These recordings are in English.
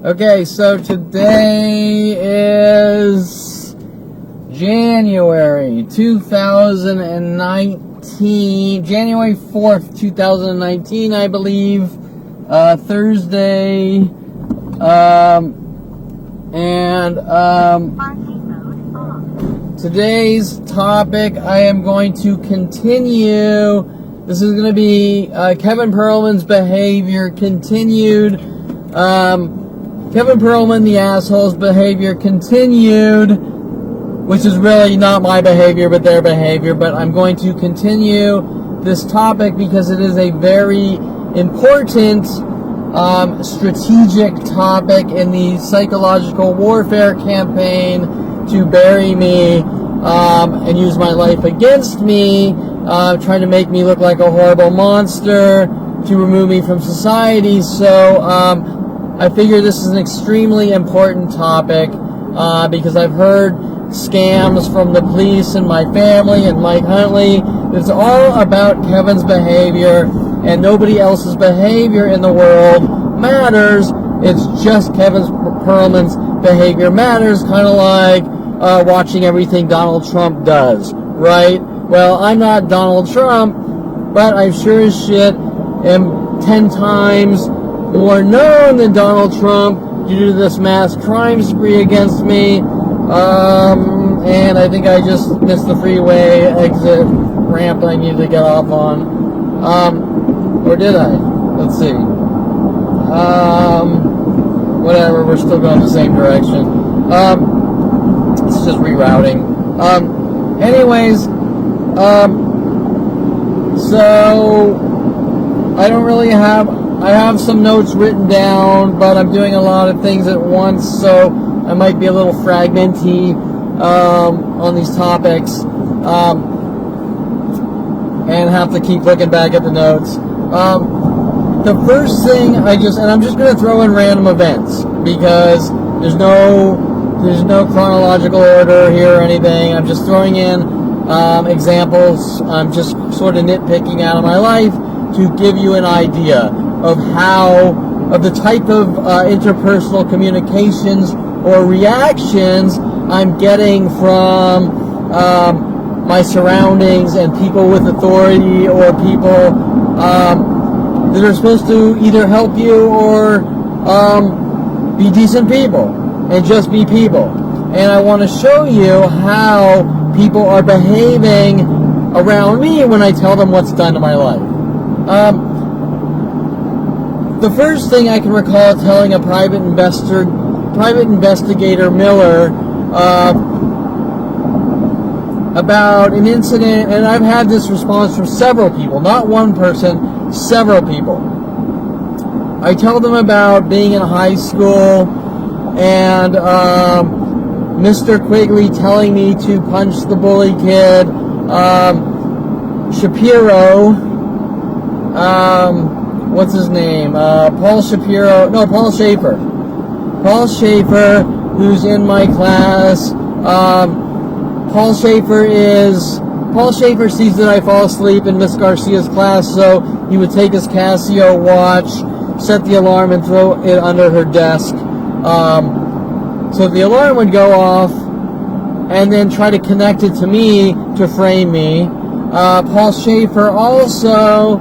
Okay, so today is January 2019, January 4th, 2019, I believe, Thursday, today's topic, I am going to continue. This is going to be Kevin Perlman's behavior continued. Kevin Perlman, the asshole's behavior continued, which is really not my behavior, but their behavior. But I'm going to continue this topic because it is a very important strategic topic in the psychological warfare campaign to bury me and use my life against me, trying to make me look like a horrible monster, to remove me from society. So I figure this is an extremely important topic because I've heard scams from the police and my family and Mike Huntley. It's all about Kevin's behavior, and nobody else's behavior in the world matters. It's just Kevin Perlman's behavior matters, kind of like watching everything Donald Trump does, right? Well, I'm not Donald Trump, but I sure as shit am 10 times more known than Donald Trump due to this mass crime spree against me. And I think I just missed the freeway exit ramp I needed to get off on. Or did I? Let's see. Whatever, we're still going the same direction. It's just rerouting. Anyways, so I don't really have, I have some notes written down, but I'm doing a lot of things at once, so I might be a little fragmenty on these topics, and have to keep looking back at the notes. The first thing I'm just going to throw in random events because there's no chronological order here or anything. I'm just throwing in examples. I'm just sort of nitpicking out of my life to give you an idea of the type of interpersonal communications or reactions I'm getting from my surroundings and people with authority, or people that are supposed to either help you or be decent people and just be people. And I want to show you how people are behaving around me when I tell them what's done to my life. The first thing I can recall telling a private investigator, Miller, about an incident, and I've had this response from several people, not one person, several people. I tell them about being in high school and Mr. Quigley telling me to punch the bully kid, Shapiro, what's his name? Paul Schaefer, who's in my class. Paul Schaefer sees that I fall asleep in Miss Garcia's class, so he would take his Casio watch, set the alarm, and throw it under her desk. So the alarm would go off, and then try to connect it to me to frame me. Paul Schaefer also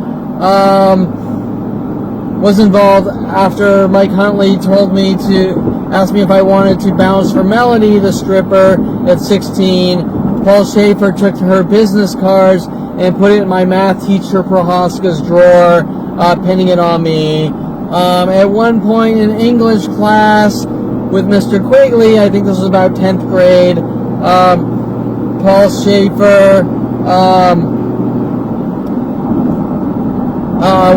was involved after Mike Huntley told me to ask me if I wanted to bounce for Melody, the stripper, at 16. Paul Schaefer took her business cards and put it in my math teacher Prohaska's drawer, pinning it on me. At one point in English class with Mr. Quigley, I think this was about 10th grade, Paul Schaefer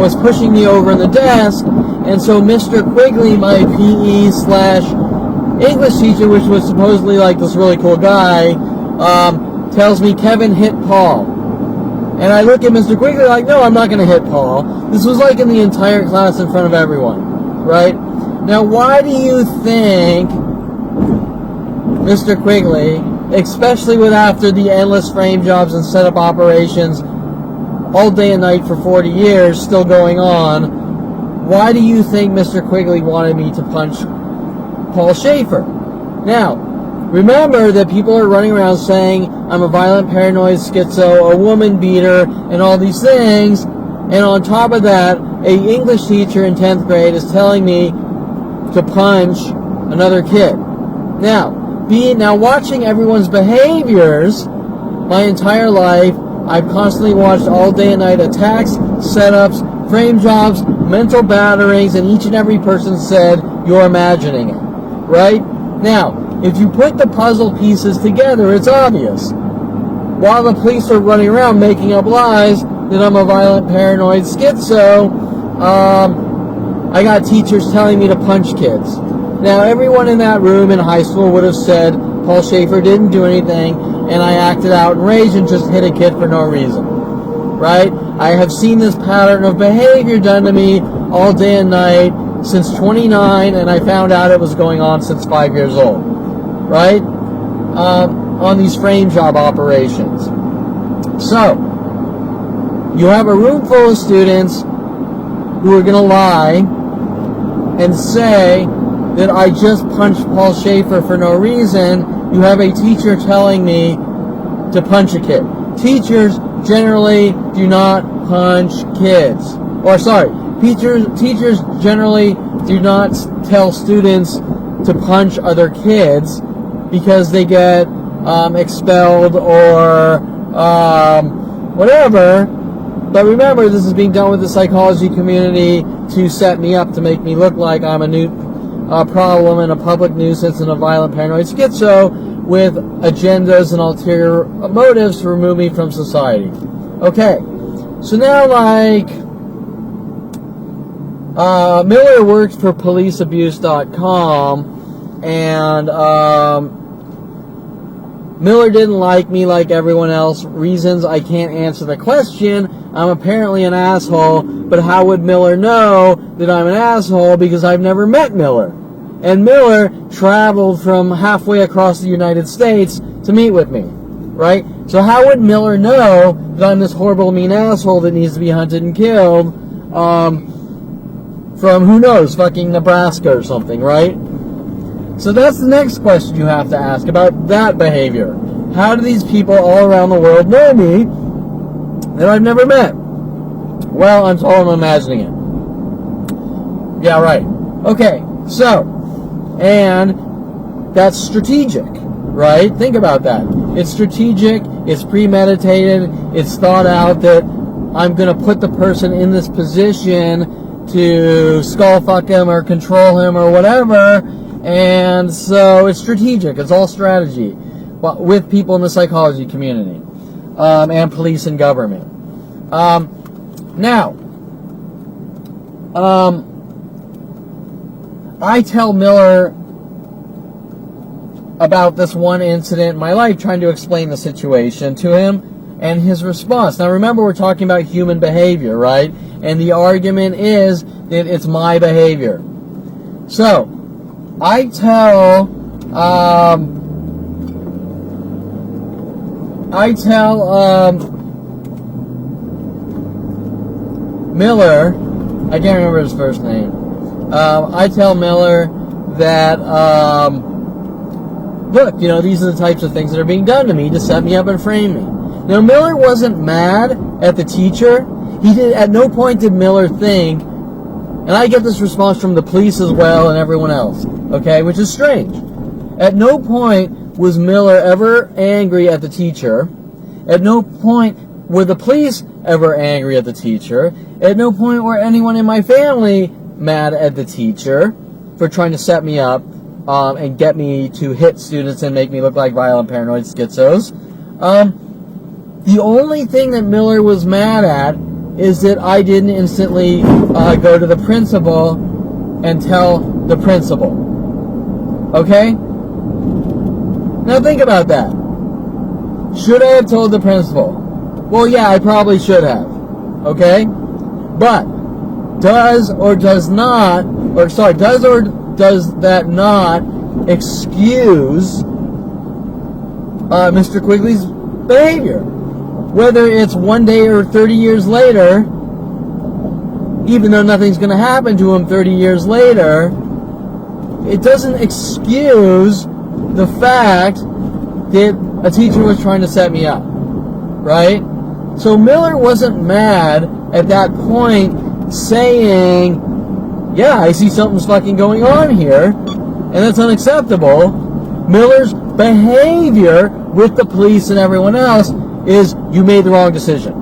was pushing me over the desk, and so Mr. Quigley, my PE/English teacher, which was supposedly like this really cool guy, tells me Kevin hit Paul. And I look at Mr. Quigley like, no, I'm not going to hit Paul. This was like in the entire class in front of everyone, right? Now, why do you think Mr. Quigley, especially with after the endless frame jobs and setup operations all day and night for 40 years still going on, why do you think Mr. Quigley wanted me to punch Paul Schaefer. Now, remember that people are running around saying I'm a violent, paranoid, schizo, a woman beater, and all these things. And on top of that, a English teacher in 10th grade is telling me to punch another kid. Now watching everyone's behaviors my entire life, I've constantly watched all day and night attacks, setups, frame jobs, mental batterings, and each and every person said, you're imagining it. Right? Now, if you put the puzzle pieces together, it's obvious. While the police are running around making up lies that I'm a violent, paranoid schizo, I got teachers telling me to punch kids. Now, everyone in that room in high school would have said Paul Schaefer didn't do anything, and I acted out in rage and just hit a kid for no reason. Right? I have seen this pattern of behavior done to me all day and night since 29, and I found out it was going on since 5 years old. Right? On these frame job operations. So, you have a room full of students who are going to lie and say that I just punched Paul Schaefer for no reason. You have a teacher telling me to punch a kid. Teachers generally do not punch kids. Teachers generally do not tell students to punch other kids because they get expelled or whatever. But remember, this is being done with the psychology community to set me up, to make me look like I'm a new problem and a public nuisance and a violent, paranoid schizo with agendas and ulterior motives to remove me from society. Okay, so now Miller works for policeabuse.com, and Miller didn't like me like everyone else. Reasons I can't answer the question. I'm apparently an asshole, but how would Miller know that I'm an asshole? Because I've never met Miller. And Miller traveled from halfway across the United States to meet with me, right? So how would Miller know that I'm this horrible, mean asshole that needs to be hunted and killed from, who knows, fucking Nebraska or something, right? So that's the next question you have to ask about that behavior. How do these people all around the world know me that I've never met? Well, I'm told I'm imagining it. Yeah, right. Okay, so, and that's strategic, right? Think about that. It's strategic, it's premeditated, it's thought out that I'm going to put the person in this position to skull fuck him or control him or whatever. And so it's strategic. It's all strategy with people in the psychology community and police and government. I tell Miller about this one incident in my life, trying to explain the situation to him and his response. Now remember, we're talking about human behavior, right? And the argument is that it's my behavior. So, I tell Miller, I can't remember his first name. I tell Miller that, look, these are the types of things that are being done to me to set me up and frame me. Now, Miller wasn't mad at the teacher. At no point did Miller think, and I get this response from the police as well and everyone else, okay, which is strange. At no point was Miller ever angry at the teacher. At no point were the police ever angry at the teacher. At no point were anyone in my family mad at the teacher for trying to set me up and get me to hit students and make me look like violent, paranoid schizos. The only thing that Miller was mad at is that I didn't instantly go to the principal and tell the principal. Okay? Now think about that. Should I have told the principal? Well, yeah, I probably should have. Okay? But does or does that not excuse Mr. Quigley's behavior? Whether it's one day or 30 years later, even though nothing's going to happen to him 30 years later, it doesn't excuse the fact that a teacher was trying to set me up, right? So Miller wasn't mad at that point saying, yeah, I see something's fucking going on here, and that's unacceptable. Miller's behavior with the police and everyone else is, you made the wrong decision.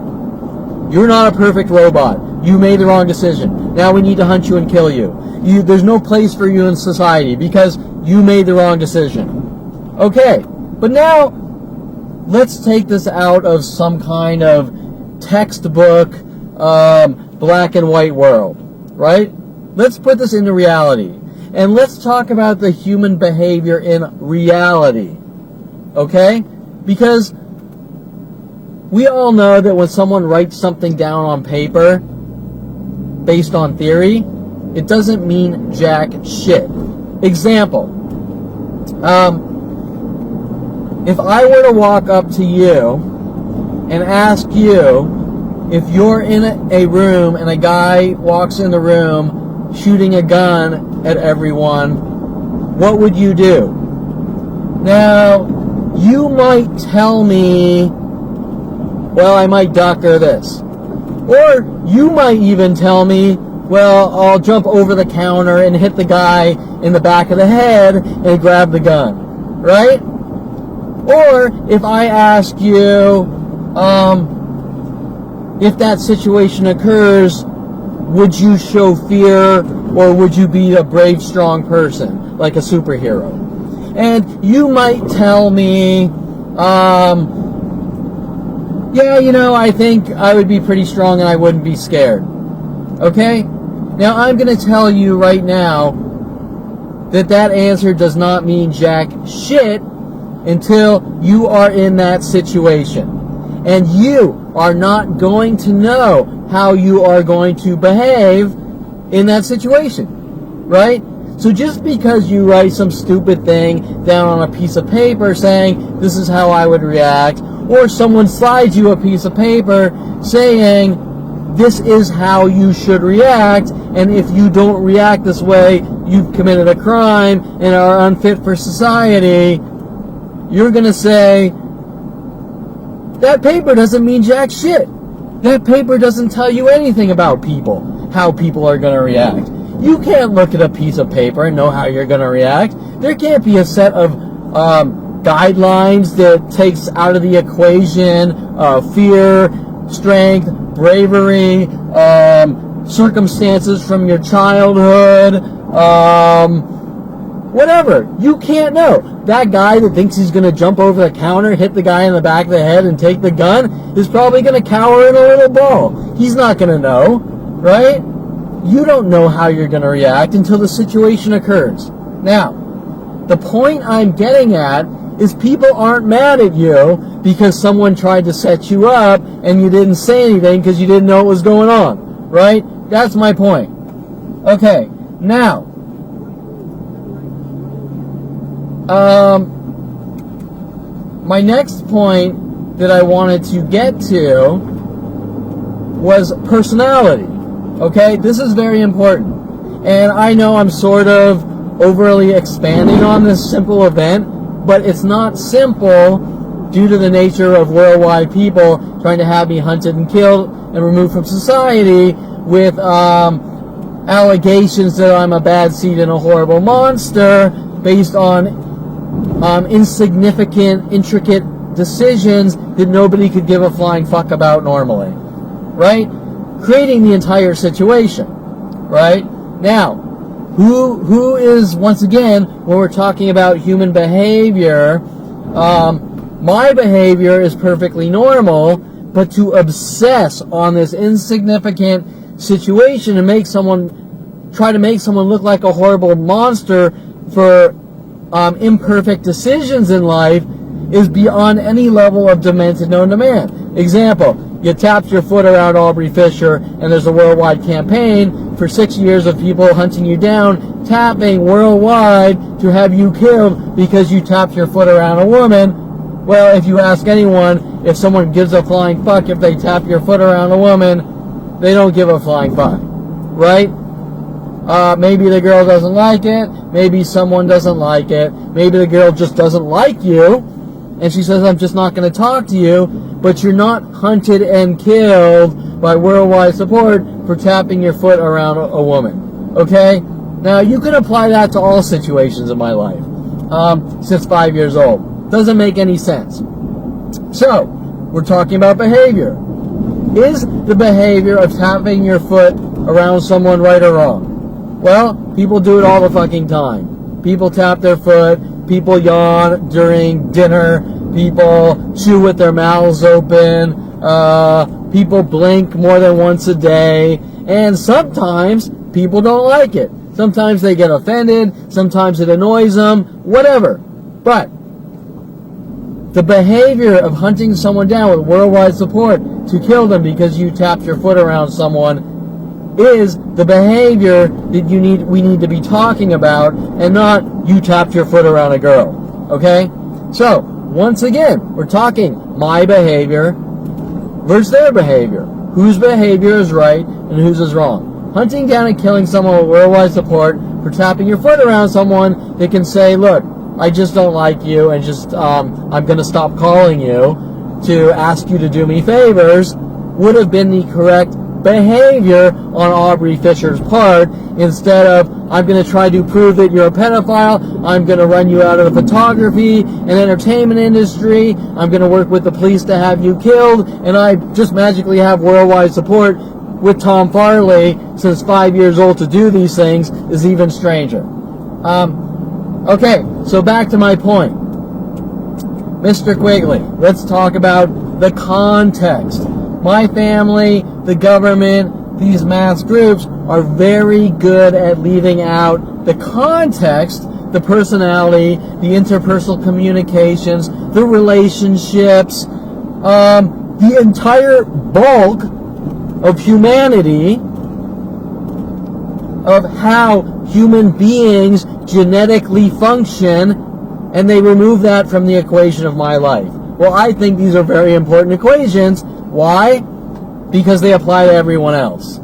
You're not a perfect robot. You made the wrong decision. Now we need to hunt you and kill you. There's no place for you in society because you made the wrong decision. Okay, but now let's take this out of some kind of textbook, black and white world, right? Let's put this into reality. And let's talk about the human behavior in reality, okay? Because we all know that when someone writes something down on paper based on theory, it doesn't mean jack shit. Example, if I were to walk up to you and ask you if you're in a room and a guy walks in the room shooting a gun at everyone, what would you do? Now, you might tell me, well, I might duck or this. Or you might even tell me, well, I'll jump over the counter and hit the guy in the back of the head and grab the gun, right? Or if I ask you, if that situation occurs, would you show fear or would you be a brave, strong person, like a superhero? And you might tell me, yeah, you know, I think I would be pretty strong and I wouldn't be scared. Okay? Now, I'm going to tell you right now that that answer does not mean jack shit until you are in that situation. And you are not going to know how you are going to behave in that situation. Right? So just because you write some stupid thing down on a piece of paper saying, this is how I would react, or someone slides you a piece of paper saying, this is how you should react, and if you don't react this way, you've committed a crime and are unfit for society, you're going to say, that paper doesn't mean jack shit. That paper doesn't tell you anything about people, how people are going to react. You can't look at a piece of paper and know how you're going to react. There can't be a set of guidelines that takes out of the equation fear, strength, bravery, circumstances from your childhood, whatever. You can't know. That guy that thinks he's going to jump over the counter, hit the guy in the back of the head, and take the gun is probably going to cower in a little ball. He's not going to know, right? You don't know how you're going to react until the situation occurs. Now, the point I'm getting at is people aren't mad at you because someone tried to set you up and you didn't say anything because you didn't know what was going on, right? That's my point. Okay, now, my next point that I wanted to get to was personality. Okay, this is very important. And I know I'm sort of overly expanding on this simple event, but it's not simple due to the nature of worldwide people trying to have me hunted and killed and removed from society with allegations that I'm a bad seed and a horrible monster based on insignificant, intricate decisions that nobody could give a flying fuck about normally, right? Creating the entire situation, right? Now, who is, once again, when we're talking about human behavior, my behavior is perfectly normal, but to obsess on this insignificant situation and try to make someone look like a horrible monster for imperfect decisions in life is beyond any level of demented known to man. Example, you tapped your foot around Aubrey Fisher and there's a worldwide campaign for 6 years of people hunting you down, tapping worldwide to have you killed because you tapped your foot around a woman. Well, if you ask anyone, if someone gives a flying fuck if they tap your foot around a woman, they don't give a flying fuck, right? Maybe the girl doesn't like it. Maybe someone doesn't like it. Maybe the girl just doesn't like you. And she says, I'm just not going to talk to you. But you're not hunted and killed by worldwide support for tapping your foot around a woman. Okay? Now, you can apply that to all situations in my life. Since 5 years old. Doesn't make any sense. So, we're talking about behavior. Is the behavior of tapping your foot around someone right or wrong? Well, people do it all the fucking time. People tap their foot, people yawn during dinner, people chew with their mouths open, people blink more than once a day, and sometimes people don't like it. Sometimes they get offended, sometimes it annoys them, whatever. But the behavior of hunting someone down with worldwide support to kill them because you tapped your foot around someone is the behavior that we need to be talking about, and not you tapped your foot around a girl. Okay? So, once again, we're talking my behavior versus their behavior. Whose behavior is right and whose is wrong. Hunting down and killing someone with worldwide support for tapping your foot around someone that can say, look, I just don't like you, and just I'm going to stop calling you to ask you to do me favors, would have been the correct behavior on Aubrey Fisher's part, instead of, I'm going to try to prove that you're a pedophile, I'm going to run you out of the photography and entertainment industry, I'm going to work with the police to have you killed, and I just magically have worldwide support with Tom Farley since 5 years old to do these things is even stranger. Okay, so back to my point. Mr. Quigley, let's talk about the context. My family, the government, these mass groups are very good at leaving out the context, the personality, the interpersonal communications, the relationships, the entire bulk of humanity, of how human beings genetically function, and they remove that from the equation of my life. Well, I think these are very important equations. Why? Because they apply to everyone else.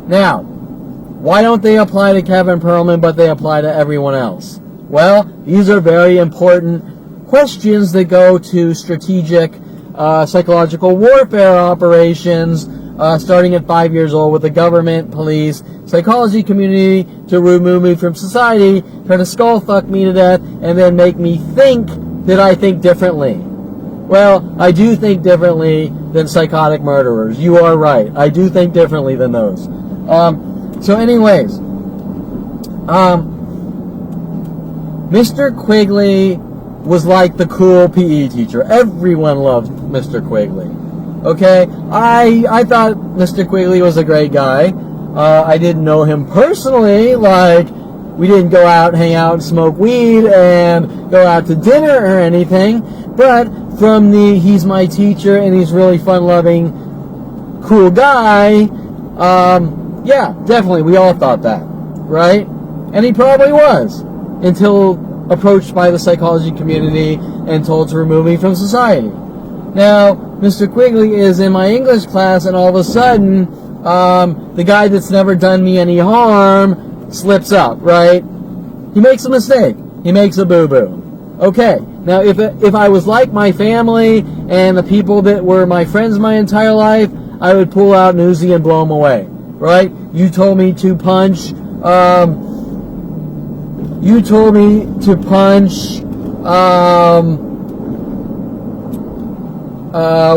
Now, why don't they apply to Kevin Perlman, but they apply to everyone else? Well, these are very important questions that go to strategic psychological warfare operations, starting at 5 years old, with the government, police, psychology community to remove me from society, try to skull fuck me to death, and then make me think that I think differently. Well, I do think differently than psychotic murderers. You are right. I do think differently than those. So anyways, Mr. Quigley was like the cool PE teacher. Everyone loved Mr. Quigley. Okay? I thought Mr. Quigley was a great guy. I didn't know him personally, like, we didn't go out, hang out, and smoke weed, and go out to dinner or anything, but from the, he's my teacher, and he's really fun-loving, cool guy, yeah, definitely, we all thought that, right? And he probably was, until approached by the psychology community and told to remove me from society. Now, Mr. Quigley is in my English class, and all of a sudden, the guy that's never done me any harm slips up, right? He makes a mistake. He makes a boo-boo. Okay, now if I was like my family and the people that were my friends my entire life, I would pull out an Uzi and blow them away, right? You told me to punch,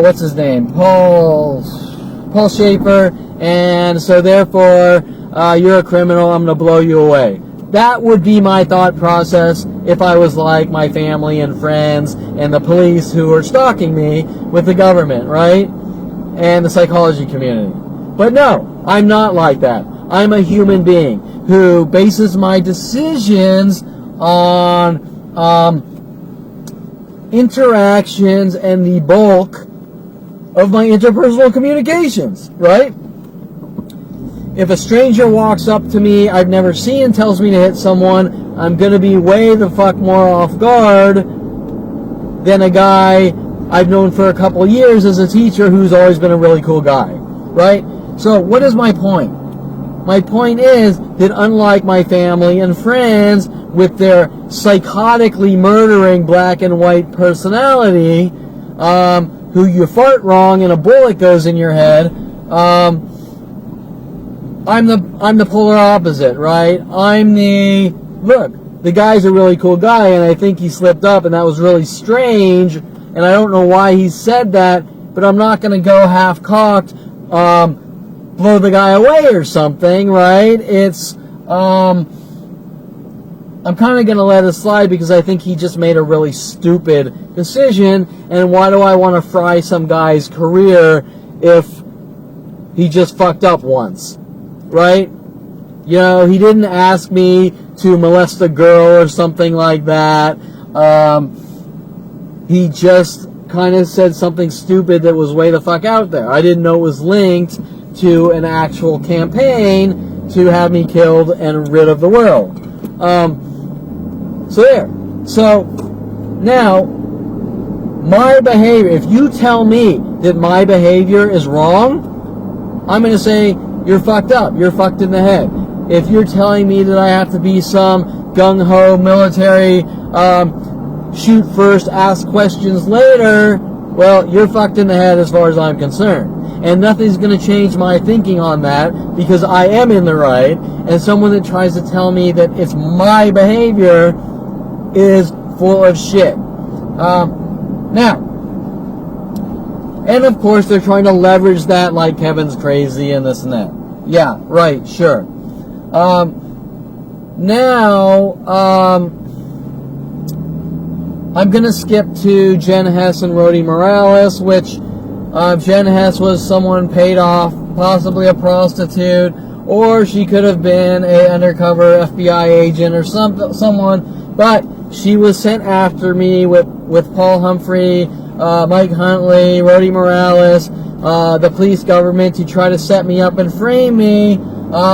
what's his name? Paul Schaefer, and so therefore, you're a criminal, I'm going to blow you away. That would be my thought process if I was like my family and friends and the police who are stalking me with the government, right? And the psychology community. But no, I'm not like that. I'm a human being who bases my decisions on interactions and the bulk of my interpersonal communications, right? If a stranger walks up to me I've never seen, tells me to hit someone, I'm going to be way the fuck more off guard than a guy I've known for a couple years as a teacher who's always been a really cool guy, right? So what is my point? my point is that unlike my family and friends with their psychotically murdering black and white personality, who you fart wrong and a bullet goes in your head, I'm the polar opposite, right? The guy's a really cool guy, and I think he slipped up, and that was really strange, and I don't know why he said that, but I'm not going to go half-cocked, blow the guy away or something, right? I'm kind of going to let it slide because I think he just made a really stupid decision, and why do I want to fry some guy's career if he just fucked up once, right? You know, he didn't ask me to molest a girl or something like that. He just kind of said something stupid that was way the fuck out there. I didn't know it was linked to an actual campaign to have me killed and rid of the world. So there. So now, my behavior, if you tell me that my behavior is wrong, I'm going to say, you're fucked up. You're fucked in the head. If you're telling me that I have to be some gung-ho military, shoot first, ask questions later, well, you're fucked in the head as far as I'm concerned. And nothing's going to change my thinking on that because I am in the right, and someone that tries to tell me that it's my behavior is full of shit. Now, and of course they're trying to leverage that like Kevin's crazy and this and that. Yeah, right, sure. Now, I'm going to skip to Jen Hess and Rhodey Morales, which Jen Hess was someone paid off, possibly a prostitute, or she could have been an undercover FBI agent or someone, but she was sent after me with Paul Humphrey, Mike Huntley, Rhodey Morales, the police government to try to set me up and frame me,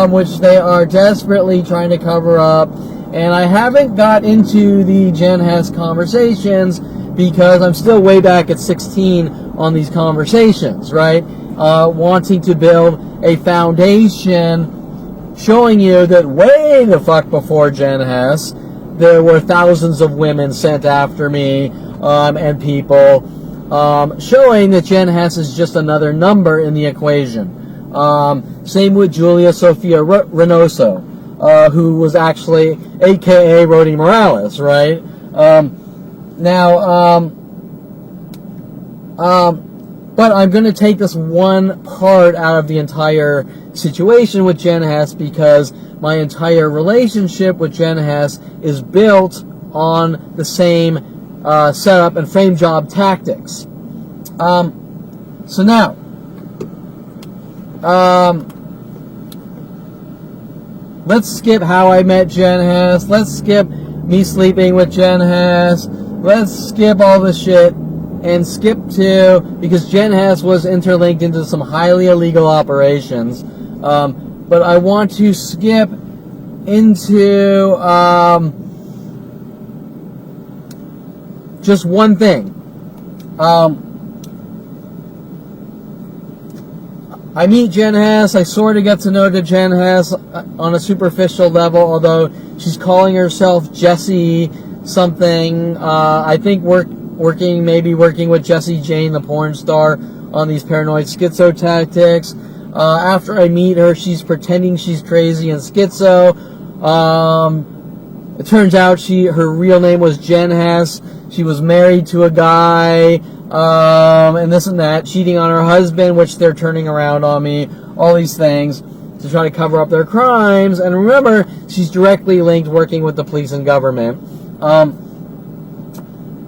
which they are desperately trying to cover up. And I haven't got into the Jen Hess conversations because I'm still way back at 16 on these conversations, right? Wanting to build a foundation showing you that way the fuck before Jen Hess, there were thousands of women sent after me and people, showing that Jen Hess is just another number in the equation. Same with Julia Sophia Reynoso, who was actually AKA Rhodey Morales, right? But I'm going to take this one part out of the entire situation with Jen Hess because my entire relationship with Jen Hess is built on the same setup and frame job tactics. So now, let's skip how I met Jen Hess. Let's skip me sleeping with Jen Hess. Let's skip all this shit and skip to, because Jen Hess was interlinked into some highly illegal operations. But I want to skip into just one thing. I meet Jen Hess. I sort of get to know the Jen Hess on a superficial level, although she's calling herself Jessie something. I think working with Jessie Jane, the porn star, on these paranoid schizo tactics. After I meet her, she's pretending she's crazy and schizo. It turns out her real name was Jen Hess. She was married to a guy, and this and that, cheating on her husband, which they're turning around on me, all these things to try to cover up their crimes. And remember, she's directly linked working with the police and government.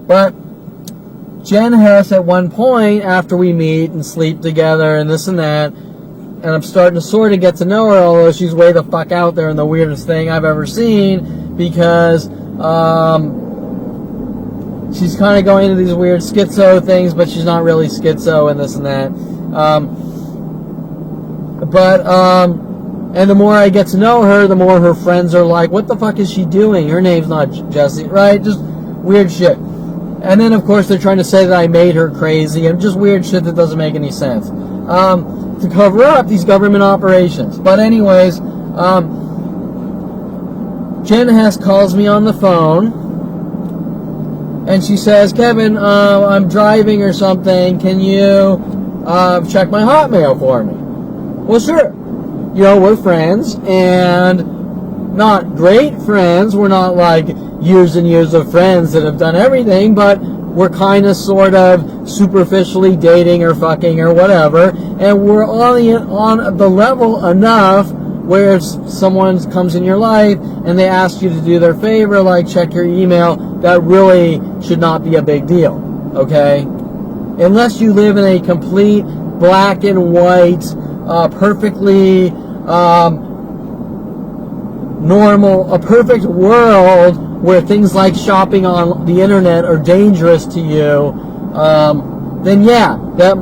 But Jen Hess, at one point, after we meet and sleep together and this and that, and I'm starting to sort of get to know her, although she's way the fuck out there and the weirdest thing I've ever seen, because she's kind of going into these weird schizo things, but she's not really schizo and this and that. And the more I get to know her, the more her friends are like, what the fuck is she doing? Her name's not Jessie, right? Just weird shit. And then, of course, they're trying to say that I made her crazy and just weird shit that doesn't make any sense. To cover up these government operations. But anyways, Jen Hess calls me on the phone, and she says, Kevin, I'm driving or something. Can you check my Hotmail for me? Well, sure. You know, we're friends, and not great friends. We're not like years and years of friends that have done everything, but we're kind of sort of superficially dating or fucking or whatever, and we're on the level enough where if someone comes in your life and they ask you to do their favor, like check your email, that really should not be a big deal, okay? Unless you live in a complete black and white, perfectly normal, a perfect world where things like shopping on the internet are dangerous to you, then yeah,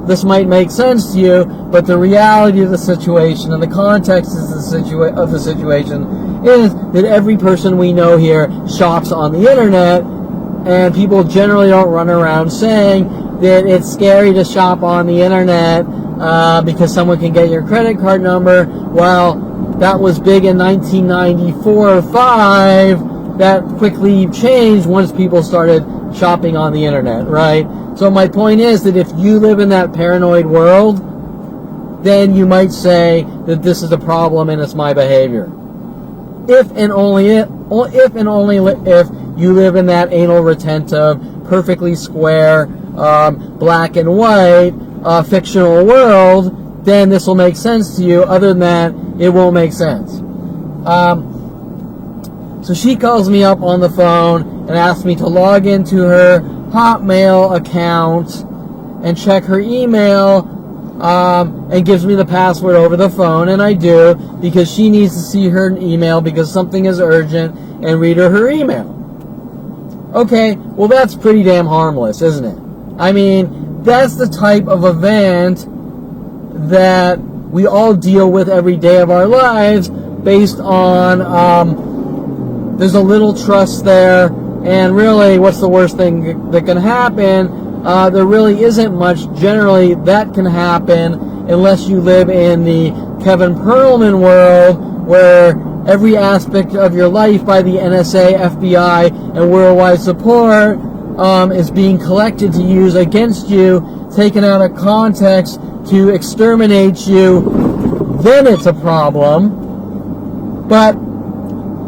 this might make sense to you, but the reality of the situation and the context of the situation is that every person we know here shops on the internet, and people generally don't run around saying that it's scary to shop on the internet because someone can get your credit card number. Well, that was big in 1994 or 5. That quickly changed once people started shopping on the internet, right? So my point is that if you live in that paranoid world, then you might say that this is a problem and it's my behavior. If and only if you live in that anal retentive, perfectly square, black and white, fictional world, then this will make sense to you. Other than that, it won't make sense. So she calls me up on the phone and asks me to log into her Hotmail account and check her email, and gives me the password over the phone, and I do, because she needs to see her email because something is urgent, and read her email. Okay, well that's pretty damn harmless, isn't it? I mean, that's the type of event that we all deal with every day of our lives based on, there's a little trust there, and really, what's the worst thing that can happen? There really isn't much generally that can happen unless you live in the Kevin Perlman world, where every aspect of your life by the NSA, FBI, and worldwide support is being collected to use against you, taken out of context to exterminate you. Then it's a problem. But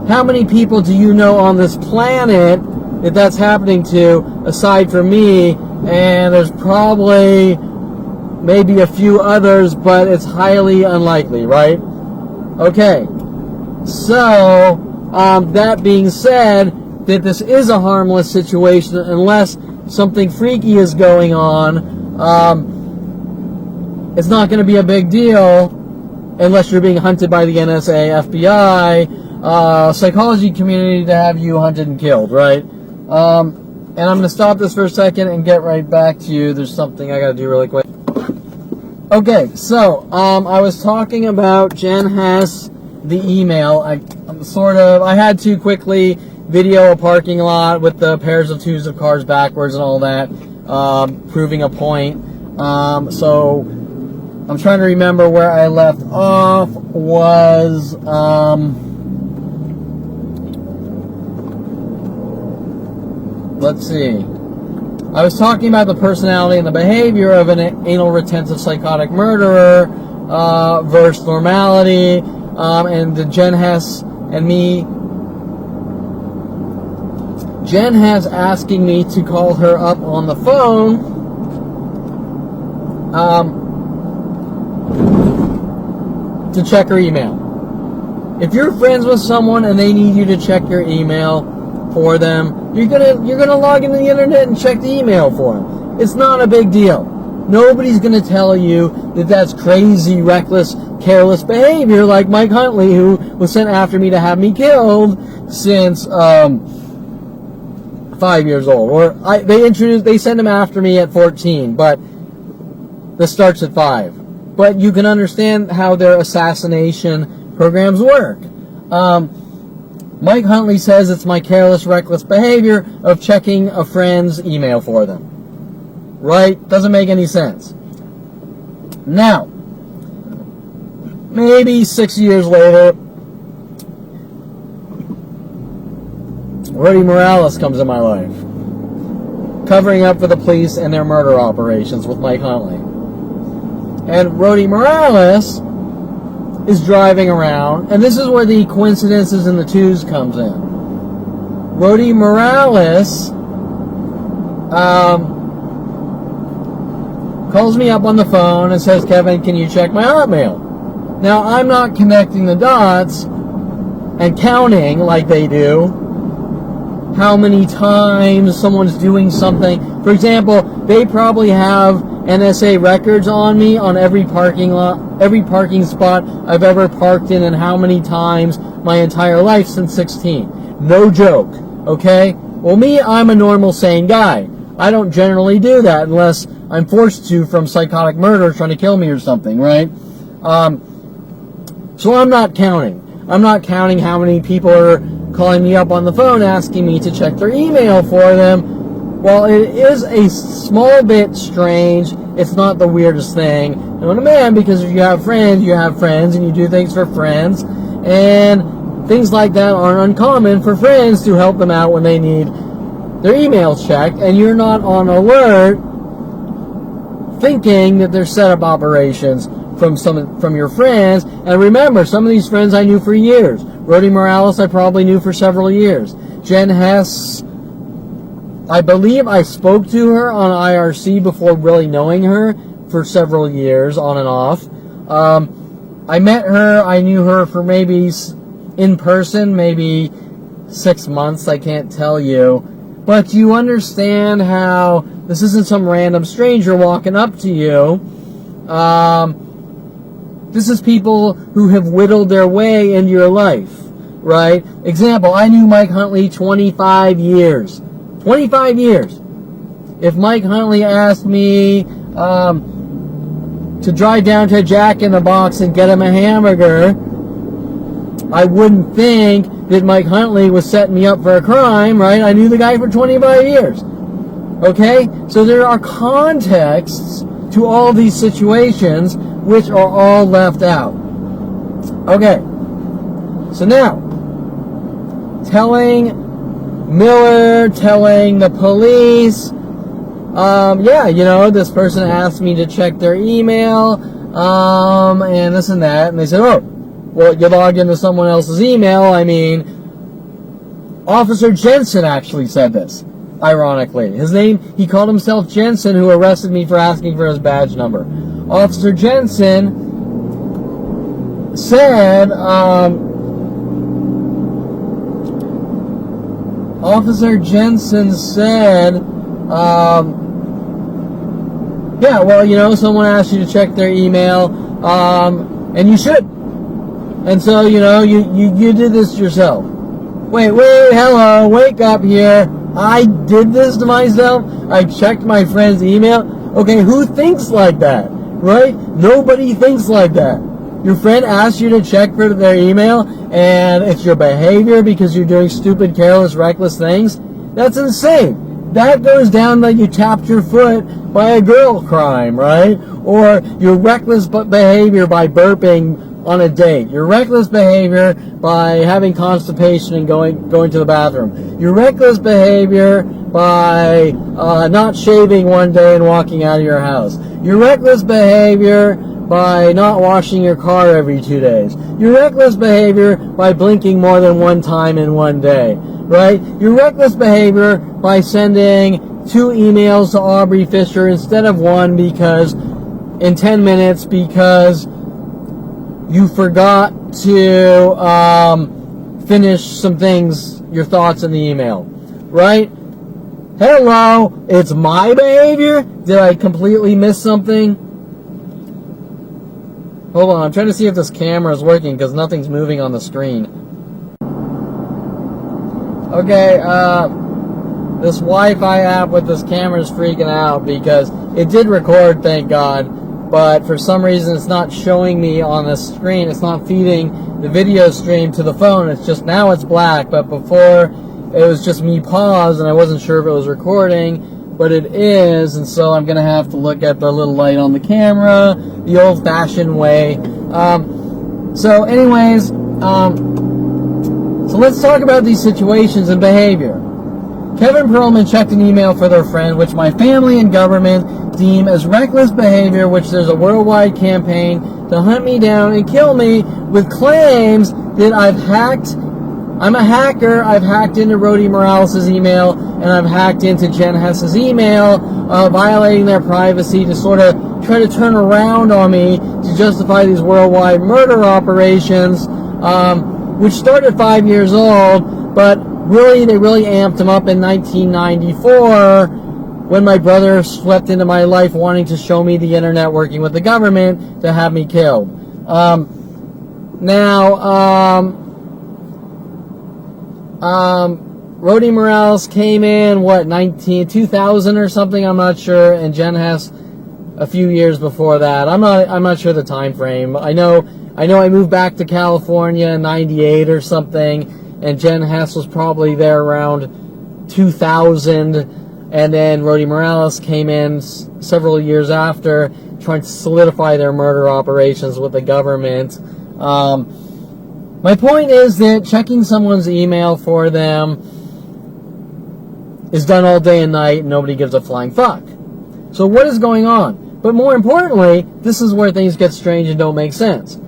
how many people do you know on this planet that that's happening to, aside from me? And there's probably maybe a few others, but it's highly unlikely, right? Okay. So, that being said, that this is a harmless situation unless something freaky is going on. It's not going to be a big deal unless you're being hunted by the NSA, FBI, psychology community to have you hunted and killed, right? And I'm going to stop this for a second and get right back to you. There's something I got to do really quick. Okay, so I was talking about Jen Hess, the email. I had to quickly video a parking lot with the pairs of twos of cars backwards and all that, proving a point. So I'm trying to remember where I left off. Was let's see. I was talking about the personality and the behavior of an anal retentive psychotic murderer versus normality, and the Jen Hess and me. Jen Hess asking me to call her up on the phone to check her email. If you're friends with someone and they need you to check your email for them, you're gonna log into the internet and check the email for them. It's not a big deal. Nobody's gonna tell you that that's crazy, reckless, careless behavior like Mike Huntley, who was sent after me to have me killed since 5 years old. Or they sent him after me at 14, but this starts at 5. But you can understand how their assassination programs work. Mike Huntley says it's my careless, reckless behavior of checking a friend's email for them. Right? Doesn't make any sense. Now, maybe 6 years later, Rody Morales comes in my life, covering up for the police and their murder operations with Mike Huntley. And Rody Morales is driving around, and this is where the coincidences and the twos comes in. Rody Morales calls me up on the phone and says, Kevin, can you check my Hotmail? Now, I'm not connecting the dots and counting like they do how many times someone's doing something. For example, they probably have NSA records on me on every parking lot, every parking spot I've ever parked in, and how many times my entire life since 16. No joke, okay? Well, me, I'm a normal, sane guy. I don't generally do that unless I'm forced to from psychotic murder trying to kill me or something, right? So I'm not counting. I'm not counting how many people are calling me up on the phone asking me to check their email for them. Well, it is a small bit strange. It's not the weirdest thing known to man, because if you have friends, and you do things for friends, and things like that aren't uncommon for friends to help them out when they need their emails checked, and you're not on alert thinking that there's setup operations from your friends. And remember, some of these friends I knew for years. Rody Morales I probably knew for several years. Jen Hess, I believe I spoke to her on IRC before really knowing her for several years, on and off. I met her, I knew her for maybe in person, maybe 6 months, I can't tell you. But you understand how this isn't some random stranger walking up to you. This is people who have whittled their way into your life, right? Example, I knew Mike Huntley 25 years. 25 years. If Mike Huntley asked me to drive down to Jack in the Box and get him a hamburger, I wouldn't think that Mike Huntley was setting me up for a crime, right? I knew the guy for 25 years. Okay? So there are contexts to all these situations which are all left out. Okay. So now, telling Miller, telling the police, this person asked me to check their email, and this and that, and they said, oh, well, you logged into someone else's email. I mean, Officer Jensen actually said this, ironically. His name, he called himself Jensen, who arrested me for asking for his badge number. Officer Jensen said, someone asked you to check their email, and you should. And so, you did this yourself. Wait, hello, wake up here. I did this to myself? I checked my friend's email? Okay, who thinks like that, right? Nobody thinks like that. Your friend asks you to check for their email, and it's your behavior because you're doing stupid, careless, reckless things? That's insane. That goes down like you tapped your foot by a girl crime, right? Or your reckless behavior by burping on a date. Your reckless behavior by having constipation and going to the bathroom. Your reckless behavior by not shaving one day and walking out of your house. Your reckless behavior by not washing your car every 2 days. Your reckless behavior by blinking more than one time in one day, right? Your reckless behavior by sending 2 emails to Aubrey Fisher instead of 1 in 10 minutes because you forgot to finish some things, your thoughts in the email, right? Hello, it's my behavior? Did I completely miss something? Hold on, I'm trying to see if this camera is working because nothing's moving on the screen. Okay, this Wi-Fi app with this camera is freaking out because it did record, thank God. But for some reason it's not showing me on the screen. It's not feeding the video stream to the phone. It's just, now it's black, but before it was just me paused and I wasn't sure if it was recording, but it is, and so I'm gonna have to look at the little light on the camera the old-fashioned way. So anyways, So let's talk about these situations and behavior. Kevin Perlman checked an email for their friend, which my family and government deem as reckless behavior, which there's a worldwide campaign to hunt me down and kill me with claims that I'm a hacker, I've hacked into Rody Morales' email, and I've hacked into Jen Hess's email, violating their privacy to sort of try to turn around on me to justify these worldwide murder operations, which started 5 years old, but they really amped them up in 1994 when my brother swept into my life wanting to show me the internet working with the government to have me killed. Rody Morales came in, 2000 or something, I'm not sure, and Jen Hess a few years before that. I'm not sure the time frame. I know I moved back to California in 98 or something, and Jen Hess was probably there around 2000, and then Rody Morales came in several years after, trying to solidify their murder operations with the government. My point is that checking someone's email for them is done all day and night, and nobody gives a flying fuck. So what is going on? But more importantly, this is where things get strange and don't make sense.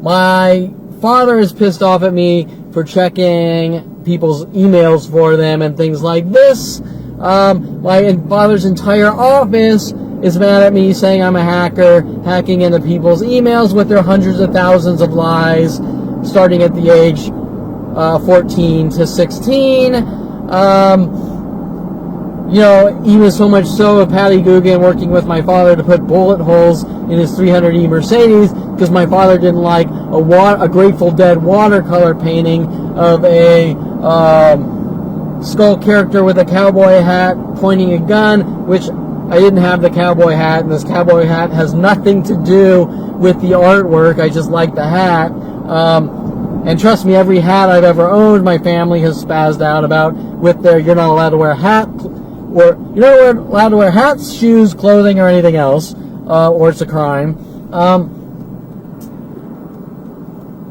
My father is pissed off at me for checking people's emails for them and things like this. My father's entire office is mad at me, saying I'm a hacker, hacking into people's emails with their hundreds of thousands of lies, starting at the age 14 to 16. Even so much so of Patty Guggen working with my father to put bullet holes in his 300E Mercedes because my father didn't like a Grateful Dead watercolor painting of a skull character with a cowboy hat pointing a gun, which I didn't have the cowboy hat, and this cowboy hat has nothing to do with the artwork. I just like the hat. And trust me, every hat I've ever owned, my family has spazzed out about with their, you're not allowed to wear a hat, or you're not allowed to wear hats, shoes, clothing, or anything else, or it's a crime.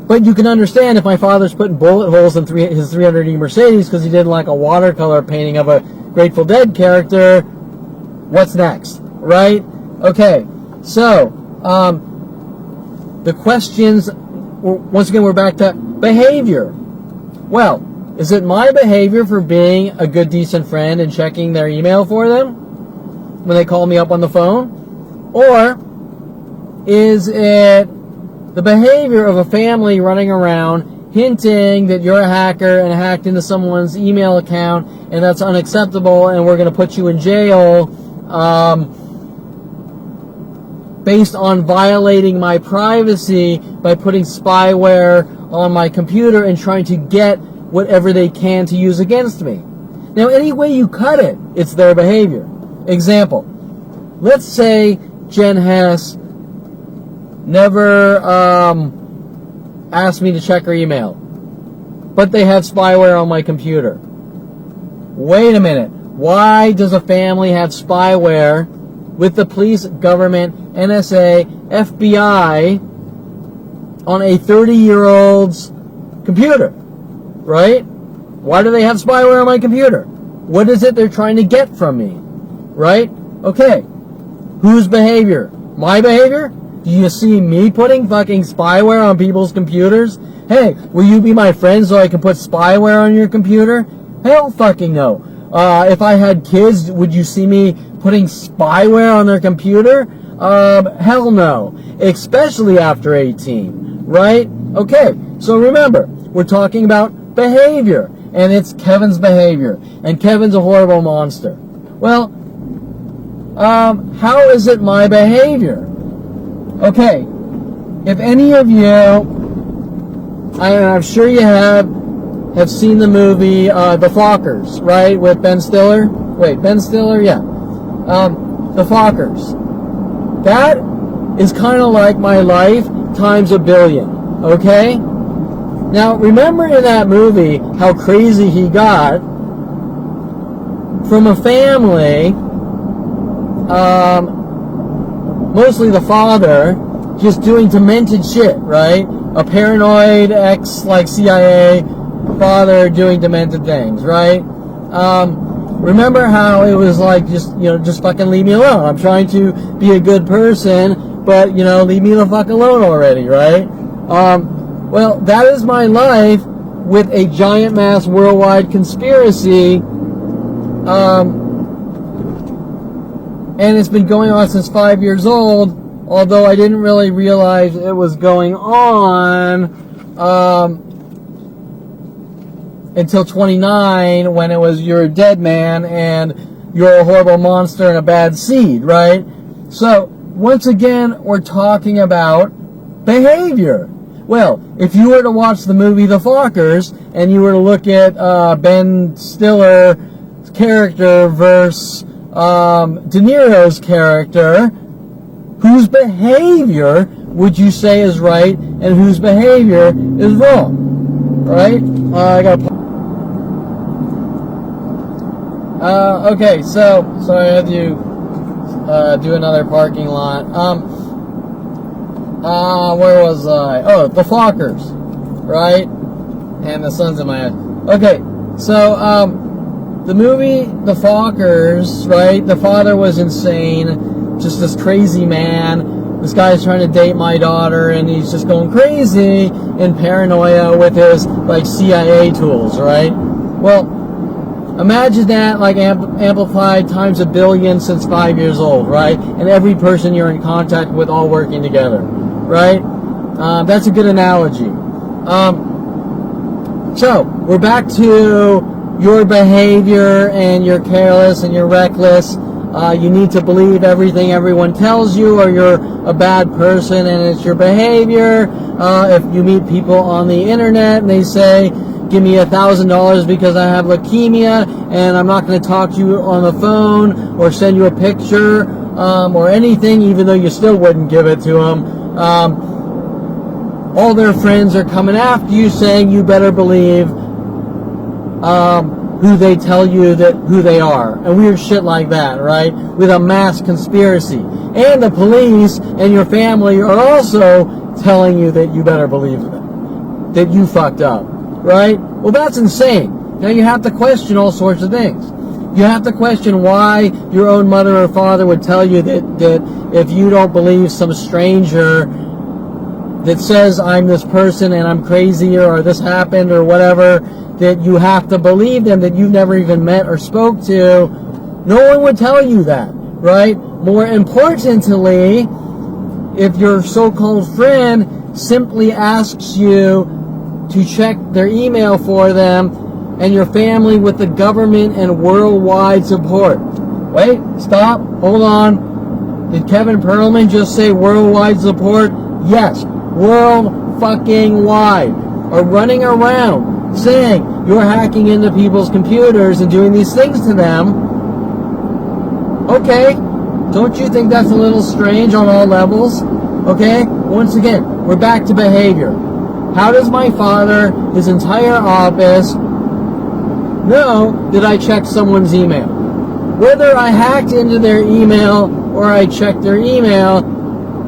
But you can understand if my father's putting bullet holes in his 300E Mercedes because he didn't like a watercolor painting of a Grateful Dead character, what's next, right? Okay, so, the questions, once again, we're back to behavior. Well, is it my behavior for being a good, decent friend and checking their email for them when they call me up on the phone? Or is it the behavior of a family running around hinting that you're a hacker and hacked into someone's email account and that's unacceptable and we're going to put you in jail based on violating my privacy by putting spyware on my computer and trying to get whatever they can to use against me? Now, any way you cut it, it's their behavior. Example, let's say Jen Hess never asked me to check her email, but they have spyware on my computer. Wait a minute. Why does a family have spyware with the police, government, NSA, FBI on a 30-year-old's computer, right? Why do they have spyware on my computer? What is it they're trying to get from me, right? Okay, whose behavior? My behavior? Do you see me putting fucking spyware on people's computers? Hey, will you be my friend so I can put spyware on your computer? Hell fucking no. If I had kids, would you see me putting spyware on their computer? Hell no. Especially after 18, right? Okay, so remember, we're talking about behavior, and it's Kevin's behavior, and Kevin's a horrible monster. Well, how is it my behavior? Okay, if any of you, I'm sure you have seen the movie The Fockers, right, with Ben Stiller? Wait, Ben Stiller? Yeah. The Fockers. That is kind of like my life times a billion, okay? Now, remember in that movie how crazy he got from a family, mostly the father, just doing demented shit, right? A paranoid ex, like CIA father doing demented things, right? Remember how it was like, just fucking leave me alone. I'm trying to be a good person, but, leave me the fuck alone already, right? Well, that is my life with a giant mass worldwide conspiracy. And it's been going on since 5 years old, although I didn't really realize it was going on until 29, when it was you're a dead man and you're a horrible monster and a bad seed, right? So, once again, we're talking about behavior. Well, if you were to watch the movie The Fockers, and you were to look at Ben Stiller's character versus De Niro's character, whose behavior would you say is right and whose behavior is wrong? Right? Okay, so I had to do another parking lot. Where was I? Oh, The Fockers, right? And the sun's in my head. Okay, so the movie The Fockers, right? The father was insane, just this crazy man. This guy's trying to date my daughter, and he's just going crazy in paranoia with his like CIA tools, right? Well, imagine that like amplified times a billion since 5 years old, right? And every person you're in contact with all working together, right? That's a good analogy. So we're back to your behavior, and you're careless and you're reckless. You need to believe everything everyone tells you, or you're a bad person, and it's your behavior. If you meet people on the internet and they say, give me $1,000 because I have leukemia, and I'm not going to talk to you on the phone or send you a picture or anything, even though you still wouldn't give it to them. All their friends are coming after you, saying you better believe who they tell you who they are, and weird shit like that, right? With a mass conspiracy, and the police and your family are also telling you that you better believe them, that you fucked up, right? Well, that's insane. Now you have to question all sorts of things. You have to question why your own mother or father would tell you that if you don't believe some stranger that says I'm this person and I'm crazy, or this happened or whatever, that you have to believe them, that you've never even met or spoke to. No one would tell you that, right? More importantly, if your so-called friend simply asks you to check their email for them, and your family with the government and worldwide support. Wait, stop, hold on. Did Kevin Perlman just say worldwide support? Yes, world fucking wide are running around saying you're hacking into people's computers and doing these things to them. Okay, don't you think that's a little strange on all levels? Okay, once again, we're back to behavior. How does my father, his entire office, know that I checked someone's email? Whether I hacked into their email or I checked their email,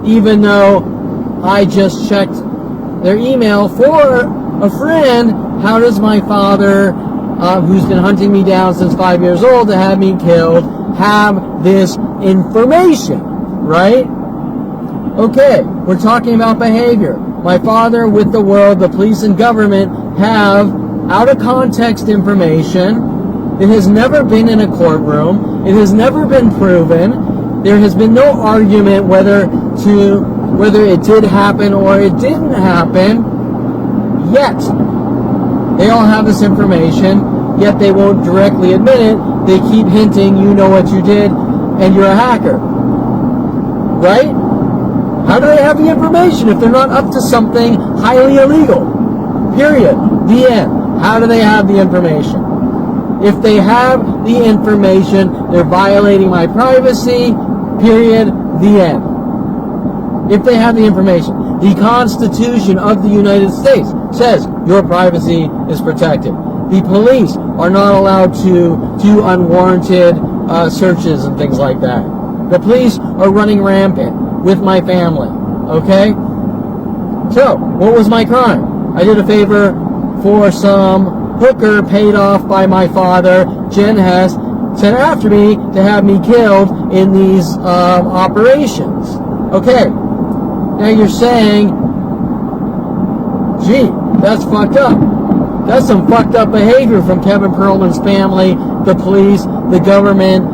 even though I just checked their email for a friend, how does my father, who's been hunting me down since 5 years old to have me killed, have this information, right? Okay, we're talking about behavior. My father, with the world, the police and government, have out of context information. It has never been in a courtroom. It has never been proven. There has been no argument whether it did happen or it didn't happen. Yet they all have this information, yet they won't directly admit it. They keep hinting, you know what you did, and you're a hacker. Right? How do they have the information if they're not up to something highly illegal? Period. The end. How do they have the information? If they have the information, they're violating my privacy. Period. The end. If they have the information. The Constitution of the United States says your privacy is protected. The police are not allowed to do unwarranted searches and things like that. The police are running rampant with my family. Okay? So, what was my crime? I did a favor for some hooker paid off by my father, Jen Hess, sent after me to have me killed in these operations. Okay, now you're saying, gee, that's fucked up. That's some fucked up behavior from Kevin Pearlman's family, the police, the government,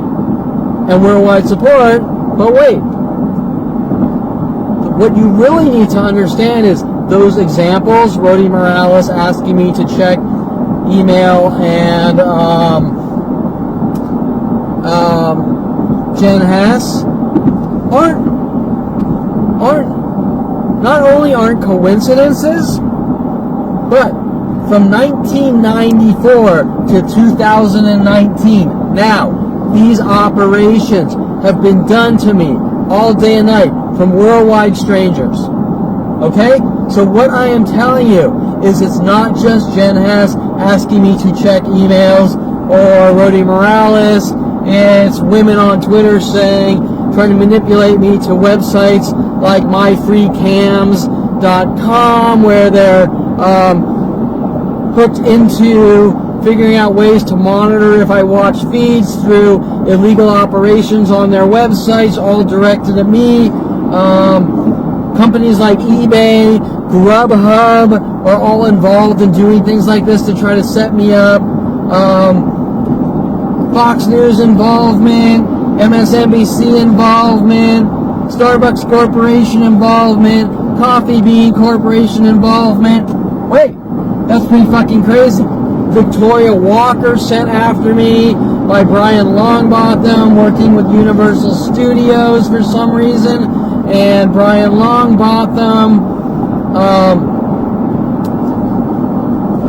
and worldwide support. But wait, what you really need to understand is those examples, Rody Morales asking me to check email and Jen Hess not only aren't coincidences, but from 1994 to 2019, now these operations have been done to me all day and night from worldwide strangers. Okay? So what I am telling you is it's not just Jen Hess asking me to check emails or Rody Morales. It's women on Twitter trying to manipulate me to websites like myfreecams.com, where they're hooked into figuring out ways to monitor if I watch feeds through illegal operations on their websites, all directed at me. Companies like eBay, Grubhub are all involved in doing things like this to try to set me up. Fox News involvement, MSNBC involvement, Starbucks Corporation involvement, Coffee Bean Corporation involvement. Wait, that's pretty fucking crazy. Victoria Walker sent after me by Brian Longbotham, working with Universal Studios for some reason, and Brian Longbotham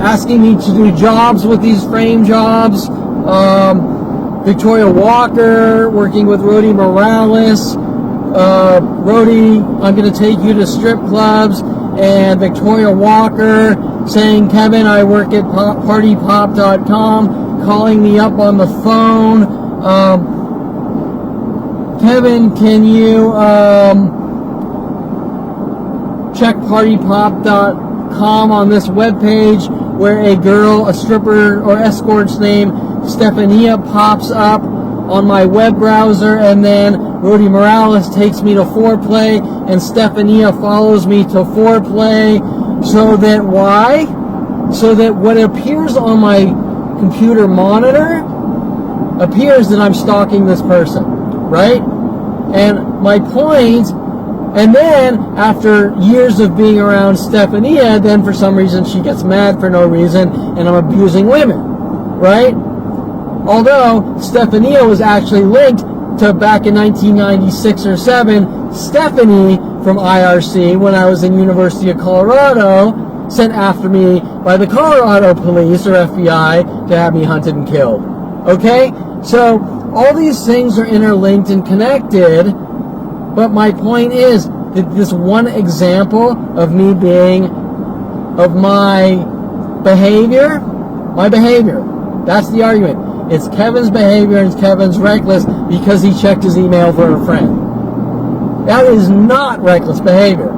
asking me to do jobs with these frame jobs. Victoria Walker working with Rody Morales. Rody, I'm going to take you to strip clubs. And Victoria Walker saying, Kevin, I work at partypop.com, calling me up on the phone. Kevin, can you check partypop.com on this webpage where a girl, a stripper or escort's name, Stephania, pops up on my web browser, and then Rody Morales takes me to Foreplay, and Stephania follows me to Foreplay, so that why? So that what appears on my computer monitor appears that I'm stalking this person, right? And my point, and then after years of being around Stephania, then for some reason she gets mad for no reason, and I'm abusing women, right? Although Stephania was actually linked to, back in 1996 or 7, Stephanie from IRC, when I was in University of Colorado, sent after me by the Colorado police or FBI to have me hunted and killed. Okay? So all these things are interlinked and connected, but my point is that this one example of me being, of my behavior, that's the argument. It's Kevin's behavior, and it's Kevin's reckless because he checked his email for a friend. That is not reckless behavior.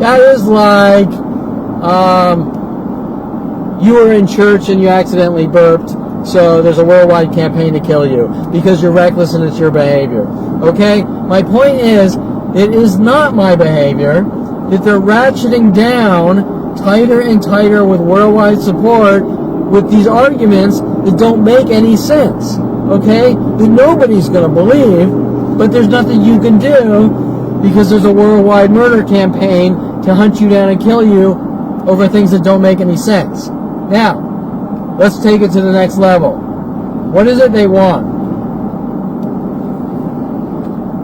That is like you were in church and you accidentally burped, so there's a worldwide campaign to kill you because you're reckless and it's your behavior. Okay? My point is, it is not my behavior, that they're ratcheting down tighter and tighter with worldwide support with these arguments that don't make any sense, okay? That nobody's going to believe, but there's nothing you can do because there's a worldwide murder campaign to hunt you down and kill you over things that don't make any sense. Now, let's take it to the next level. What is it they want?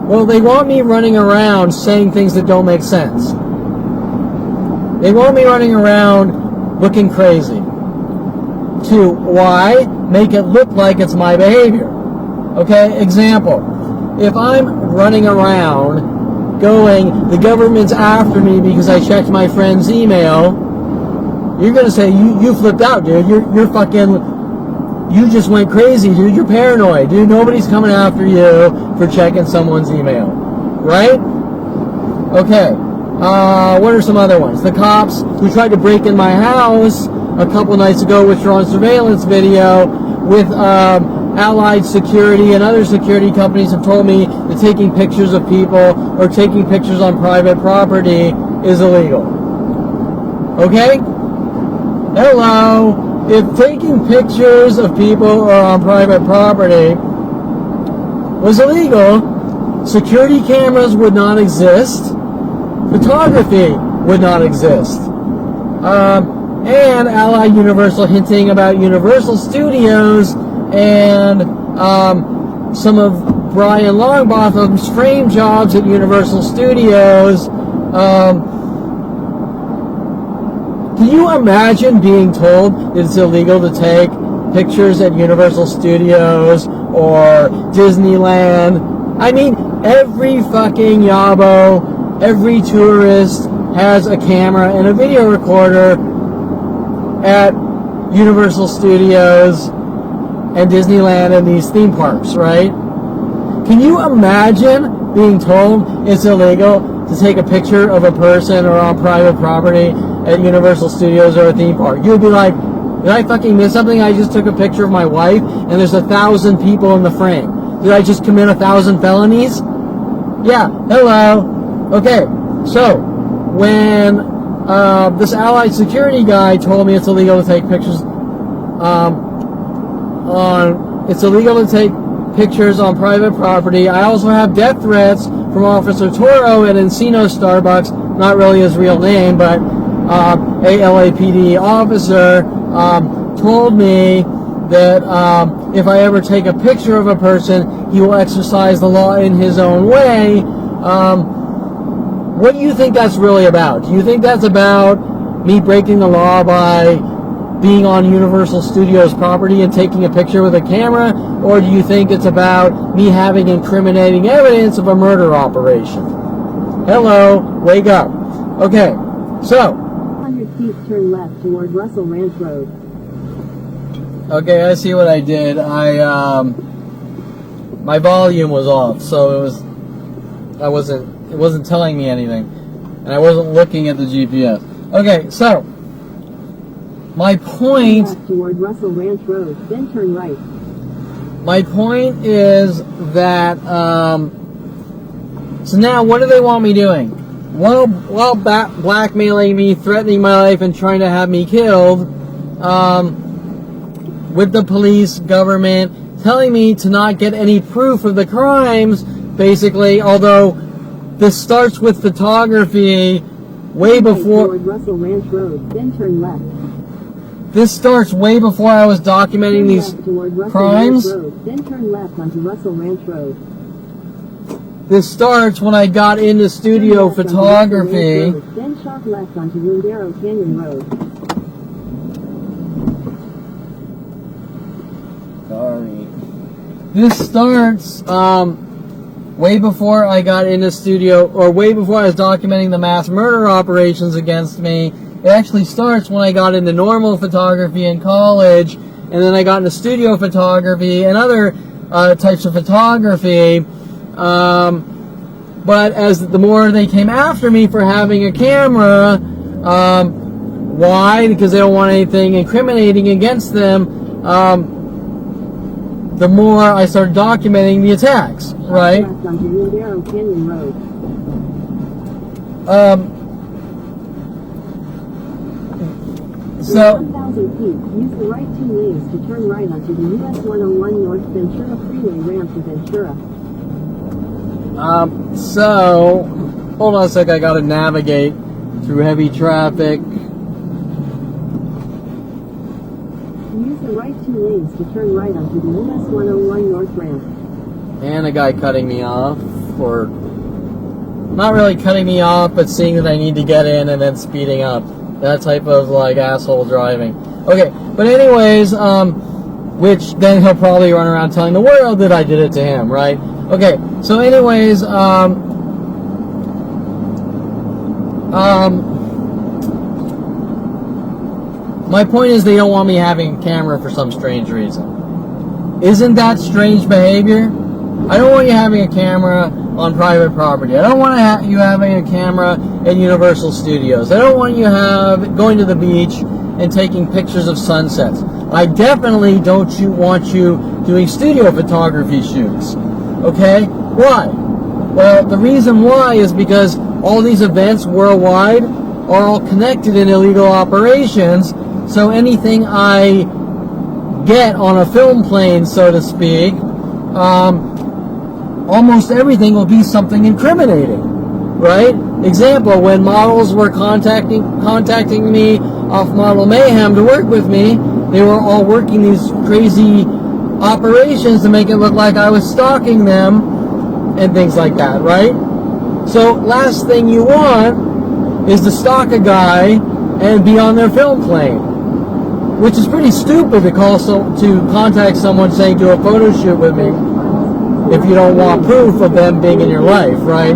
Well, they want me running around saying things that don't make sense. They want me running around looking crazy. To why? Make it look like it's my behavior. Okay, example. If I'm running around going, the government's after me because I checked my friend's email, you're going to say, you flipped out, dude. You're fucking, you just went crazy, dude. You're paranoid, dude. Nobody's coming after you for checking someone's email. Right? Okay. What are some other ones? The cops who tried to break in my house a couple nights ago, which are on surveillance video, with Allied Security and other security companies have told me that taking pictures of people or taking pictures on private property is illegal. Okay? Hello? If taking pictures of people or on private property was illegal, security cameras would not exist, photography would not exist. And Allied Universal hinting about Universal Studios and some of Brian Longbotham's frame jobs at Universal Studios. Can you imagine being told it's illegal to take pictures at Universal Studios or Disneyland? I mean, every fucking yabo, every tourist has a camera and a video recorder at Universal Studios and Disneyland and these theme parks, right? Can you imagine being told it's illegal to take a picture of a person or on private property at Universal Studios or a theme park? You'd be like, did I fucking miss something? I just took a picture of my wife and there's 1,000 people in the frame. Did I just commit 1,000 felonies? Yeah, hello. Okay, so when this Allied Security guy told me it's illegal to take pictures on private property, I also have death threats from Officer Toro at Encino Starbucks, not really his real name, but a LAPD officer told me that if I ever take a picture of a person, he will exercise the law in his own way. What do you think that's really about? Do you think that's about me breaking the law by being on Universal Studios property and taking a picture with a camera? Or do you think it's about me having incriminating evidence of a murder operation? Hello, wake up. Okay, so 100 feet, turn left toward Russell Ranch Road. Okay, I see what I did. My volume was off, so it wasn't telling me anything, and I wasn't looking at the GPS. Okay, so my point. Left toward Russell Ranch Road, then turn right. My point is that. So now, what do they want me doing? While blackmailing me, threatening my life, and trying to have me killed, with the police, government, telling me to not get any proof of the crimes, basically, although this starts with photography way before. Toward Russell Ranch Road, then turn left. This starts way before I was documenting these crimes. Road, then turn left onto Russell Ranch Road. This starts when I got into studio photography. Road, then sharp left onto Rodero Canyon Road. Sorry. This starts way before I got into studio, or way before I was documenting the mass murder operations against me. It actually starts when I got into normal photography in college, and then I got into studio photography and other types of photography. But as the more they came after me for having a camera, why? Because they don't want anything incriminating against them. The more I started documenting the attacks, right? Left onto Rodero Canyon Road. So 1,000 feet, use the right two lanes to turn right onto the US 101 North Ventura Freeway ramp to Ventura. So hold on a sec, I gotta navigate through heavy traffic. Use the right two lanes to turn right onto the US 101 North ramp. And a guy cutting me off, or not really cutting me off, but seeing that I need to get in and then speeding up. That type of like asshole driving. Okay, but anyways, which then he'll probably run around telling the world that I did it to him, right? Okay, so anyways, my point is they don't want me having a camera for some strange reason. Isn't that strange behavior? I don't want you having a camera on private property. I don't want you having a camera at Universal Studios. I don't want you going to the beach and taking pictures of sunsets. I definitely don't want you doing studio photography shoots. Okay? Why? Well, the reason why is because all these events worldwide are all connected in illegal operations, so anything I get on a film plane, so to speak, almost everything will be something incriminating, right? Example, when models were contacting me off Model Mayhem to work with me, they were all working these crazy operations to make it look like I was stalking them and things like that, right? So last thing you want is to stalk a guy and be on their film plane, which is pretty stupid to contact someone saying do a photo shoot with me if you don't want proof of them being in your life, right?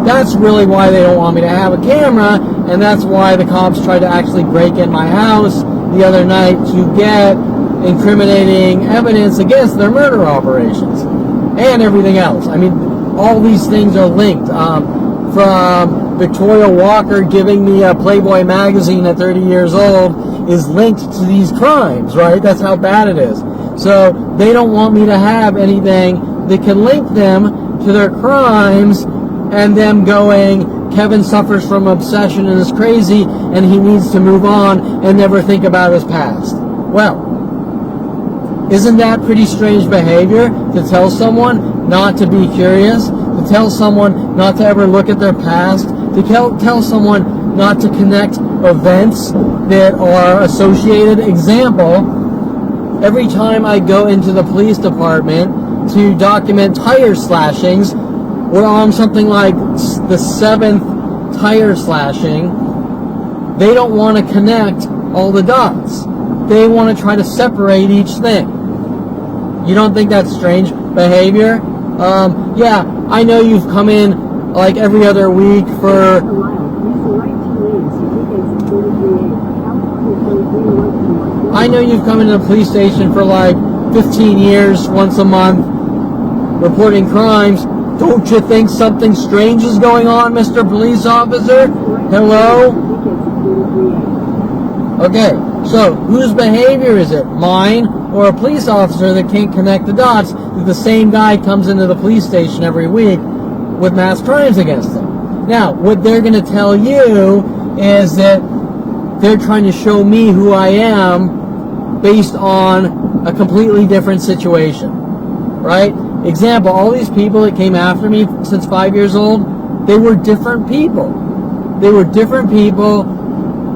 That's really why they don't want me to have a camera, and that's why the cops tried to actually break in my house the other night to get incriminating evidence against their murder operations and everything else. I mean, all these things are linked. From Victoria Walker giving me a Playboy magazine at 30 years old is linked to these crimes, right? That's how bad it is. So they don't want me to have anything that can link them to their crimes and them going, Kevin suffers from obsession and is crazy and he needs to move on and never think about his past. Well, isn't that pretty strange behavior to tell someone not to be curious, to tell someone not to ever look at their past, to tell someone not to connect events that are associated? Example, every time I go into the police department to document tire slashings, we're on something like the 7th tire slashing. They don't want to connect all the dots. They want to try to separate each thing. You don't think that's strange behavior? Yeah, I know you've come in like every other week for... I know you've come into the police station for like 15 years, once a month, reporting crimes. Don't you think something strange is going on, Mr. Police Officer? Hello? Okay, so whose behavior is it? Mine or a police officer that can't connect the dots that the same guy comes into the police station every week with mass crimes against him? Now, what they're going to tell you is that they're trying to show me who I am based on a completely different situation, right? Example, all these people that came after me since 5 years old, they were different people. They were different people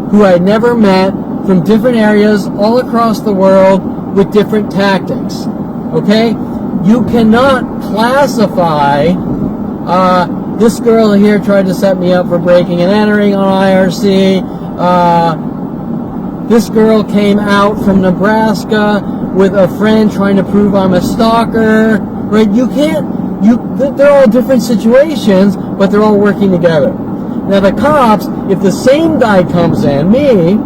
who I had never met from different areas all across the world with different tactics, okay? You cannot classify, this girl here tried to set me up for breaking and entering on IRC, this girl came out from Nebraska with a friend trying to prove I'm a stalker, right? They're all different situations, but they're all working together. Now the cops, if the same guy comes in, me,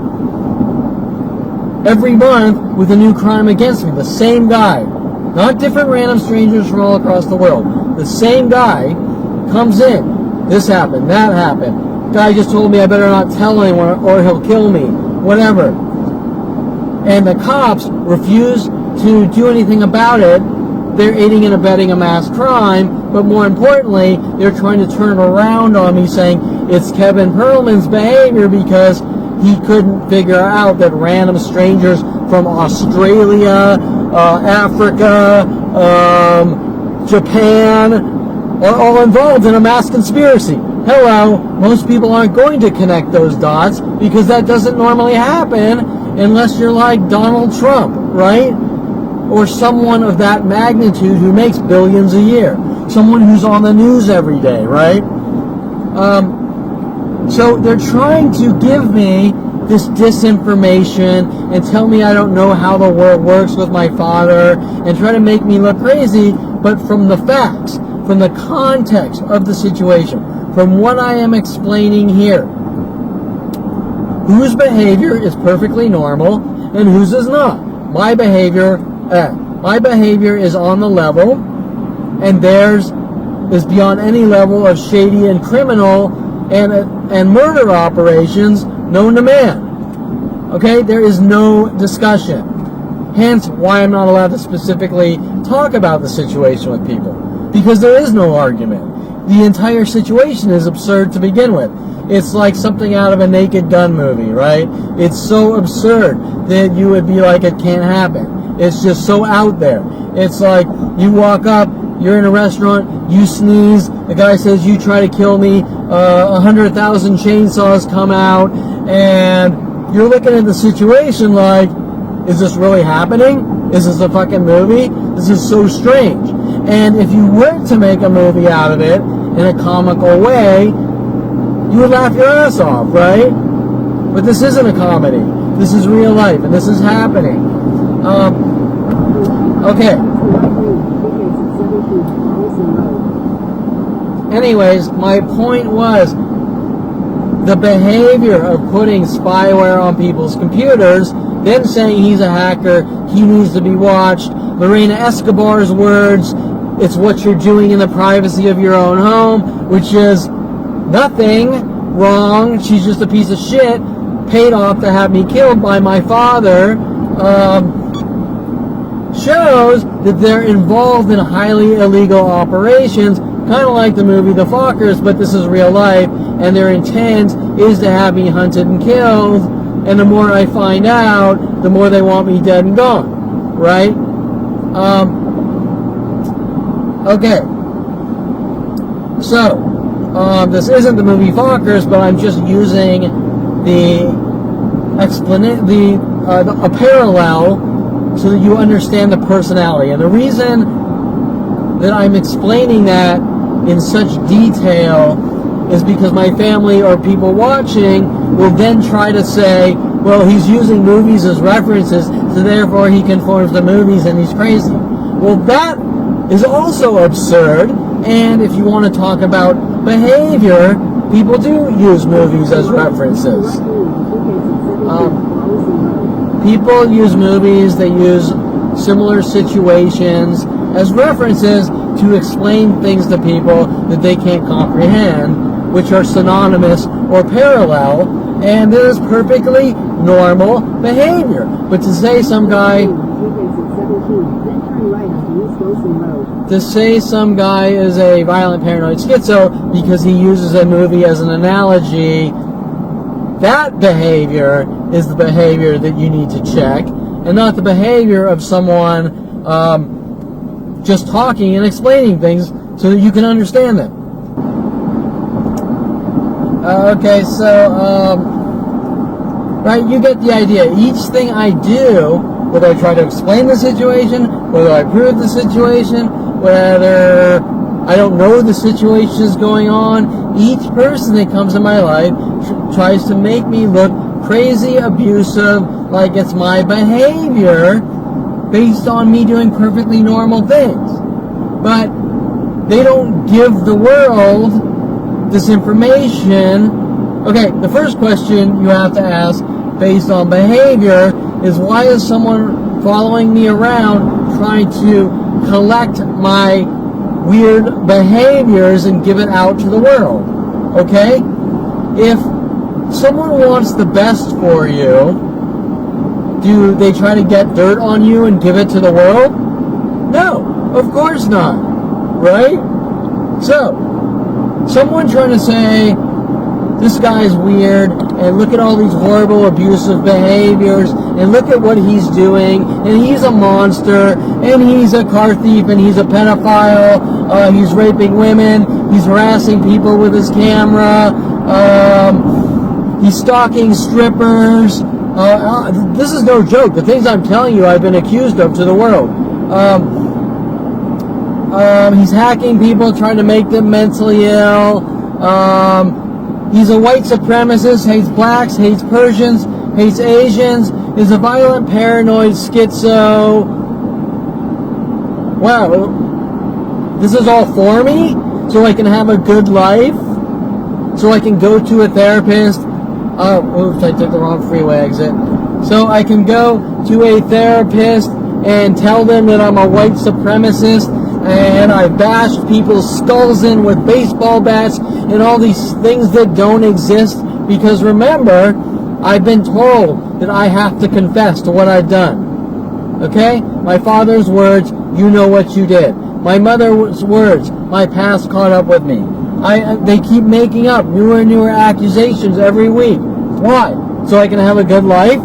every month with a new crime against me, the same guy, not different random strangers from all across the world, the same guy comes in, this happened, that happened, guy just told me I better not tell anyone or he'll kill me, whatever. And the cops refuse to do anything about it. They're aiding and abetting a mass crime, but more importantly, they're trying to turn around on me saying it's Kevin Perlman's behavior because he couldn't figure out that random strangers from Australia, Africa, Japan are all involved in a mass conspiracy. Hello, most people aren't going to connect those dots because that doesn't normally happen unless you're like Donald Trump, right? Or someone of that magnitude who makes billions a year. Someone who's on the news every day, right? So they're trying to give me this disinformation and tell me I don't know how the world works with my father and try to make me look crazy, but from the facts, from the context of the situation, from what I am explaining here, whose behavior is perfectly normal and whose is not. My behavior is on the level, and theirs is beyond any level of shady and criminal and murder operations known to man. Okay, there is no discussion. Hence, why I'm not allowed to specifically talk about the situation with people. Because there is no argument. The entire situation is absurd to begin with. It's like something out of a Naked Gun movie, right? It's so absurd that you would be like, it can't happen. It's just so out there. It's like, you walk up, you're in a restaurant, you sneeze, the guy says, you try to kill me, 100,000 chainsaws come out, and you're looking at the situation like, is this really happening? Is this a fucking movie? This is so strange. And if you were to make a movie out of it in a comical way, you would laugh your ass off, right? But this isn't a comedy. This is real life, and this is happening. Okay. Anyways, my point was the behavior of putting spyware on people's computers, then saying he's a hacker, he needs to be watched. Lorena Escobar's words, it's what you're doing in the privacy of your own home, which is nothing wrong. She's just a piece of shit, paid off to have me killed by my father. Shows that they're involved in highly illegal operations, kind of like the movie The Fockers, but this is real life, and their intent is to have me hunted and killed, and the more I find out, the more they want me dead and gone, right? Okay. So, this isn't the movie Fockers, but I'm just using a parallel so that you understand the personality. And the reason that I'm explaining that in such detail is because my family or people watching will then try to say, well, he's using movies as references, so therefore he conforms to movies and he's crazy. Well, that is also absurd. And if you want to talk about behavior, people do use movies as references. People use movies, they use similar situations as references to explain things to people that they can't comprehend, which are synonymous or parallel, and that is perfectly normal behavior. But to say some guy is a violent paranoid schizo because he uses a movie as an analogy, that behavior is the behavior that you need to check, and not the behavior of someone just talking and explaining things so that you can understand them. Okay, so, right, you get the idea. Each thing I do, whether I try to explain the situation, whether I prove the situation, whether I don't know the situation is going on, each person that comes in my life tries to make me look crazy, abusive, like it's my behavior based on me doing perfectly normal things. But they don't give the world this information. Okay, the first question you have to ask based on behavior is, why is someone following me around trying to collect my weird behaviors and give it out to the world? Okay? If someone wants the best for you, do they try to get dirt on you and give it to the world? No, of course not. Right? So, someone trying to say, this guy's weird, and look at all these horrible abusive behaviors, and look at what he's doing, and he's a monster, and he's a car thief, and he's a pedophile, he's raping women, he's harassing people with his camera, he's stalking strippers. This is no joke. The things I'm telling you I've been accused of to the world. He's hacking people, trying to make them mentally ill. He's a white supremacist, hates blacks, hates Persians, hates Asians, is a violent paranoid schizo. Wow, this is all for me? So I can have a good life? So I can go to a therapist? Oops, I took the wrong freeway exit. So I can go to a therapist and tell them that I'm a white supremacist, and I bashed people's skulls in with baseball bats and all these things that don't exist, because remember, I've been told that I have to confess to what I've done. Okay? My father's words, you know what you did. My mother's words, my past caught up with me. They keep making up newer and newer accusations every week. Why? So I can have a good life?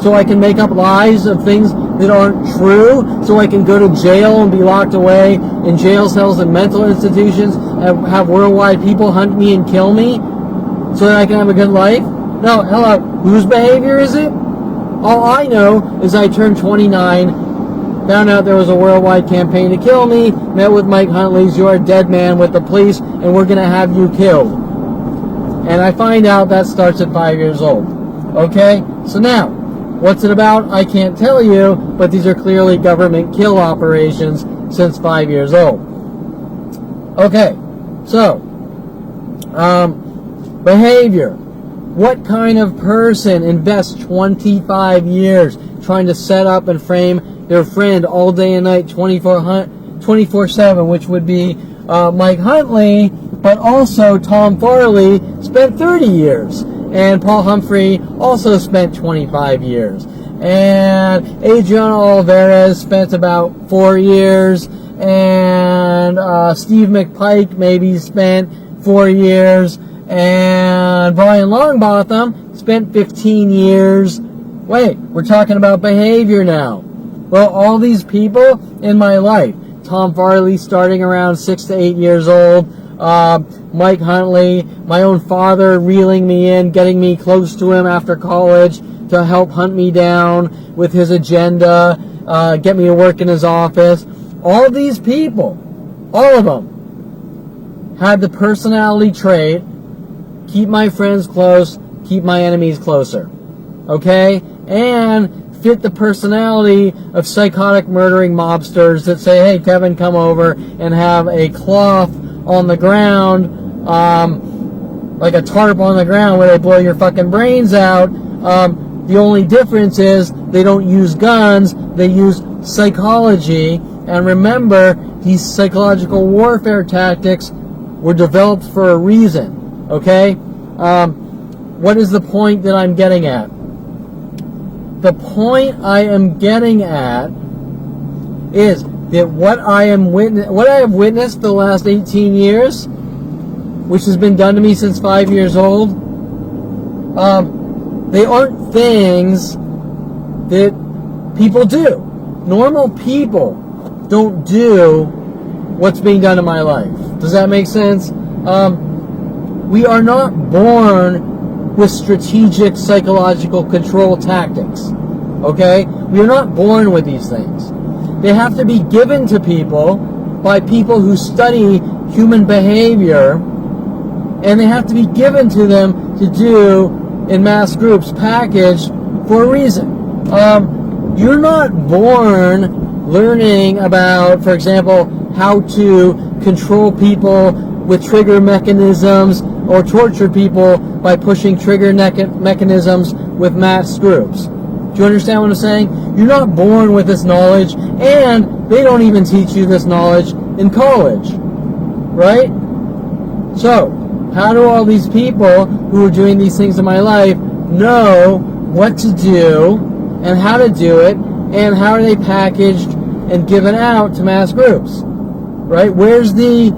So I can make up lies of things that aren't true? So I can go to jail and be locked away in jail cells and mental institutions and have worldwide people hunt me and kill me? So that I can have a good life? No, hello, whose behavior is it? All I know is I turned 29, found out there was a worldwide campaign to kill me, met with Mike Huntley's "You're a dead man" with the police, and we're going to have you killed. And I find out that starts at 5 years old. Okay? So now, what's it about? I can't tell you, but these are clearly government kill operations since 5 years old. Okay, so, behavior. What kind of person invests 25 years trying to set up and frame their friend all day and night, 24/7, which would be Mike Huntley, but also Tom Farley spent 30 years, and Paul Humphrey also spent 25 years, and Adriana Olivares spent about 4 years, and Steve McPike maybe spent 4 years, and Brian Longbottom spent 15 years. Wait, we're talking about behavior now. Well, all these people in my life, Tom Farley starting around 6 to 8 years old, Mike Huntley, my own father reeling me in, getting me close to him after college to help hunt me down with his agenda, get me to work in his office. All of these people, all of them, had the personality trait, keep my friends close, keep my enemies closer. Okay? And fit the personality of psychotic murdering mobsters that say, hey, Kevin, come over and have a cloth on the ground, like a tarp on the ground where they blow your fucking brains out. The only difference is they don't use guns, they use psychology. And remember, these psychological warfare tactics were developed for a reason. Okay? What is the point that I'm getting at? The point I am getting at is that what I have witnessed the last 18 years, which has been done to me since 5 years old, they aren't things that people do. Normal people don't do what's being done in my life. Does that make sense? We are not born with strategic psychological control tactics. Okay? We are not born with these things. They have to be given to people by people who study human behavior, and they have to be given to them to do in mass groups, packaged for a reason. You're not born learning about, for example, how to control people with trigger mechanisms or torture people by pushing trigger mechanisms with mass groups. Do you understand what I'm saying? You're not born with this knowledge, and they don't even teach you this knowledge in college, right? So, how do all these people who are doing these things in my life know what to do and how to do it, and how are they packaged and given out to mass groups, right? Where's the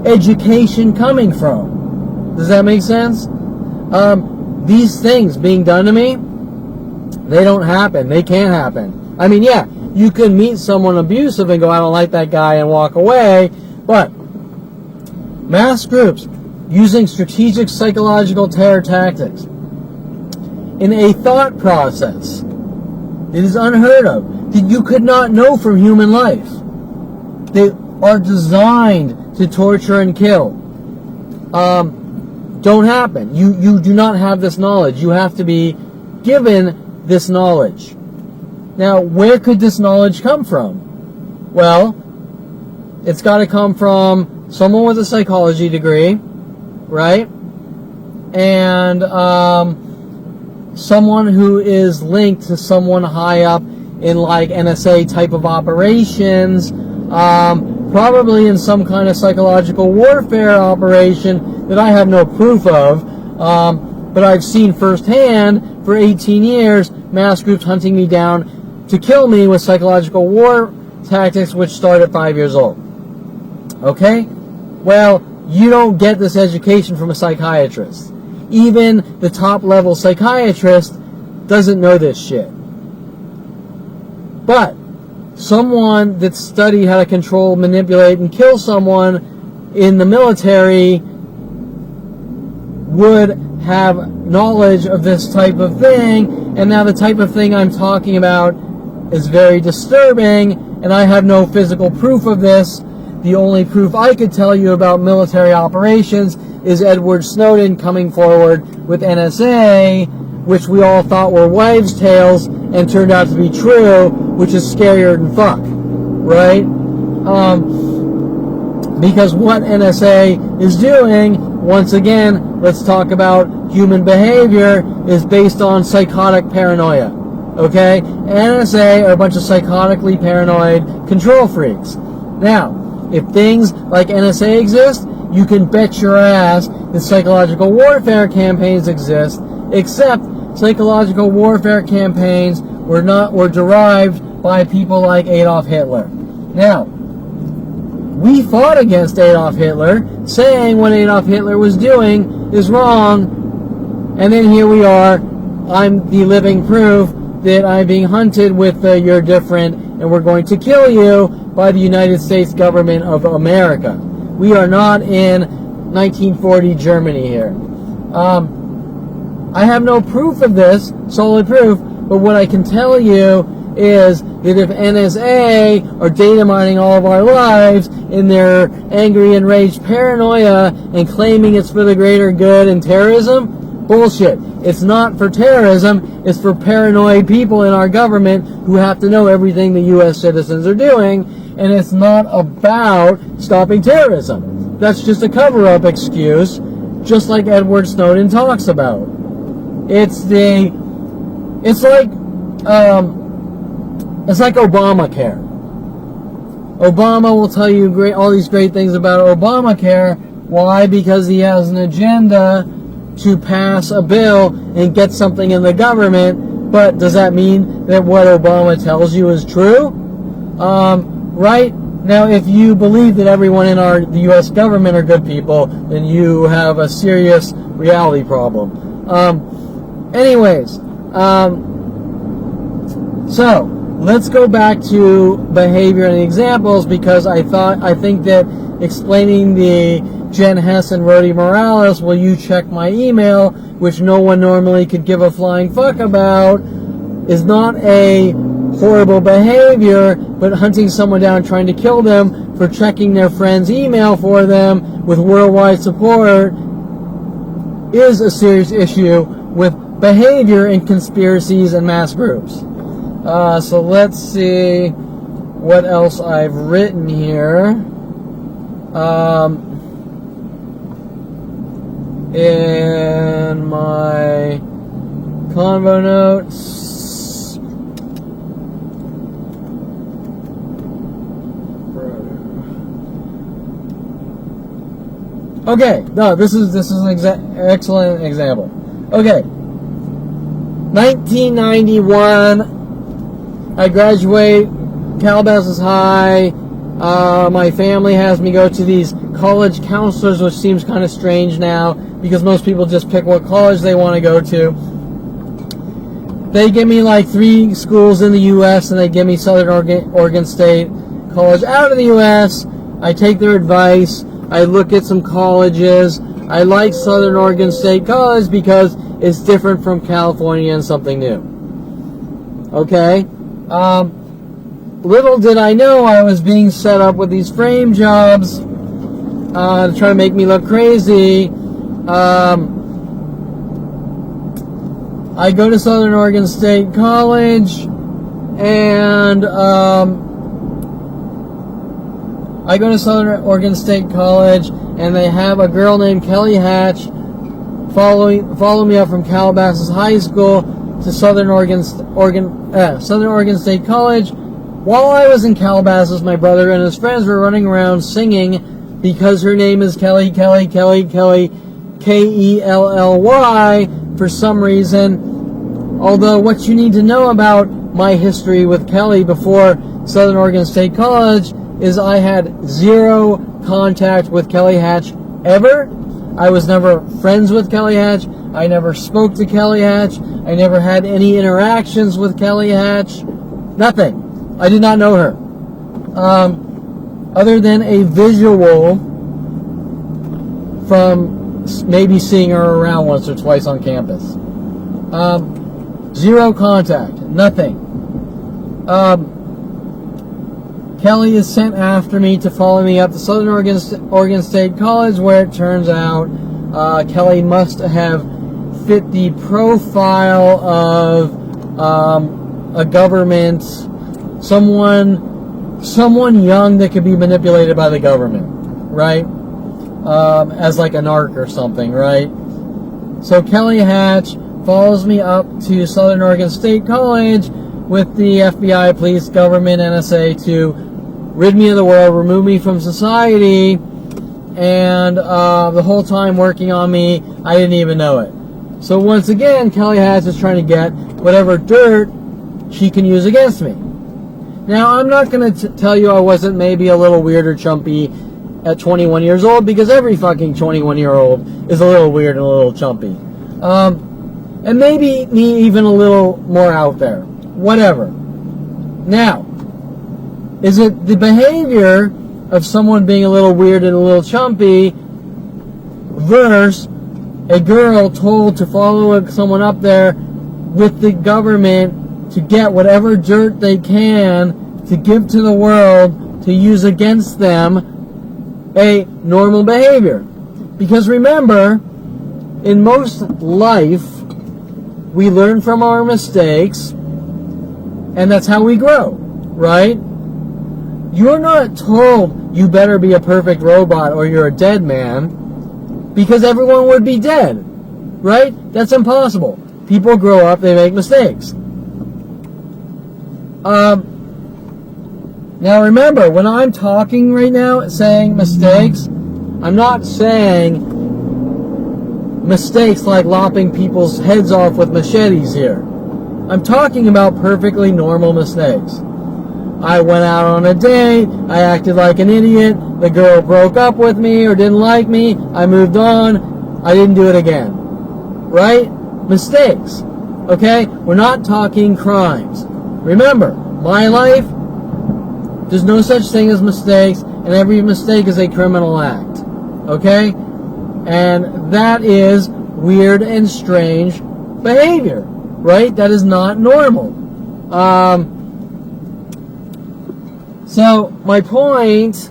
education coming from? Does that make sense? These things being done to me, they don't happen. They can't happen. I mean, yeah, you could meet someone abusive and go, I don't like that guy, and walk away, but mass groups using strategic psychological terror tactics in a thought process it is unheard of, that you could not know from human life. They are designed to torture and kill. Don't happen. You do not have this knowledge. You have to be given this knowledge. Now, where could this knowledge come from? Well, it's got to come from someone with a psychology degree, right? And someone who is linked to someone high up in like NSA type of operations, probably in some kind of psychological warfare operation that I have no proof of, but I've seen firsthand for 18 years mass groups hunting me down to kill me with psychological war tactics, which start at 5 years old. Okay? Well, you don't get this education from a psychiatrist. Even the top level psychiatrist doesn't know this shit. But someone that studied how to control, manipulate, and kill someone in the military would have knowledge of this type of thing, and now the type of thing I'm talking about is very disturbing, and I have no physical proof of this. The only proof I could tell you about military operations is Edward Snowden coming forward with NSA, which we all thought were wives' tales and turned out to be true, which is scarier than fuck, right? Because what NSA is doing, once again, let's talk about human behavior, is based on psychotic paranoia, okay? NSA are a bunch of psychotically paranoid control freaks. Now, if things like NSA exist, you can bet your ass that psychological warfare campaigns exist, except psychological warfare campaigns were derived by people like Adolf Hitler. Now, we fought against Adolf Hitler, saying what Adolf Hitler was doing is wrong, and then here we are, I'm the living proof that I'm being hunted with you're different, and we're going to kill you by the United States government of America. We are not in 1940 Germany here. I have no proof of this, solid proof, but what I can tell you is that if NSA are data mining all of our lives in their angry, enraged paranoia and claiming it's for the greater good and terrorism, bullshit. It's not for terrorism, it's for paranoid people in our government who have to know everything the U.S. citizens are doing, and it's not about stopping terrorism. That's just a cover-up excuse, just like Edward Snowden talks about. It's like Obamacare. Obama will tell you all these great things about Obamacare. Why? Because he has an agenda to pass a bill and get something in the government. But does that mean that what Obama tells you is true? Right? Now, if you believe that everyone in the U.S. government are good people, then you have a serious reality problem. So let's go back to behavior and examples, because I think that explaining the Jen Hess and Rody Morales, will you check my email, which no one normally could give a flying fuck about, is not a horrible behavior, but hunting someone down, trying to kill them for checking their friend's email for them with worldwide support is a serious issue with behavior in conspiracies and mass groups. So let's see what else I've written here. In my convo notes. Okay, no, this is an excellent example. Okay, 1991, I graduate Calabasas High. My family has me go to these college counselors, which seems kind of strange now, because most people just pick what college they want to go to. They give me like 3 schools in the U.S., and they give me Southern Oregon State College out of the U.S. I take their advice. I look at some colleges. I like Southern Oregon State College because it's different from California and something new. Okay? Little did I know I was being set up with these frame jobs to try to make me look crazy. I go to Southern Oregon State College, and and they have a girl named Kelly Hatch follow me up from Calabasas High School to Southern Oregon State College, while I was in Calabasas, my brother and his friends were running around singing because her name is Kelly, Kelly, Kelly, Kelly, Kelly, for some reason. Although what you need to know about my history with Kelly before Southern Oregon State College is I had zero contact with Kelly Hatch ever. I was never friends with Kelly Hatch. I never spoke to Kelly Hatch. I never had any interactions with Kelly Hatch. Nothing. I did not know her. Other than a visual from maybe seeing her around once or twice on campus. Zero contact. Nothing. Kelly is sent after me to follow me up to Southern Oregon State College, where it turns out Kelly must have fit the profile of a government, someone young that could be manipulated by the government, right? As like a narc or something, right? So Kelly Hatch follows me up to Southern Oregon State College with the FBI, police, government, NSA to rid me of the world, remove me from society, and the whole time working on me, I didn't even know it. So once again, Kelly Hatch is trying to get whatever dirt she can use against me. Now, I'm not going to tell you I wasn't maybe a little weird or chumpy at 21 years old, because every fucking 21-year-old is a little weird and a little chumpy. And maybe me even a little more out there. Whatever. Now, is it the behavior of someone being a little weird and a little chumpy versus a girl told to follow someone up there with the government to get whatever dirt they can to give to the world to use against them, a normal behavior? Because remember, in most life, we learn from our mistakes, and that's how we grow, right? You're not told you better be a perfect robot or you're a dead man, because everyone would be dead, right? That's impossible. People grow up, they make mistakes. Now remember, when I'm talking right now, saying mistakes, I'm not saying mistakes like lopping people's heads off with machetes here. I'm talking about perfectly normal mistakes. I went out on a date, I acted like an idiot, the girl broke up with me or didn't like me, I moved on, I didn't do it again. Right? Mistakes. Okay? We're not talking crimes. Remember, my life, there's no such thing as mistakes, and every mistake is a criminal act. Okay? And that is weird and strange behavior. Right? That is not normal. So my point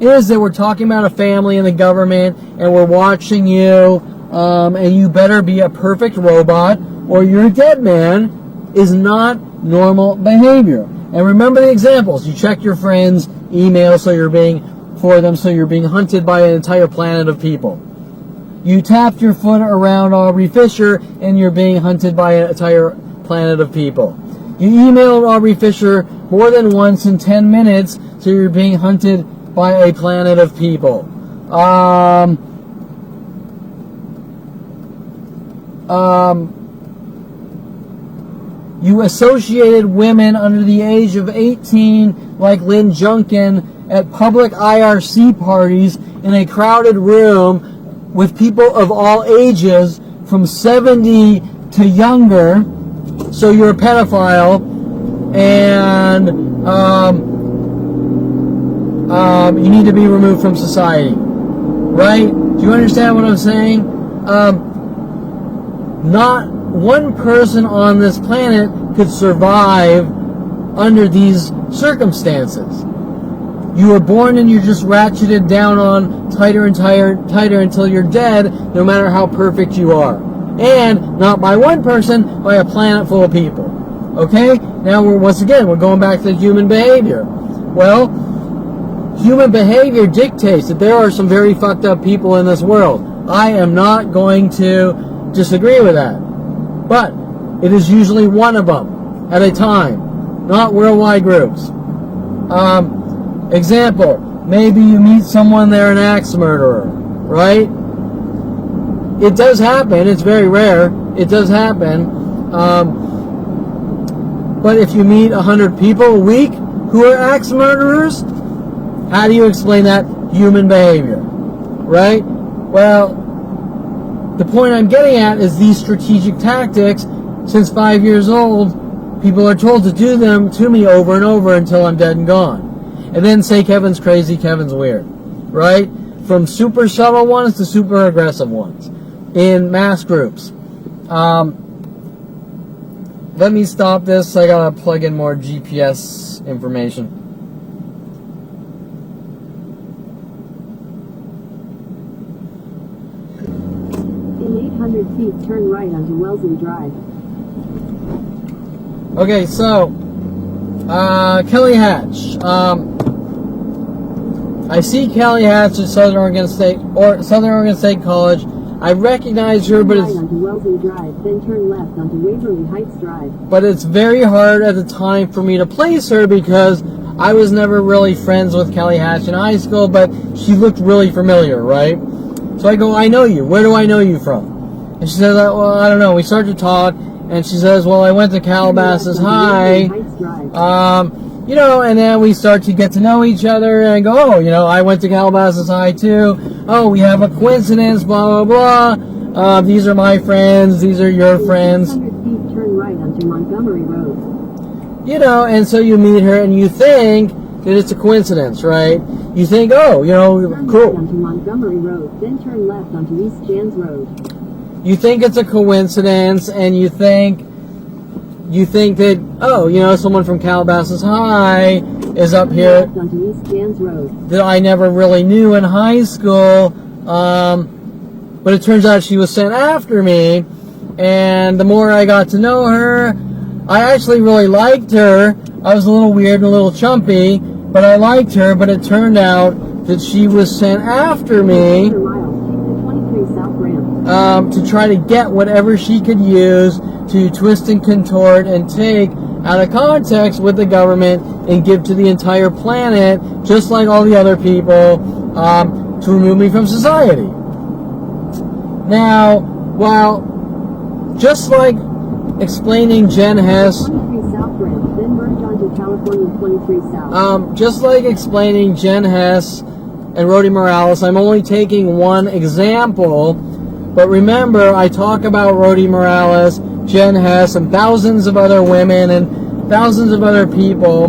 is that we're talking about a family and the government, and we're watching you, and you better be a perfect robot or you're a dead man, is not normal behavior. And remember the examples. You check your friends' emails so you're being hunted by an entire planet of people. You tapped your foot around Aubrey Fisher and you're being hunted by an entire planet of people. You emailed Aubrey Fisher more than once in 10 minutes, so you're being hunted by a planet of people. You associated women under the age of 18, like Lynn Junkin, at public IRC parties in a crowded room with people of all ages from 70 to younger. So you're a pedophile, and you need to be removed from society, right? Do you understand what I'm saying? Not one person on this planet could survive under these circumstances. You were born and you're just ratcheted down on tighter and tighter until you're dead, no matter how perfect you are. And not by one person, by a planet full of people. Okay? Now we're going back to human behavior. Well, human behavior dictates that there are some very fucked up people in this world. I am not going to disagree with that. But it is usually one of them at a time. not worldwide groups. Example, maybe you meet someone, they're an axe murderer, right? It does happen. It's very rare. It does happen. But if you meet 100 people a week who are axe murderers, how do you explain that? Human behavior, right? Well, the point I'm getting at is these strategic tactics, since 5 years old, people are told to do them to me over and over until I'm dead and gone. And then say Kevin's crazy, Kevin's weird, right? From super subtle ones to super aggressive ones in mass groups. Let me stop this. I gotta plug in more GPS information. In 800 feet, turn right onto Wellesley Drive. Okay, so Kelly Hatch. I see Kelly Hatch at Southern Oregon State College. I recognize her, but Turn right onto Wellesley Drive, then turn left onto Waverly Heights Drive. but it's very hard at the time for me to place her because I was never really friends with Kelly Hatch in high school, but she looked really familiar, right? So I go, I know you. Where do I know you from? And she says, well, I don't know. We start to talk, and she says, well, I went to Calabasas High. You know, and then we start to get to know each other, and I go, oh, you know, I went to Calabasas High too. Oh, we have a coincidence, blah, blah, blah. These are my friends, these are your friends. 600 feet, turn right onto Montgomery Road. You know, and so you meet her, and you think that it's a coincidence, right? You think, oh, you know, Turn right cool. onto Montgomery Road, then turn left onto East Jans Road. You think it's a coincidence, and you think that, oh, you know, someone from Calabasas High is up here Left onto East Jans Road. that I never really knew in high school, but it turns out she was sent after me, and the more I got to know her, I actually really liked her. I was a little weird and a little chumpy, but I liked her, but it turned out that she was sent after me Quarter mile, take the 23 South Ramp. to try to get whatever she could use to twist and contort and take out of context with the government and give to the entire planet, just like all the other people, to remove me from society. Now, while just like explaining Jen Hess, 23 South Ramp, then merge onto California 23 South. just like explaining Jen Hess and Rhodey Morales, I'm only taking one example. But remember, I talk about Rhodey Morales, Jen Hess, and thousands of other women and thousands of other people.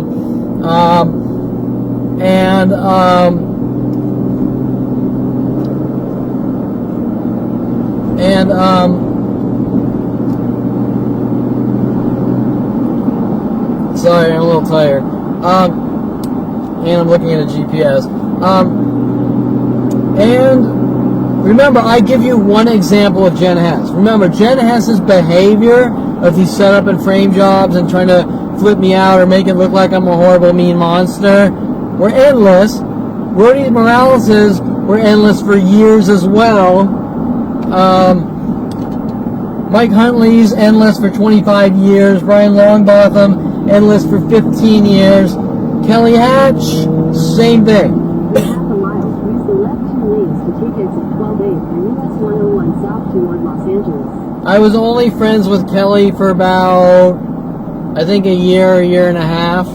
Sorry, I'm a little tired. And I'm looking at a GPS. And remember, I give you one example of Jen Hess. Remember, Jen Hess's behavior of these setup and frame jobs and trying to flip me out or make it look like I'm a horrible, mean monster were endless. Rhodey Morales's were endless for years as well. Mike Huntley's endless for 25 years. Brian Longbotham, endless for 15 years. Kelly Hatch, same thing. In half a mile, use the left 2 lanes to take exit 12A for US 101 south toward Los Angeles. I was only friends with Kelly for about, I think, a year and a half.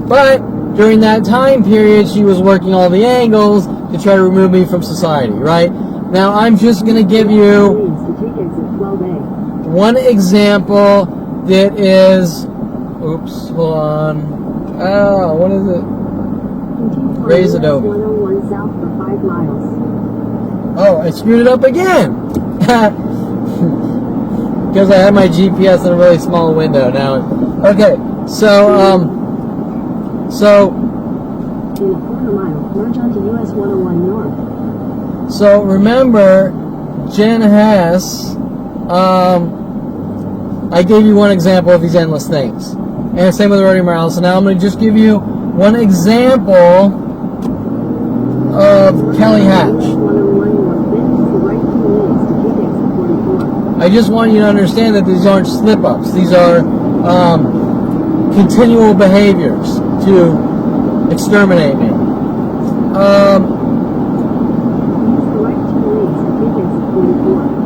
But during that time period, she was working all the angles to try to remove me from society, right? Now, I'm just going to give you Lanes to take exit 12A. one example that is, oops, hold on. Oh, what is it? Continue on Raise US Adobe. 101 south for 5 miles. Oh, I screwed it up again. Because I had my GPS in a really small window now. Okay, so In a quarter mile, merge onto US 101 north. so remember, Jen Hess, I gave you one example of these endless things. And same with Rhodey Morales. So now I'm going to just give you one example of Kelly Hatch. 101 north, then use the right 2 lanes to take exit 44. I just want you to understand that these aren't slip-ups. These are continual behaviors to exterminate me. Use the right 2 lanes to take exit 44.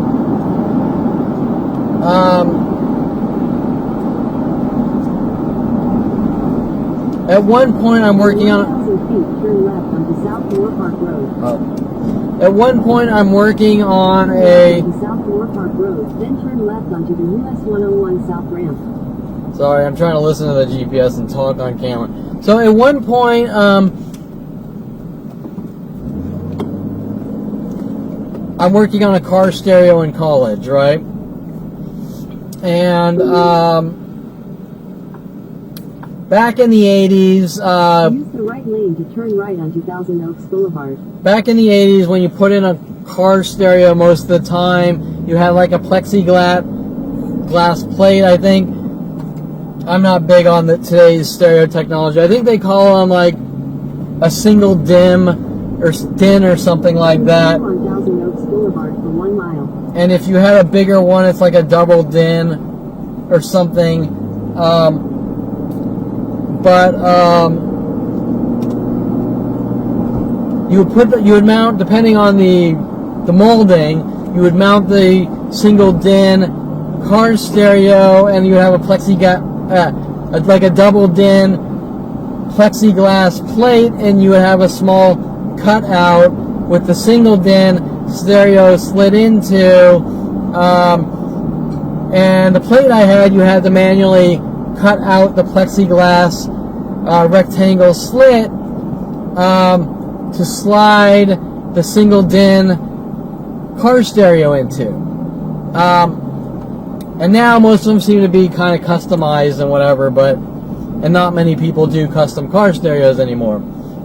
At one point, I'm working on. 1,000 feet, turn left onto South Moore Park Road. At one point, I'm working on a. Onto South Moore Park Road, then turn left onto the US 101 South ramp. Sorry, I'm trying to listen to the GPS and talk on camera. So at one point, I'm working on a car stereo in college, right? And back in the 80s, Use the right lane to turn right onto Thousand Oaks Boulevard. back in the 80s, when you put in a car stereo most of the time, you had like a plexiglass plate, I think. I'm not big on today's stereo technology. I think they call them like a single DIN or something like that. On Thousand Oaks Boulevard for 1 mile. And if you had a bigger one, it's like a double DIN or something. You would mount, depending on the molding, you would mount the single DIN car stereo, and you would have a like a double DIN plexiglass plate, and you would have a small cutout with the single DIN stereo slid into, and the plate I had, you had to manually cut out the plexiglass rectangle slit to slide the single DIN car stereo into. And now most of them seem to be kind of customized and whatever, and not many people do custom car stereos anymore.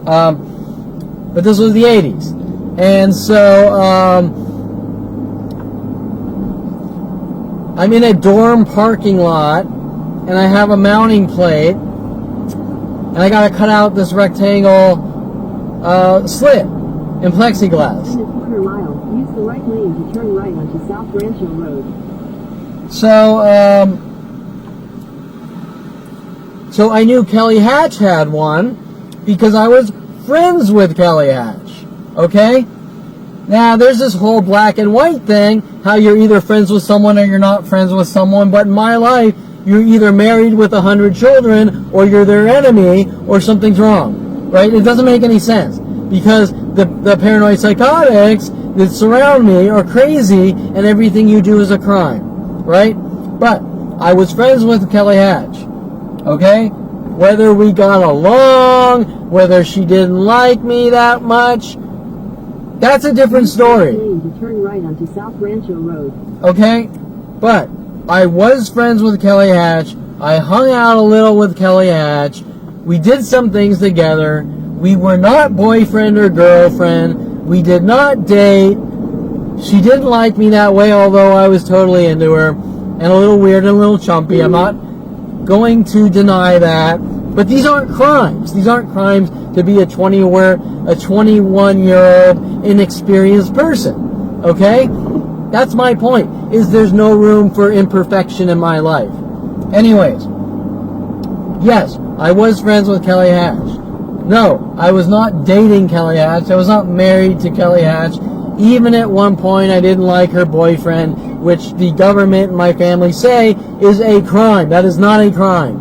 But this was the 80s. And so I'm in a dorm parking lot, and I have a mounting plate, and I got to cut out this rectangle slit in plexiglass. In a quarter mile, use the right lane to turn right onto South Rancho Road. So I knew Kelly Hatch had one because I was friends with Kelly Hatch. Okay? Now, there's this whole black and white thing, how you're either friends with someone or you're not friends with someone, but in my life, you're either married with 100 children or you're their enemy or something's wrong. Right? It doesn't make any sense because the paranoid psychotics that surround me are crazy and everything you do is a crime. Right? But I was friends with Kelly Hatch. Okay? Whether we got along, whether she didn't like me that much, that's a different story. Lane to turn right onto South Rancho Road. Okay? But I was friends with Kelly Hatch. I hung out a little with Kelly Hatch. We did some things together. We were not boyfriend or girlfriend. We did not date. She didn't like me that way, although I was totally into her. And a little weird and a little chumpy. I'm not going to deny that. But these aren't crimes. These aren't crimes to be a 21-year-old inexperienced person. Okay? That's my point, is there's no room for imperfection in my life. Anyways, yes, I was friends with Kelly Hatch. No, I was not dating Kelly Hatch. I was not married to Kelly Hatch. Even at one point, I didn't like her boyfriend, which the government and my family say is a crime. That is not a crime.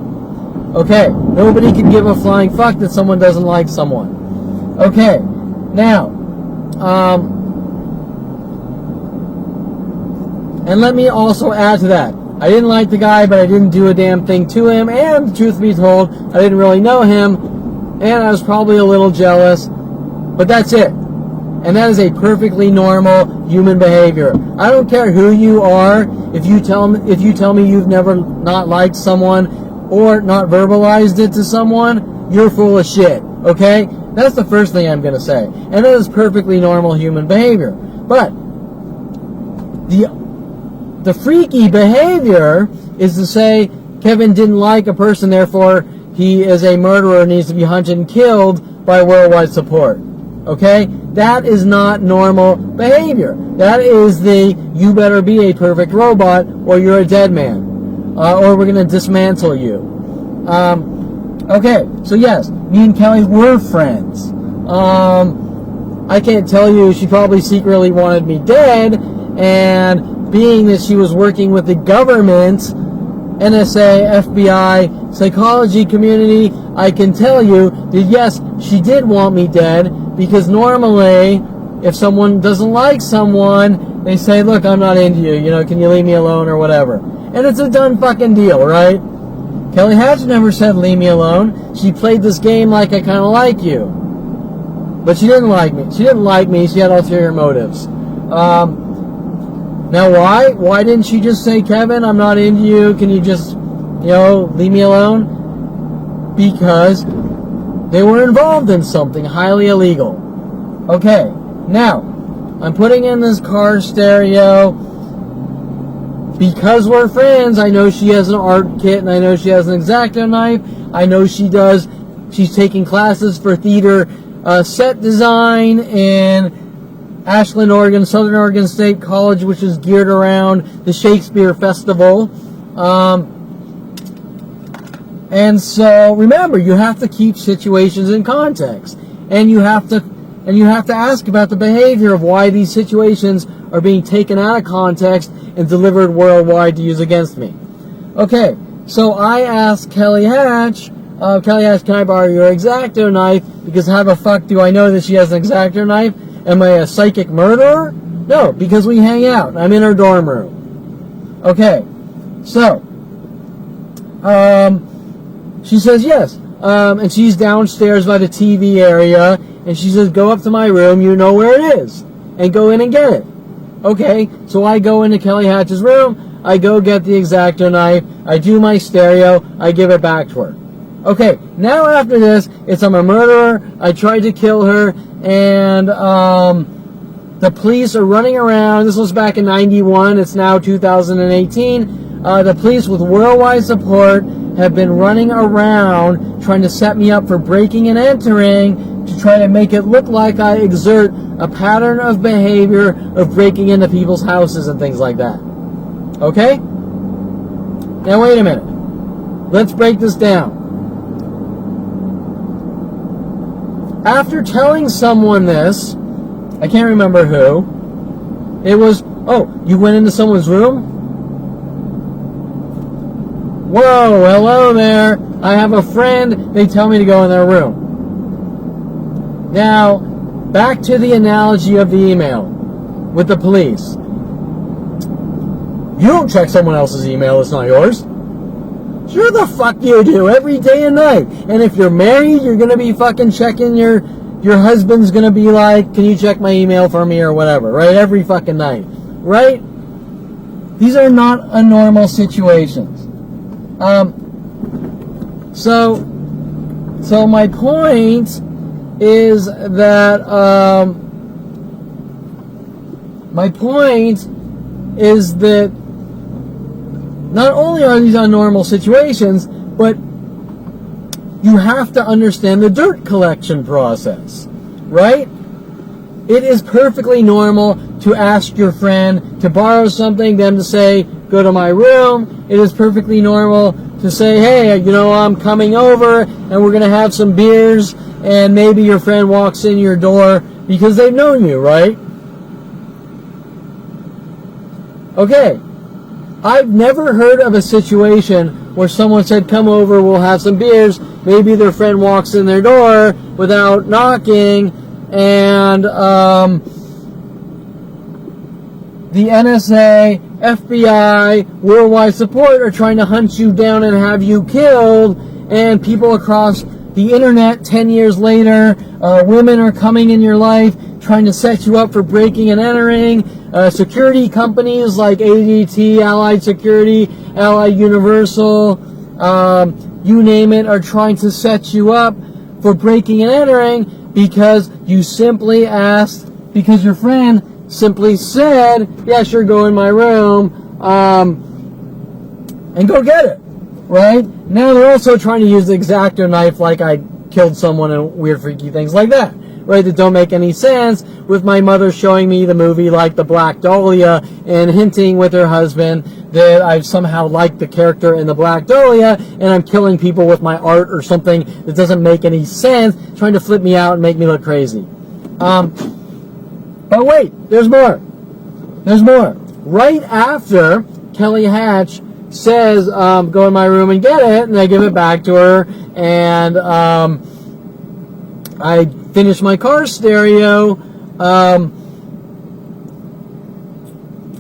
Okay, nobody can give a flying fuck that someone doesn't like someone. Okay, now, and let me also add to that. I didn't like the guy, but I didn't do a damn thing to him, and truth be told, I didn't really know him, and I was probably a little jealous, but that's it. And that is a perfectly normal human behavior. I don't care who you are. If you tell me you've never not liked someone or not verbalized it to someone, you're full of shit. Okay? That's the first thing I'm going to say. And that is perfectly normal human behavior. But the freaky behavior is to say Kevin didn't like a person, therefore he is a murderer and needs to be hunted and killed by worldwide support. Okay? That is not normal behavior. That is you better be a perfect robot or you're a dead man. Or we're going to dismantle you. Okay, so yes, me and Kelly were friends. I can't tell you, she probably secretly wanted me dead, and being that she was working with the government, NSA, FBI, psychology community, I can tell you that yes, she did want me dead, because normally, if someone doesn't like someone, they say, look, I'm not into you, can you leave me alone or whatever. And it's a done fucking deal, right? Kelly Hatch never said leave me alone. She played this game like I kind of like you. But she didn't like me. She didn't like me. She had ulterior motives. Now why? Why didn't she just say, Kevin, I'm not into you. Can you just, leave me alone? Because they were involved in something highly illegal. Okay, now, I'm putting in this car stereo. Because we're friends, I know she has an art kit, and I know she has an X-Acto knife. I know she's taking classes for theater set design in Ashland, Oregon, Southern Oregon State College, which is geared around the Shakespeare Festival. And so, remember, you have to keep situations in context. And you have to ask about the behavior of why these situations are being taken out of context and delivered worldwide to use against me. Okay, so I asked Kelly Hatch, can I borrow your X-Acto knife? Because how the fuck do I know that she has an X-Acto knife? Am I a psychic murderer? No, because we hang out. I'm in her dorm room. Okay, so, she says yes. And she's downstairs by the TV area, and she says, go up to my room, you know where it is, and go in and get it. Okay, so I go into Kelly Hatch's room, I go get the X-Acto knife, I do my stereo, I give it back to her. Okay, now after this, I'm a murderer, I tried to kill her, and the police are running around. This was back in 91, it's now 2018. The police with worldwide support have been running around trying to set me up for breaking and entering to try to make it look like I exert a pattern of behavior of breaking into people's houses and things like that. Okay? Now wait a minute. Let's break this down. After telling someone this, I can't remember who, it was, oh, you went into someone's room? Whoa, hello there. I have a friend. They tell me to go in their room. Now, back to the analogy of the email with the police. You don't check someone else's email. It's not yours. Sure the fuck you do, every day and night. And if you're married, you're going to be fucking checking your husband's going to be like, can you check my email for me or whatever, right? Every fucking night, right? These are not a normal situations. So my point is that, not only are these unnormal situations, but you have to understand the dirt collection process, right? It is perfectly normal to ask your friend to borrow something, them to say, go to my room. It is perfectly normal to say, hey, I'm coming over and we're going to have some beers, and maybe your friend walks in your door because they've known you, right? Okay. I've never heard of a situation where someone said, come over, we'll have some beers. Maybe their friend walks in their door without knocking, and the NSA, FBI, worldwide support are trying to hunt you down and have you killed, and people across the internet 10 years later, women are coming in your life trying to set you up for breaking and entering. Security companies like ADT, Allied Security, Allied Universal, you name it, are trying to set you up for breaking and entering because you simply asked, because your friend simply said, yeah, sure, go in my room, and go get it, right? Now they're also trying to use the X-Acto knife like I killed someone and weird freaky things like that, right, that don't make any sense, with my mother showing me the movie like The Black Dahlia and hinting with her husband that I've somehow liked the character in The Black Dahlia and I'm killing people with my art or something that doesn't make any sense, trying to flip me out and make me look crazy. But wait, there's more. There's more. Right after Kelly Hatch says, go in my room and get it, and I give it back to her, and I finish my car stereo.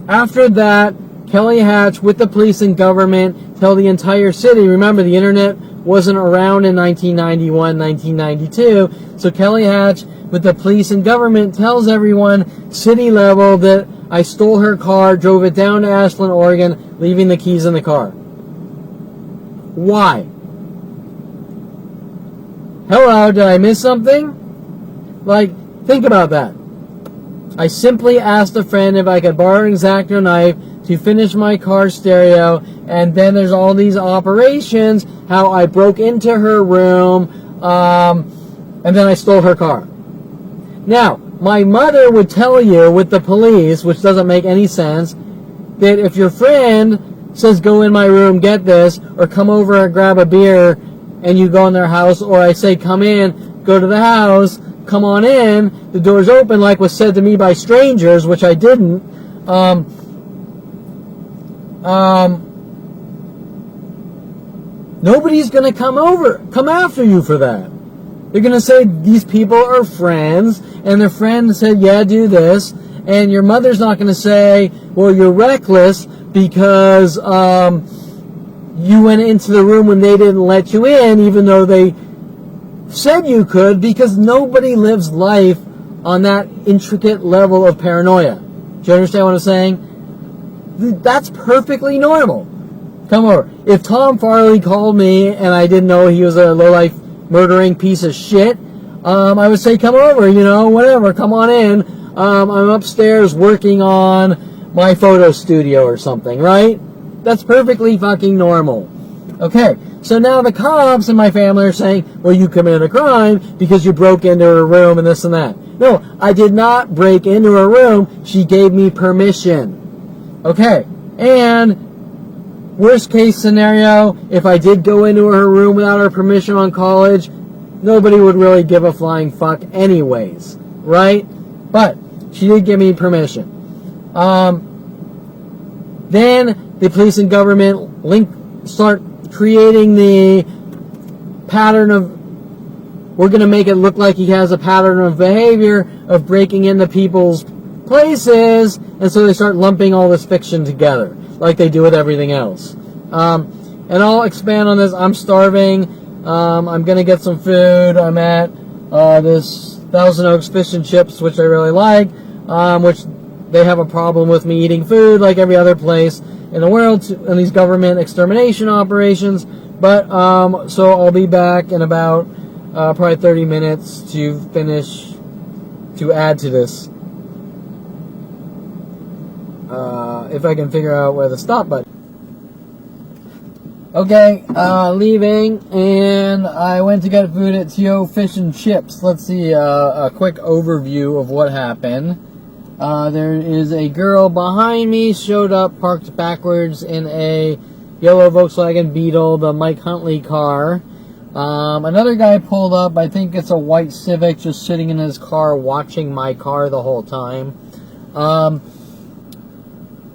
After that, Kelly Hatch, with the police and government, tell the entire city. Remember, the internet wasn't around in 1991, 1992. So Kelly Hatch, with the police and government, tells everyone, city level, that I stole her car, drove it down to Ashland, Oregon, leaving the keys in the car. Why? Hello, did I miss something? Like, think about that. I simply asked a friend if I could borrow an X-Acto knife to finish my car stereo, and then there's all these operations, how I broke into her room, and then I stole her car. Now, my mother would tell you with the police, which doesn't make any sense, that if your friend says, go in my room, get this, or come over and grab a beer, and you go in their house, or I say, come in, go to the house, come on in, the door's open, like was said to me by strangers, which I didn't, nobody's going to come after you for that. They're going to say these people are friends, and their friend said, yeah, do this, and your mother's not going to say, well, you're reckless because you went into the room when they didn't let you in, even though they said you could, because nobody lives life on that intricate level of paranoia. Do you understand what I'm saying? That's perfectly normal. Come over. If Tom Farley called me and I didn't know he was a low-life murdering piece of shit, I would say, come over, whatever, come on in. I'm upstairs working on my photo studio or something, right? That's perfectly fucking normal. Okay, so now the cops in my family are saying, well, you committed a crime because you broke into her room and this and that. No, I did not break into her room. She gave me permission. Okay, and worst case scenario, if I did go into her room without her permission on college, nobody would really give a flying fuck anyways, right? But she did give me permission. Then the police and government start creating the pattern of, we're going to make it look like he has a pattern of behavior of breaking into people's places, and so they start lumping all this fiction together, like they do with everything else. And I'll expand on this. I'm starving. I'm going to get some food. I'm at this Thousand Oaks Fish and Chips, which I really like, which they have a problem with me eating food like every other place in the world in these government extermination operations. But so I'll be back in about probably 30 minutes to add to this. If I can figure out where the stop button. Okay, leaving, and I went to get food at T.O. Fish and Chips. Let's see a quick overview of what happened. There is a girl behind me, showed up, parked backwards in a yellow Volkswagen Beetle, the Mike Huntley car. Another guy pulled up, I think it's a white Civic, just sitting in his car watching my car the whole time.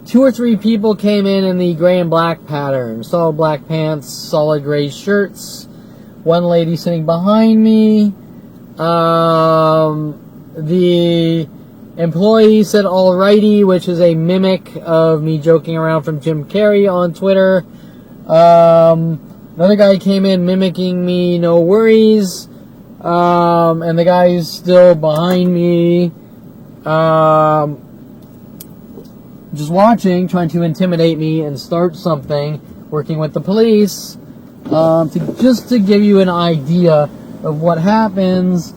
2 or 3 people came in the gray and black pattern. Solid black pants, solid gray shirts. One lady sitting behind me. The employee said alrighty, which is a mimic of me joking around from Jim Carrey on Twitter. Another guy came in mimicking me, no worries. And the guy who's still behind me, just watching, trying to intimidate me and start something, working with the police, to give you an idea of what happens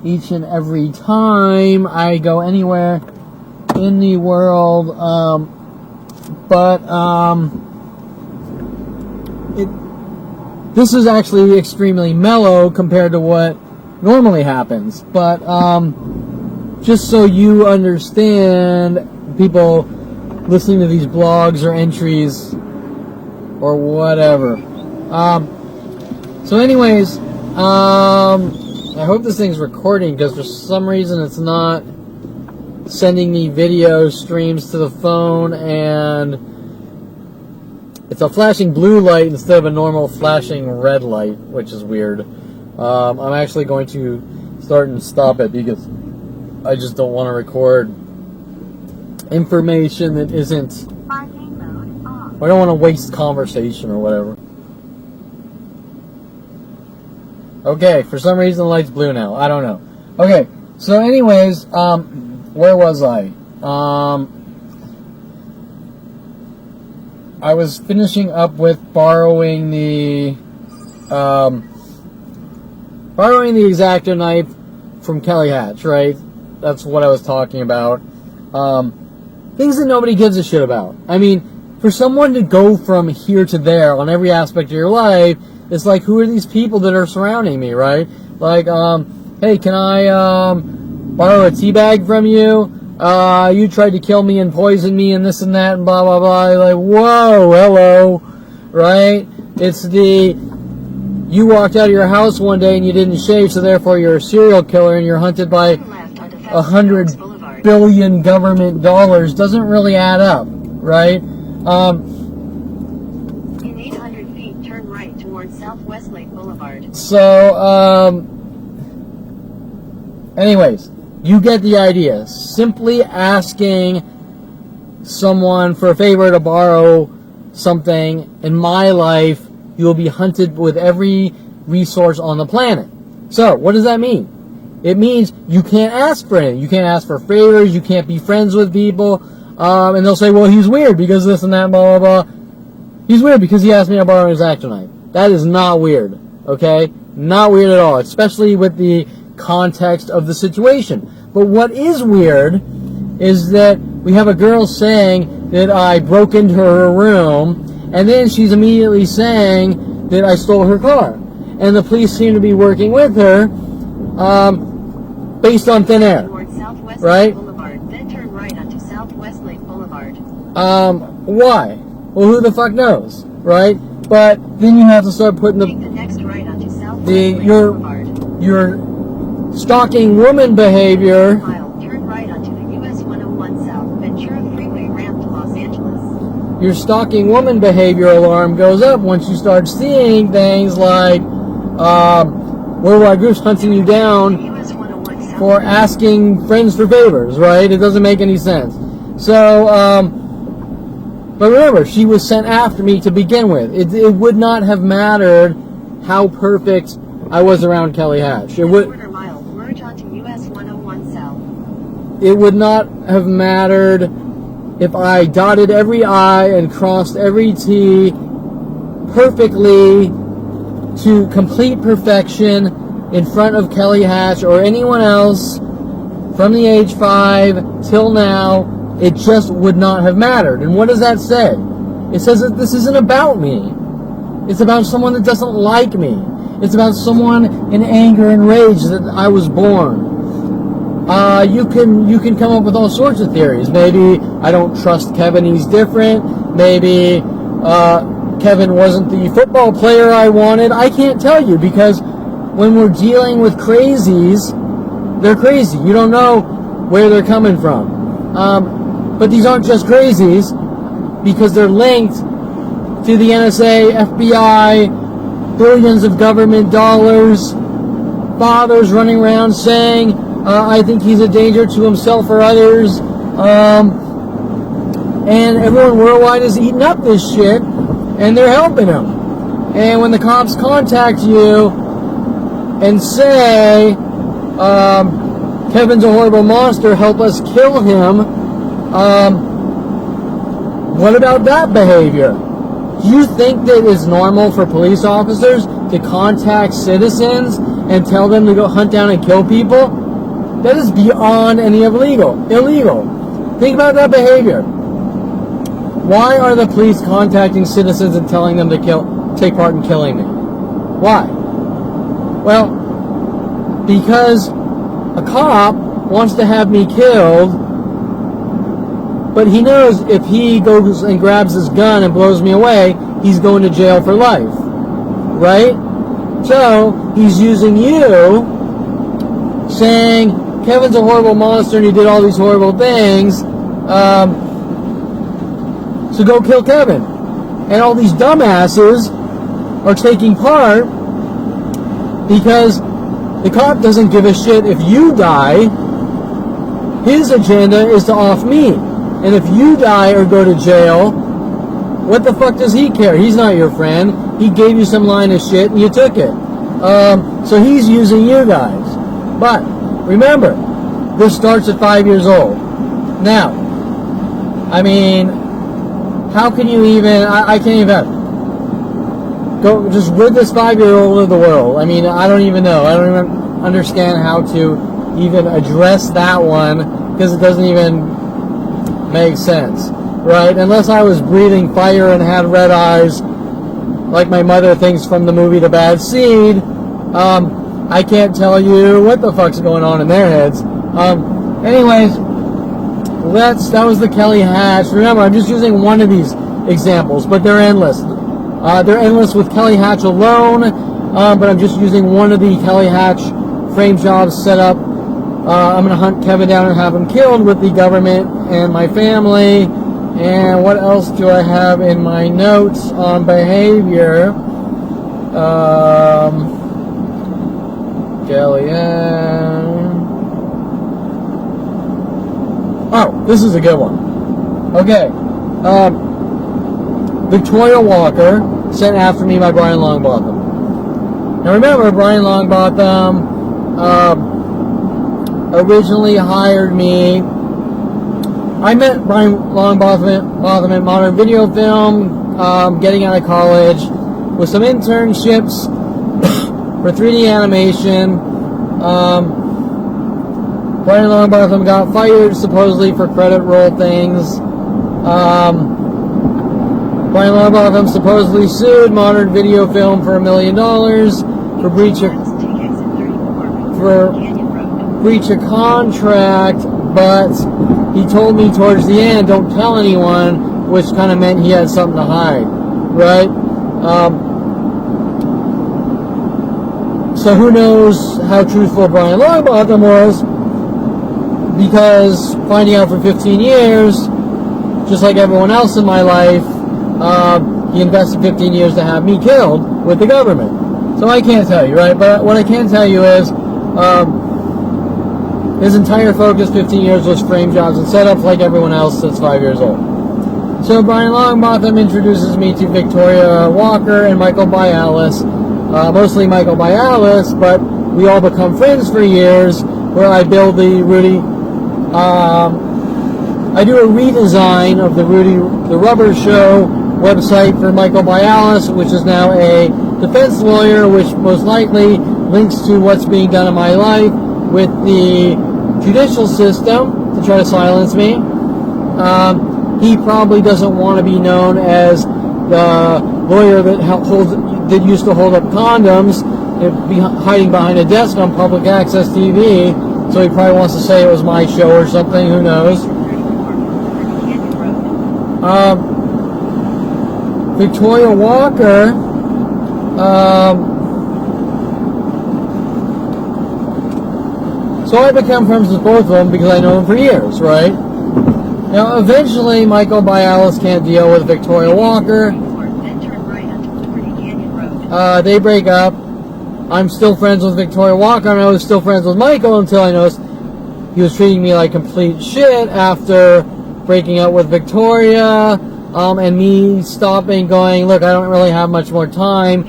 each and every time I go anywhere in the world. This is actually extremely mellow compared to what normally happens. But just so you understand, people listening to these blogs or entries or whatever. So anyways, I hope this thing's recording, because for some reason it's not sending me video streams to the phone, and it's a flashing blue light instead of a normal flashing red light, which is weird. I'm actually going to start and stop it, because I just don't want to record information that isn't... I don't want to waste conversation or whatever. Okay, for some reason the light's blue now. I don't know. Okay, so anyways, where was I? I was finishing up with borrowing the X-Acto knife from Kelly Hatch, right? That's what I was talking about. Things that nobody gives a shit about. I mean, for someone to go from here to there on every aspect of your life, it's like, who are these people that are surrounding me, right? Like, hey, can I borrow a tea bag from you? You tried to kill me and poison me and this and that and blah, blah, blah. You're like, whoa, hello, right? It's the, you walked out of your house one day and you didn't shave, so therefore you're a serial killer and you're hunted by $100 billion government dollars. Doesn't really add up, right? In 800 feet, turn right towards South Westlake Boulevard. So, anyways, you get the idea. Simply asking someone for a favor to borrow something in my life, you will be hunted with every resource on the planet. So, what does that mean? It means you can't ask for anything. You can't ask for favors. You can't be friends with people. And they'll say, well, he's weird because this and that, blah, blah, blah. He's weird because he asked me to borrow his X-Acto knife. That is not weird, okay? Not weird at all, especially with the context of the situation. But what is weird is that we have a girl saying that I broke into her room, and then she's immediately saying that I stole her car. And the police seem to be working with her based on thin air, right? Then turn right onto South Westlake Boulevard. Why? Well, who the fuck knows, right? But then you have to start putting Take the next right onto South Westlake Boulevard. your stalking woman behavior. Turn right onto the US 101 South Ventura Freeway ramp to Los Angeles. Your stalking woman behavior alarm goes up once you start seeing things like worldwide groups hunting you down US 101 South for asking friends for favors, right? It doesn't make any sense. So, but remember, she was sent after me to begin with. It would not have mattered how perfect I was around Kelly Hatch. It would. Quarter mile, merge onto US 101 South. It would not have mattered if I dotted every I and crossed every T perfectly to complete perfection in front of Kelly Hatch or anyone else from the age 5 till now. It just would not have mattered. And what does that say? It says that this isn't about me. It's about someone that doesn't like me. It's about someone in anger and rage that I was born. You can come up with all sorts of theories. Maybe I don't trust Kevin, he's different. Maybe Kevin wasn't the football player I wanted. I can't tell you, because when we're dealing with crazies, they're crazy. You don't know where they're coming from. But these aren't just crazies, because they're linked to the NSA, FBI, billions of government dollars, fathers running around saying, I think he's a danger to himself or others, and everyone worldwide is eating up this shit, and they're helping him. And when the cops contact you and say, Kevin's a horrible monster, help us kill him, what about that behavior? Do you think that it's normal for police officers to contact citizens and tell them to go hunt down and kill people? That is beyond any of illegal. Think about that behavior. Why are the police contacting citizens and telling them to take part in killing me? Why? Well, because a cop wants to have me killed, but he knows if he goes and grabs his gun and blows me away, he's going to jail for life, right? So he's using you, saying Kevin's a horrible monster and he did all these horrible things, so go kill Kevin. And all these dumbasses are taking part because the cop doesn't give a shit if you die. His agenda is to off me. And if you die or go to jail, what the fuck does he care? He's not your friend. He gave you some line of shit and you took it. So he's using you guys. But remember, this starts at 5 years old. Now, I mean, how can you even, I can't even go, just rid this 5-year-old of the world. I mean, I don't even know. I don't even understand how to even address that one, because it doesn't even make sense, right? Unless I was breathing fire and had red eyes, like my mother thinks from the movie The Bad Seed, I can't tell you what the fuck's going on in their heads. Anyways, that was the Kelly Hatch. Remember, I'm just using one of these examples, but they're endless. They're endless with Kelly Hatch alone, but I'm just using one of the Kelly Hatch frame jobs set up. I'm going to hunt Kevin down and have him killed with the government and my family. And what else do I have in my notes on behavior? Kelly Hatch. Oh, this is a good one. Okay. Victoria Walker, sent after me by Brian Longbottom. Now remember, Brian Longbottom originally hired me. I met Brian Longbottom at Modern Video Film, getting out of college, with some internships for 3D animation. Brian Longbottom got fired supposedly for credit roll things. Brian Longbottom supposedly sued Modern Video Film for $1 million for breach of contract, but he told me towards the end, don't tell anyone, which kind of meant he had something to hide, right? So who knows how truthful Brian Longbottom was, because finding out for 15 years, just like everyone else in my life, he invested 15 years to have me killed with the government. So I can't tell you, right? But what I can tell you is, his entire focus 15 years was frame jobs and setups like everyone else since 5 years old. So Brian Longbottom introduces me to Victoria Walker and Michael Bialis, mostly Michael Bialis, but we all become friends for years, where I build the Rudy, I do a redesign of the Rubber Show website for Michael Bialis, which is now a defense lawyer, which most likely links to what's being done in my life with the judicial system to try to silence me. He probably doesn't want to be known as the lawyer that used to hold up condoms and be hiding behind a desk on public access TV. So he probably wants to say it was my show or something. Who knows? Victoria Walker. So I become friends with both of them because I know them for years, right? Now, eventually, Michael Bialis can't deal with Victoria Walker. They break up. I'm still friends with Victoria Walker, and I was still friends with Michael until I noticed he was treating me like complete shit after breaking up with Victoria, and me stopping, going, look, I don't really have much more time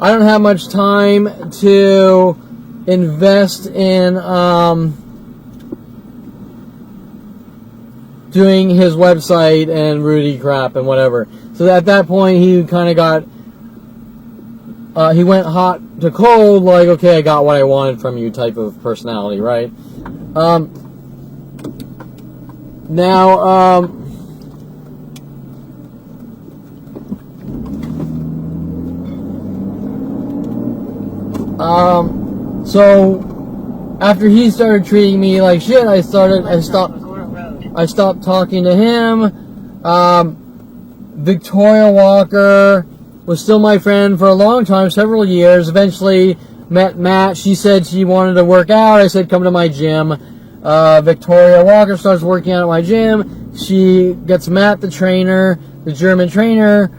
I don't have much time to invest in doing his website and Rudy crap and whatever. So at that point, he kind of got, he Went hot to cold, like, okay, I got what I wanted from you type of personality, right? So after he started treating me like shit, I stopped talking to him. Victoria Walker was still my friend for a long time, several years. Eventually met Matt. She said she wanted to work out. I said, come to my gym. Victoria Walker starts working out at my gym. She gets Matt, the trainer, the German trainer.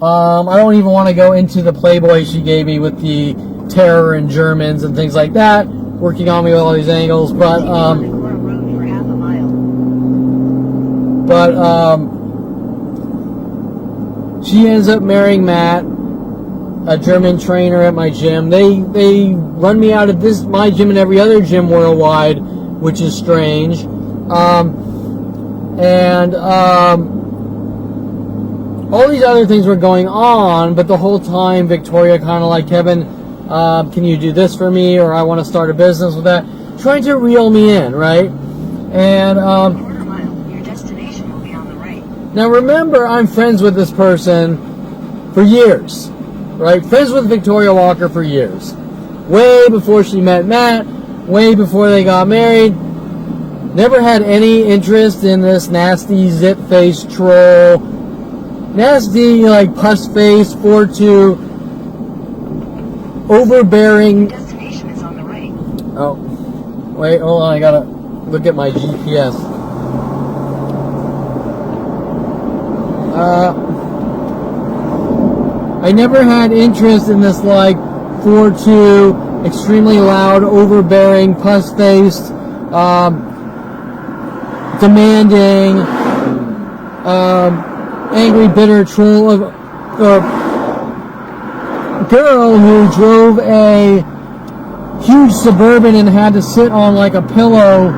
I don't even want to go into the Playboy she gave me with the terror in Germans and things like that, working on me with all these angles, but she ends up marrying Matt, a German trainer at my gym. They run me out of my gym and every other gym worldwide, which is strange. All these other things were going on, but the whole time Victoria kind of like, Kevin, can you do this for me? Or I want to start a business with that. Trying to reel me in, right? And your destination will be on the right. now remember, I'm friends with this person for years, right? Friends with Victoria Walker for years. Way before she met Matt, way before they got married. Never had any interest in this nasty zit-faced troll. Nasty, like, pus-faced, 4'2", overbearing. Destination is on the right. Oh, wait, hold on, I gotta look at my GPS. I never had interest in this, like, 4'2", extremely loud, overbearing, pus-faced, demanding, angry, bitter troll of girl who drove a huge Suburban and had to sit on like a pillow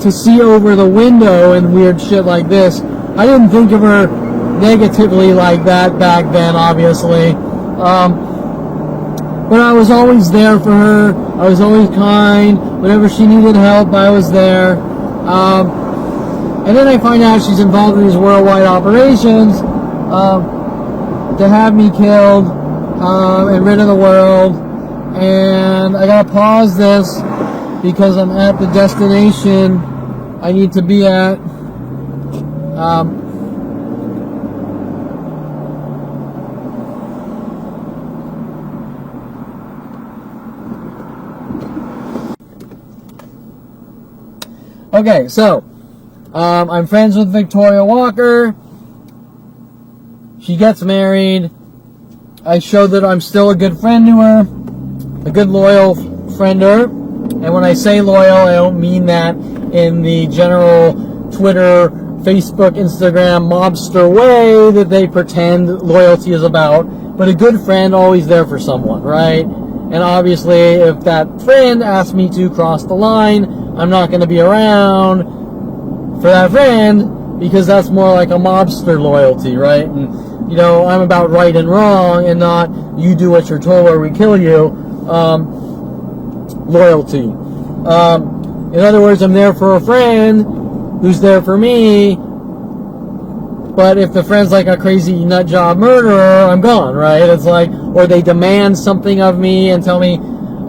to see over the window and weird shit like this. I didn't think of her negatively like that back then, obviously. But I was always there for her. I was always kind. Whenever she needed help, I was there. And then I find out she's involved in these worldwide operations to have me killed and rid of the world. And I gotta pause this because I'm at the destination I need to be at. Okay, so I'm friends with Victoria Walker. She gets married. I show that I'm still a good friend to her, a good loyal friend to her. And when I say loyal, I don't mean that in the general Twitter, Facebook, Instagram mobster way that they pretend loyalty is about. But a good friend always there for someone, right? And obviously, if that friend asks me to cross the line, I'm not going to be around for that friend because that's more like a mobster loyalty, right? And, you know, I'm about right and wrong and not you do what you're told or we kill you loyalty. In other words, I'm there for a friend who's there for me, but if the friend's like a crazy nut job murderer, I'm gone, right? It's like, or they demand something of me and tell me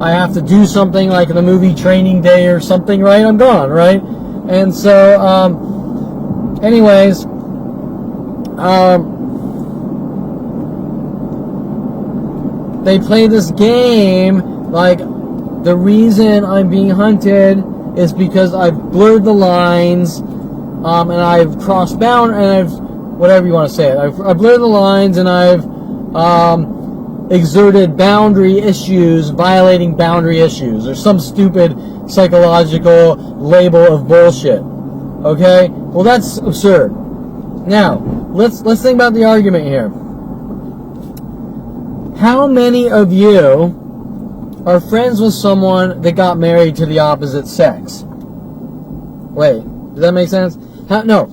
I have to do something like in the movie Training Day or something, right? I'm gone, right? And so, anyways, they play this game like the reason I'm being hunted is because I've blurred the lines, and I've crossed bound, and I've, whatever you want to say it, I've blurred the lines, and I've exerted boundary issues, violating boundary issues, or some stupid psychological label of bullshit. Okay? Well, that's absurd. Now, let's think about the argument here. How many of you are friends with someone that got married to the opposite sex? Wait, does that make sense? No,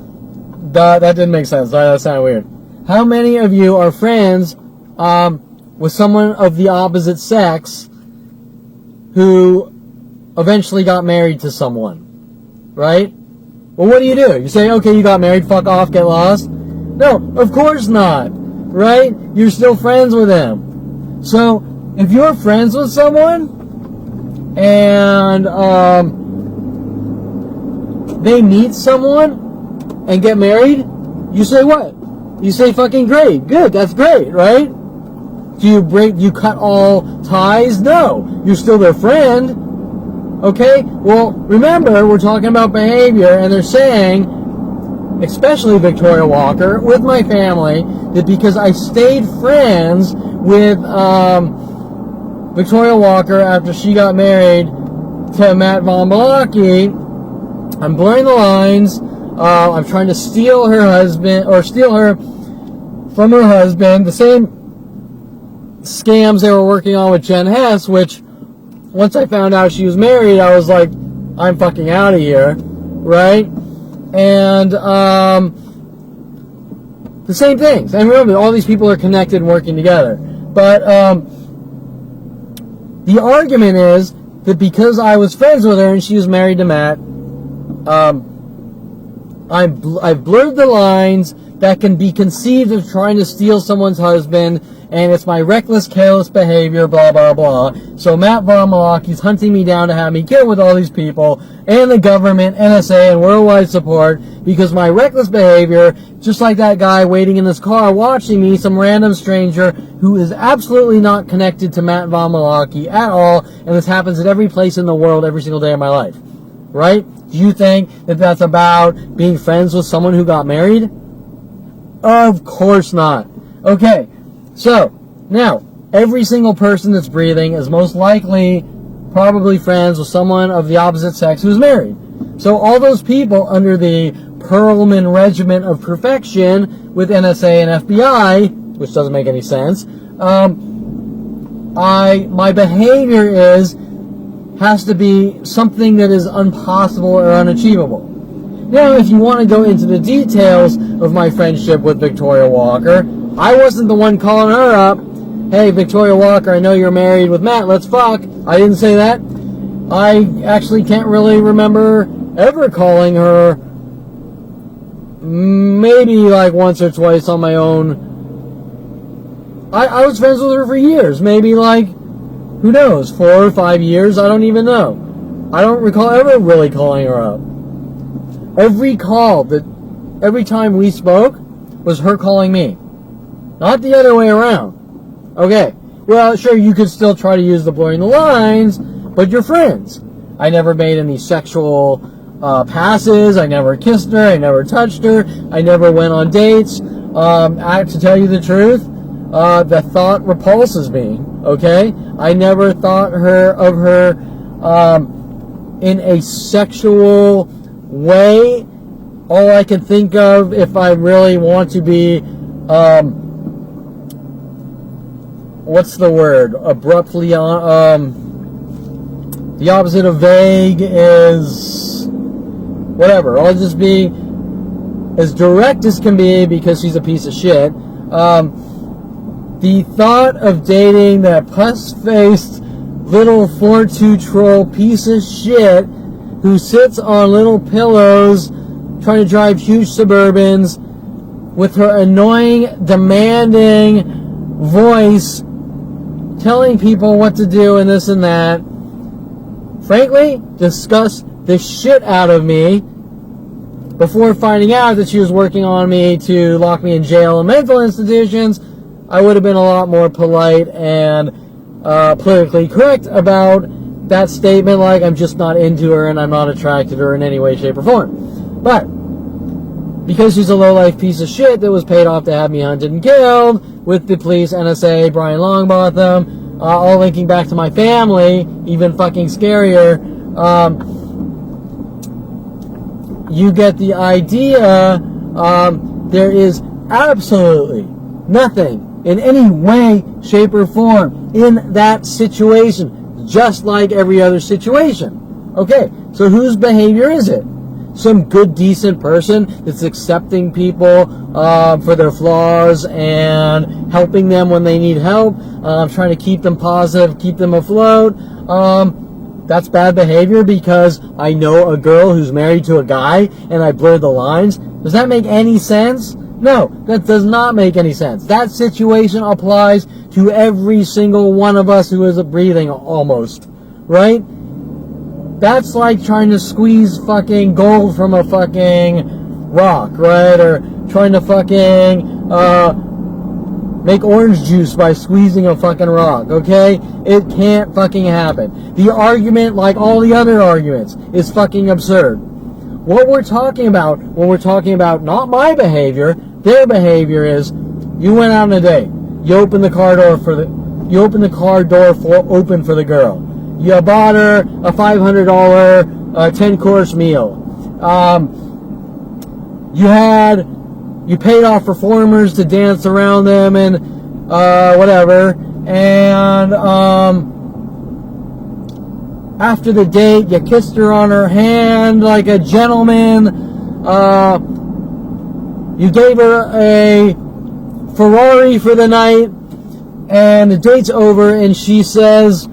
that didn't make sense. Sorry, that sounded weird. How many of you are friends with someone of the opposite sex who eventually got married to someone, right? Well, what do? You say, okay, you got married, fuck off, get lost? No, of course not, right? You're still friends with them. So, if you're friends with someone and they meet someone and get married, you say what? You say fucking great, good, that's great, right? Do you cut all ties? No, you're still their friend. Okay, well, remember, we're talking about behavior, and they're saying, especially Victoria Walker, with my family, that because I stayed friends with Victoria Walker after she got married to Matt Von Malachi, I'm blurring the lines, I'm trying to steal her husband, or steal her from her husband, the same scams they were working on with Jen Hess, which once I found out she was married, I was like, I'm fucking out of here, right? And the same things. And remember, all these people are connected and working together. But the argument is that because I was friends with her and she was married to Matt, I've blurred the lines that can be conceived of trying to steal someone's husband, and it's my reckless, careless behavior, blah, blah, blah. So Matt Von Malachi's hunting me down to have me killed with all these people, and the government, NSA, and worldwide support, because my reckless behavior, just like that guy waiting in this car watching me, some random stranger who is absolutely not connected to Matt Von Malachi at all, and this happens at every place in the world every single day of my life. Right? Do you think that that's about being friends with someone who got married? Of course not. Okay, so now every single person that's breathing is most likely probably friends with someone of the opposite sex who's married. So all those people under the Perlman regiment of perfection with NSA and FBI, which doesn't make any sense, my behavior has to be something that is impossible or unachievable. Now, if you want to go into the details of my friendship with Victoria Walker, I wasn't the one calling her up. Hey, Victoria Walker, I know you're married with Matt, let's fuck. I didn't say that. I actually can't really remember ever calling her, maybe like once or twice on my own. I was friends with her for years, maybe like, who knows, 4 or 5 years, I don't even know. I don't recall ever really calling her up. Every time we spoke was her calling me. Not the other way around. Okay, well, sure, you could still try to use the blurring the lines, but you're friends. I never made any sexual passes, I never kissed her, I never touched her, I never went on dates. To tell you the truth, the thought repulses me, okay? I never thought of her in a sexual way. All I can think of, if I really want to be, what's the word? Abruptly, the opposite of vague is whatever. I'll just be as direct as can be because she's a piece of shit. The thought of dating that puss-faced little 4-2 troll piece of shit who sits on little pillows trying to drive huge Suburbans with her annoying, demanding voice telling people what to do and this and that, frankly, disgusts the shit out of me. Before finding out that she was working on me to lock me in jail and mental institutions, I would have been a lot more polite and politically correct about that statement, like I'm just not into her and I'm not attracted to her in any way, shape, or form. But because she's a low-life piece of shit that was paid off to have me hunted and killed with the police, NSA, Brian Longbotham, all linking back to my family, even fucking scarier, you get the idea. There is absolutely nothing in any way, shape, or form in that situation, just like every other situation. Okay, so whose behavior is it? Some good, decent person that's accepting people for their flaws and helping them when they need help, trying to keep them positive, keep them afloat. That's bad behavior because I know a girl who's married to a guy and I blurred the lines. Does that make any sense? No, that does not make any sense. That situation applies to every single one of us who is breathing almost, right? That's like trying to squeeze fucking gold from a fucking rock, right? Or trying to fucking make orange juice by squeezing a fucking rock, okay? It can't fucking happen. The argument, like all the other arguments, is fucking absurd. What we're talking about, when we're talking about not my behavior, their behavior is, you went out on a date. You opened the car door open for the girl. You bought her a $500 10-course meal. You paid off performers to dance around them and whatever. And after the date, you kissed her on her hand like a gentleman. You gave her a Ferrari for the night, and the date's over, and she says,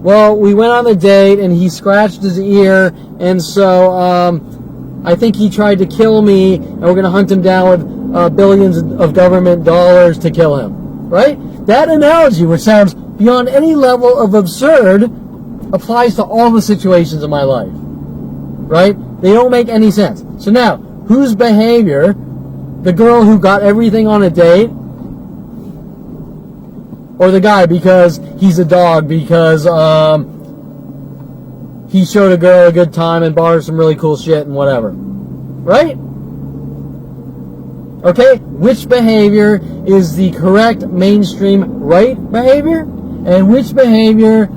well, we went on the date, and he scratched his ear, and so I think he tried to kill me, and we're going to hunt him down with billions of government dollars to kill him. Right? That analogy, which sounds beyond any level of absurd, applies to all the situations in my life. Right? They don't make any sense. So now, whose behavior, the girl who got everything on a date, or the guy because he's a dog, because he showed a girl a good time and bought her some really cool shit and whatever. Right? Okay? Which behavior is the correct mainstream right behavior? And which behavior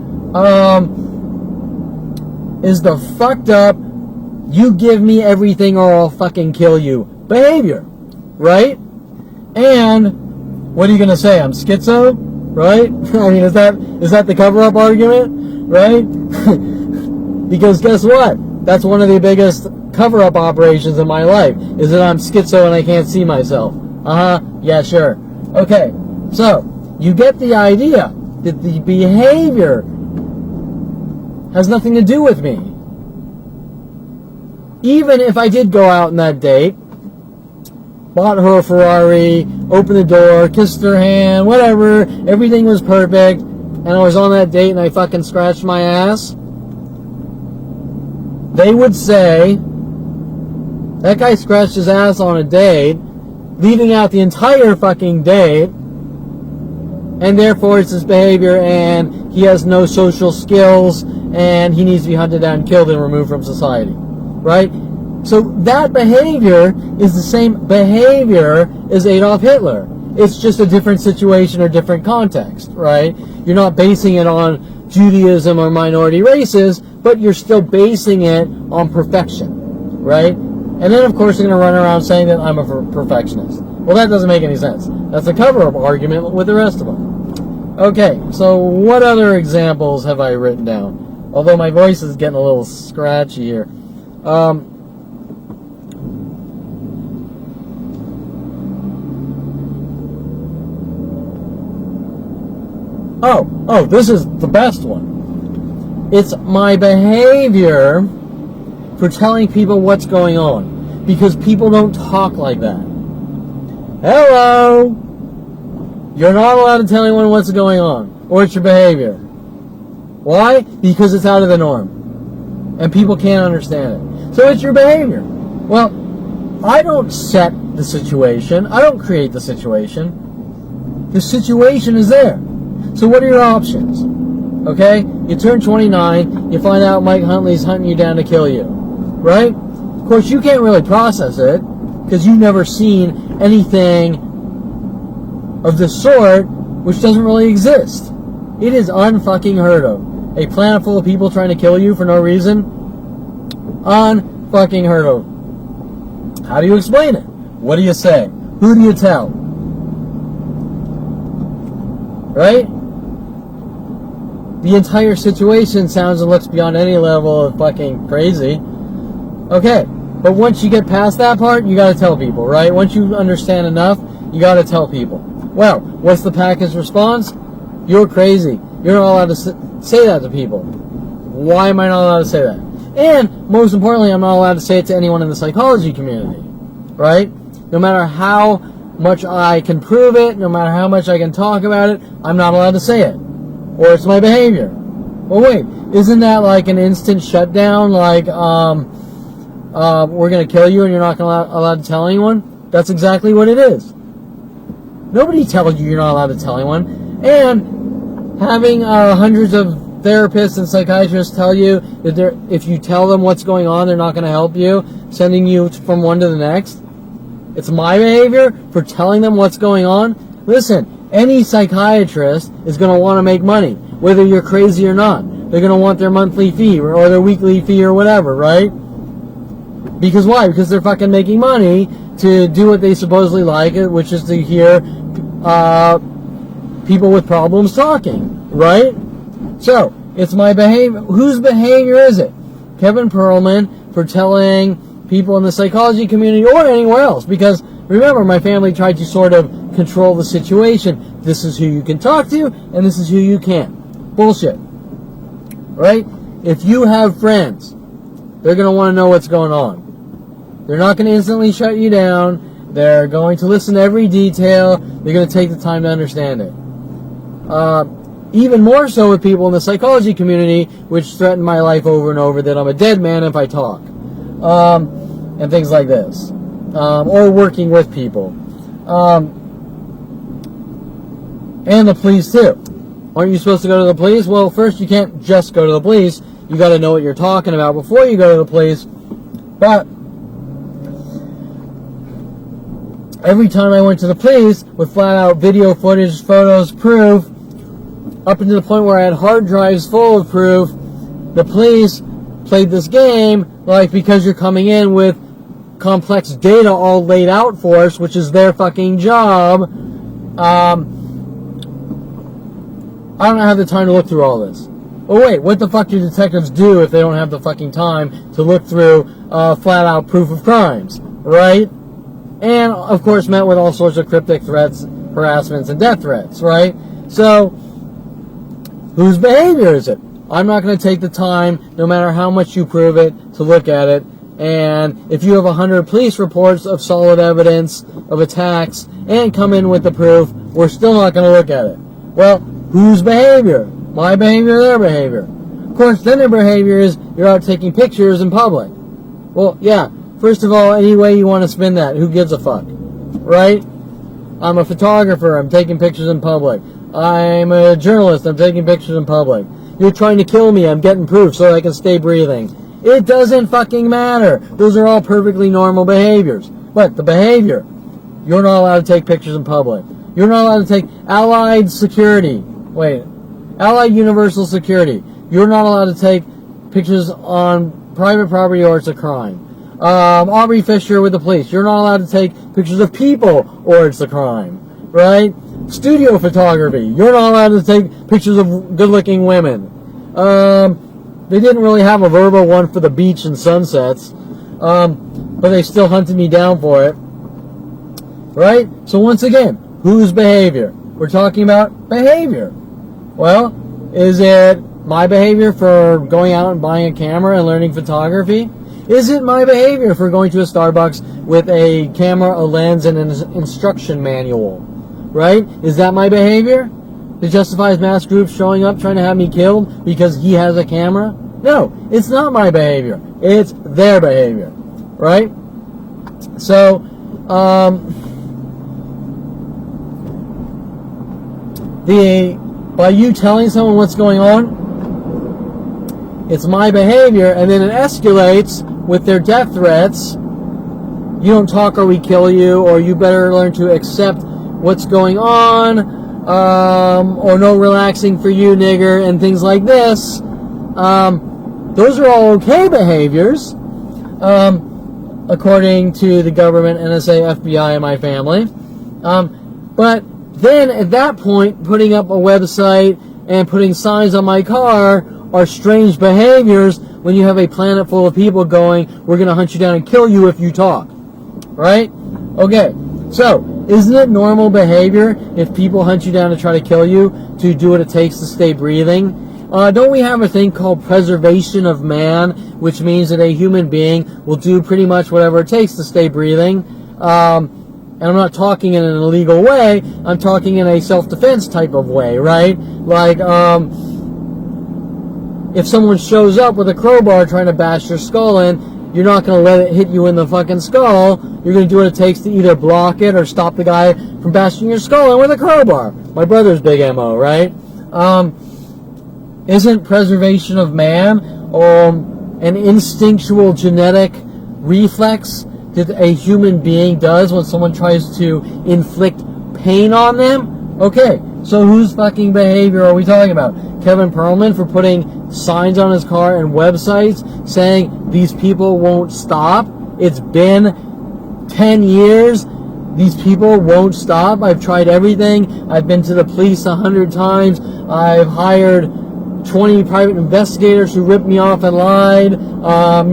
is the fucked up, you give me everything or I'll fucking kill you behavior? Right? And what are you going to say? I'm schizo? Right? I mean, is that the cover-up argument? Right? Because guess what? That's one of the biggest cover-up operations in my life, is that I'm schizo and I can't see myself. Yeah, sure. Okay, so you get the idea that the behavior has nothing to do with me. Even if I did go out on that date, bought her a Ferrari, opened the door, kissed her hand, whatever, everything was perfect, and I was on that date and I fucking scratched my ass, they would say, that guy scratched his ass on a date, leaving out the entire fucking date, and therefore it's his behavior and he has no social skills and he needs to be hunted down, killed, and removed from society. Right? So that behavior is the same behavior as Adolf Hitler. It's just a different situation or different context, right? You're not basing it on Judaism or minority races, but you're still basing it on perfection, right? And then, of course, you're going to run around saying that I'm a perfectionist. Well, that doesn't make any sense. That's a cover-up argument with the rest of them. Okay, so what other examples have I written down? Although my voice is getting a little scratchy here. Oh, this is the best one. It's my behavior for telling people what's going on, because people don't talk like that. Hello! You're not allowed to tell anyone what's going on, or it's your behavior. Why? Because it's out of the norm, and people can't understand it. So it's your behavior. Well, I don't set the situation. I don't create the situation. The situation is there. So what are your options? Okay? You turn 29, you find out Mike Huntley's hunting you down to kill you. Right? Of course, you can't really process it, because you've never seen anything of the sort, which doesn't really exist. It is unfucking heard of. A planet full of people trying to kill you for no reason? Unfucking heard of. How do you explain it? What do you say? Who do you tell? Right? The entire situation sounds and looks beyond any level of fucking crazy. Okay, but once you get past that part, you gotta tell people, right? Once you understand enough, you gotta tell people. Well, what's the package response? You're crazy. You're not allowed to say that to people. Why am I not allowed to say that? And, most importantly, I'm not allowed to say it to anyone in the psychology community. right? No matter how much I can prove it, no matter how much I can talk about it, I'm not allowed to say it. Or it's my behavior. Well, wait, isn't that like an instant shutdown? Like, we're going to kill you and you're not allowed to tell anyone? That's exactly what it is. Nobody tells you you're not allowed to tell anyone. And having hundreds of therapists and psychiatrists tell you that if you tell them what's going on, they're not going to help you, sending you from one to the next. It's my behavior for telling them what's going on. Listen, any psychiatrist is going to want to make money, whether you're crazy or not. They're going to want their monthly fee or their weekly fee or whatever, right? Because why? Because they're fucking making money to do what they supposedly like, which is to hear people with problems talking, right? So, it's my behavior. Whose behavior is it? Kevin Perlman for telling people in the psychology community or anywhere else, because remember, my family tried to sort of control the situation. This is who you can talk to and this is who you can't. Bullshit, right? If you have friends, they're going to want to know what's going on. They're not going to instantly shut you down. They're going to listen to every detail. They're going to take the time to understand it. Even more so with people in the psychology community, which threaten my life over and over that I'm a dead man if I talk. And things like this, or working with people, and the police too. Aren't you supposed to go to the police? Well, first, you can't just go to the police. You got to know what you're talking about before you go to the police. But every time I went to the police with flat out video footage, photos, proof, up until the point where I had hard drives full of proof, the police played this game like, because you're coming in with complex data all laid out for us, which is their fucking job. I don't have the time to look through all this. Oh wait, what the fuck do detectives do if they don't have the fucking time to look through flat out proof of crimes, right? And of course met with all sorts of cryptic threats, harassments, and death threats, right? So, whose behavior is it? I'm not going to take the time, no matter how much you prove it, to look at it. And if you have 100 police reports of solid evidence of attacks and come in with the proof, we're still not going to look at it. Well, whose behavior? My behavior or their behavior? Of course, then their behavior is you're out taking pictures in public. Well, yeah, first of all, any way you want to spin that, who gives a fuck? Right? I'm a photographer, I'm taking pictures in public. I'm a journalist, I'm taking pictures in public. You're trying to kill me, I'm getting proof so I can stay breathing. It doesn't fucking matter. Those are all perfectly normal behaviors. But the behavior, you're not allowed to take pictures in public. You're not allowed to take Allied Universal Security. You're not allowed to take pictures on private property or it's a crime. Aubrey Fisher with the police. You're not allowed to take pictures of people or it's a crime. Right? Studio photography. You're not allowed to take pictures of good-looking women. They didn't really have a verbal one for the beach and sunsets. But they still hunted me down for it. Right? So once again, whose behavior? We're talking about behavior. Well, is it my behavior for going out and buying a camera and learning photography? Is it my behavior for going to a Starbucks with a camera, a lens, and an instruction manual? Right? Is that my behavior? That justifies mass groups showing up trying to have me killed because he has a camera? No, it's not my behavior. It's their behavior. Right? So, by you telling someone what's going on, it's my behavior, and then it escalates with their death threats. You don't talk or we kill you, or you better learn to accept what's going on, or no relaxing for you, nigger, and things like this. Those are all okay behaviors, according to the government, NSA, FBI, and my family. But then at that point, putting up a website and putting signs on my car are strange behaviors when you have a planet full of people going, we're going to hunt you down and kill you if you talk. Right? Okay. So, isn't it normal behavior if people hunt you down to try to kill you to do what it takes to stay breathing? Don't we have a thing called preservation of man, which means that a human being will do pretty much whatever it takes to stay breathing? And I'm not talking in an illegal way. I'm talking in a self-defense type of way, right? Like, if someone shows up with a crowbar trying to bash your skull in, you're not going to let it hit you in the fucking skull. You're going to do what it takes to either block it or stop the guy from bashing your skull in with a crowbar. My brother's big MO, right? Isn't preservation of man an instinctual genetic reflex that a human being does when someone tries to inflict pain on them? Okay, so whose fucking behavior are we talking about? Kevin Perlman for putting signs on his car and websites saying these people won't stop? It's been 10 years. These people won't stop. I've tried everything. I've been to the police 100 times. I've hired 20 private investigators who ripped me off and lied.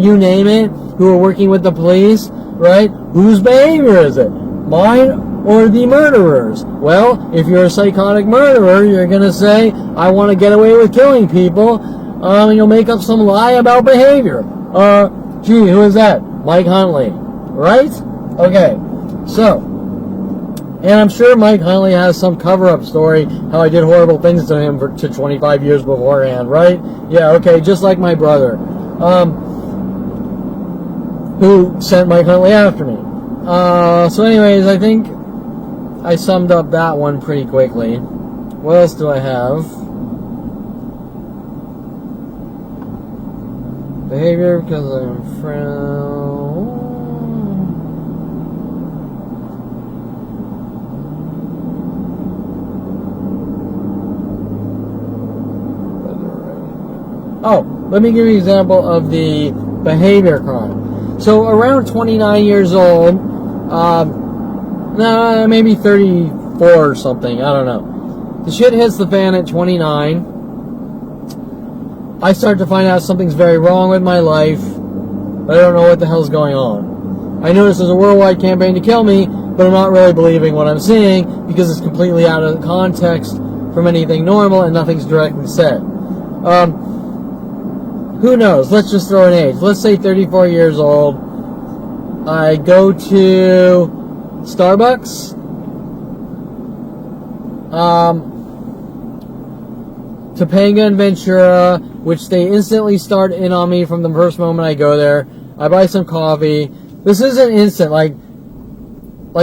You name it, who are working with the police, right? Whose behavior is it? Mine or the murderers? Well, if you're a psychotic murderer, you're going to say, I want to get away with killing people, and you'll make up some lie about behavior. Gee, who is that? Mike Huntley, right? Okay, so, and I'm sure Mike Huntley has some cover-up story, how I did horrible things to him for 25 years beforehand, right? Yeah, okay, just like my brother, who sent Mike Huntley after me. So anyways, I think I summed up that one pretty quickly. What else do I have? Behavior because I'm from... Oh, let me give you an example of the behavior crime. So around 29 years old, maybe 34 or something, I don't know. The shit hits the fan at 29. I start to find out something's very wrong with my life, but I don't know what the hell's going on. I notice there's a worldwide campaign to kill me, but I'm not really believing what I'm seeing because it's completely out of context from anything normal and nothing's directly said. Who knows? Let's just throw an age. Let's say 34 years old. I go to Starbucks. Topanga and Ventura, which they instantly start in on me from the first moment I go there. I buy some coffee. This isn't instant, like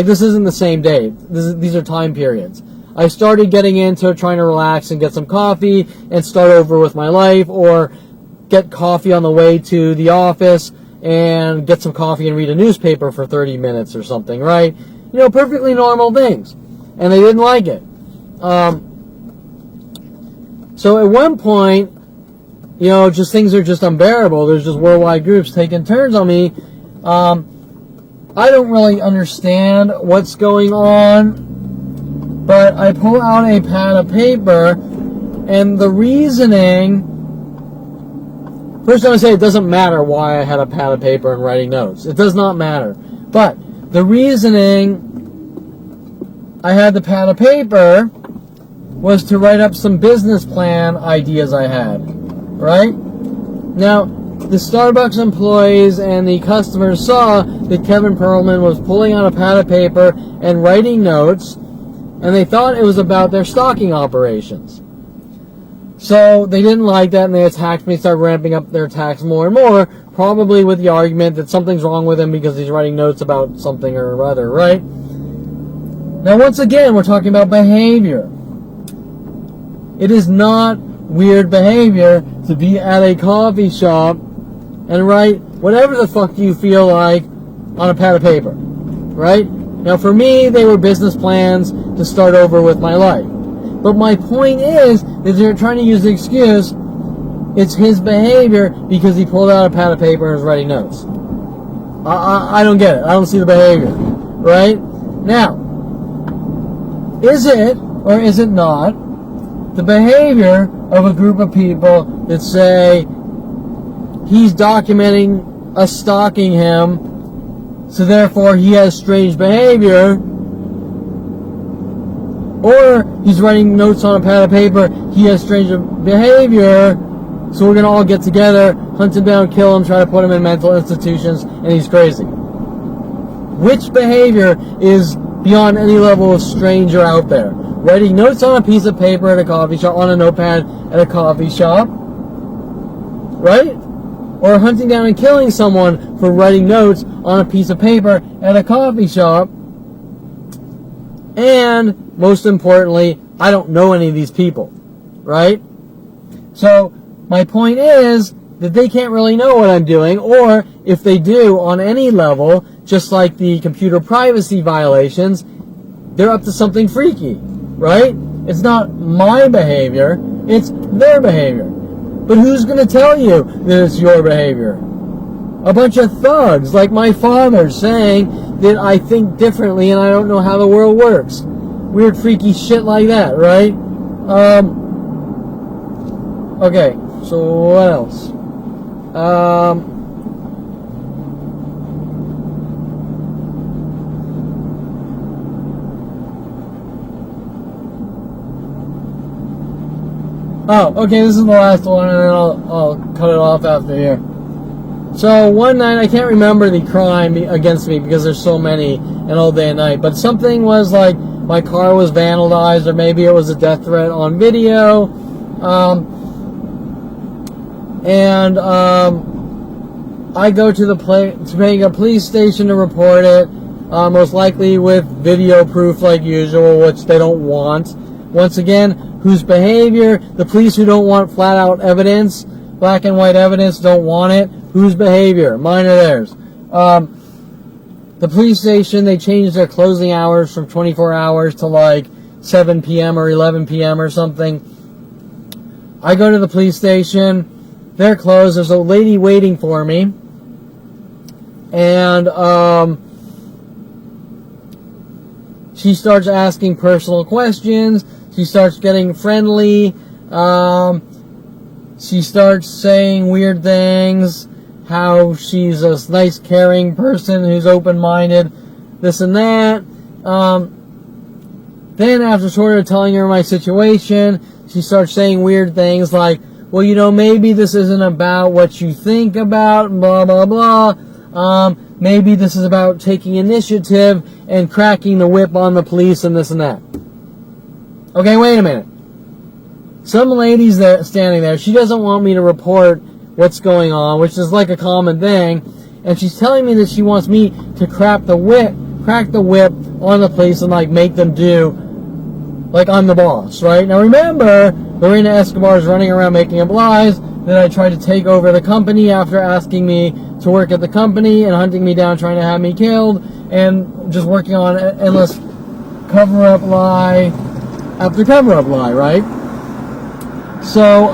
this isn't the same day. These are time periods. I started getting into trying to relax and get some coffee and start over with my life, or get coffee on the way to the office and get some coffee and read a newspaper for 30 minutes or something, right? You know, perfectly normal things. And they didn't like it. So at one point, you know, just things are just unbearable. There's just worldwide groups taking turns on me. I don't really understand what's going on, but I pull out a pad of paper, and the reasoning... First, I'm going to say it doesn't matter why I had a pad of paper and writing notes. It does not matter. But the reasoning I had the pad of paper was to write up some business plan ideas I had, right? Now, the Starbucks employees and the customers saw that Kevin Perlman was pulling out a pad of paper and writing notes, and they thought it was about their stocking operations. So they didn't like that, and they attacked me, started ramping up their attacks more and more, probably with the argument that something's wrong with him because he's writing notes about something or other, right? Now, once again, we're talking about behavior. It is not weird behavior to be at a coffee shop and write whatever the fuck you feel like on a pad of paper, right? Now, for me, they were business plans to start over with my life. But my point is that they're trying to use the excuse, it's his behavior because he pulled out a pad of paper and was writing notes. I don't get it. I don't see the behavior, right? Now, is it or is it not the behavior of a group of people that say he's documenting us stalking him, so therefore he has strange behavior, or he's writing notes on a pad of paper, he has strange behavior, so we're going to all get together, hunt him down, kill him, try to put him in mental institutions, and he's crazy. Which behavior is beyond any level of stranger out there? Writing notes on a piece of paper at a coffee shop, on a notepad at a coffee shop, right? Or hunting down and killing someone for writing notes on a piece of paper at a coffee shop. And most importantly, I don't know any of these people, right? So my point is that they can't really know what I'm doing, or if they do on any level, just like the computer privacy violations, they're up to something freaky, right? It's not my behavior, it's their behavior. But who's going to tell you that it's your behavior? A bunch of thugs like my father saying that I think differently and I don't know how the world works. Weird freaky shit like that, right? Okay, so what else? Oh, okay, this is the last one, and then I'll cut it off after here. So one night, I can't remember the crime against me because there's so many and all day and night, but something was like my car was vandalized, or maybe it was a death threat on video. I go to the Topanga police station to report it, most likely with video proof like usual, which they don't want. Once again, whose behavior? The police who don't want flat out evidence, black and white evidence, don't want it. Whose behavior? Mine or theirs? The police station, they changed their closing hours from 24 hours to like 7 p.m. or 11 p.m. or something. I go to the police station. They're closed. There's a lady waiting for me. And she starts asking personal questions. She starts getting friendly. She starts saying weird things. How she's a nice, caring person who's open-minded. This and that. Then after sort of telling her my situation, she starts saying weird things like, well, you know, maybe this isn't about what you think about, blah, blah, blah. Maybe this is about taking initiative and cracking the whip on the police and this and that. Okay, wait a minute. Some lady's there, standing there. She doesn't want me to report what's going on, which is like a common thing. And she's telling me that she wants me to crack the whip on the police and like make them do like I'm the boss, right? Now remember, Lorena Escobar is running around making up lies that I tried to take over the company after asking me to work at the company and hunting me down, trying to have me killed, and just working on endless cover-up lie after cover-up lie, right? So,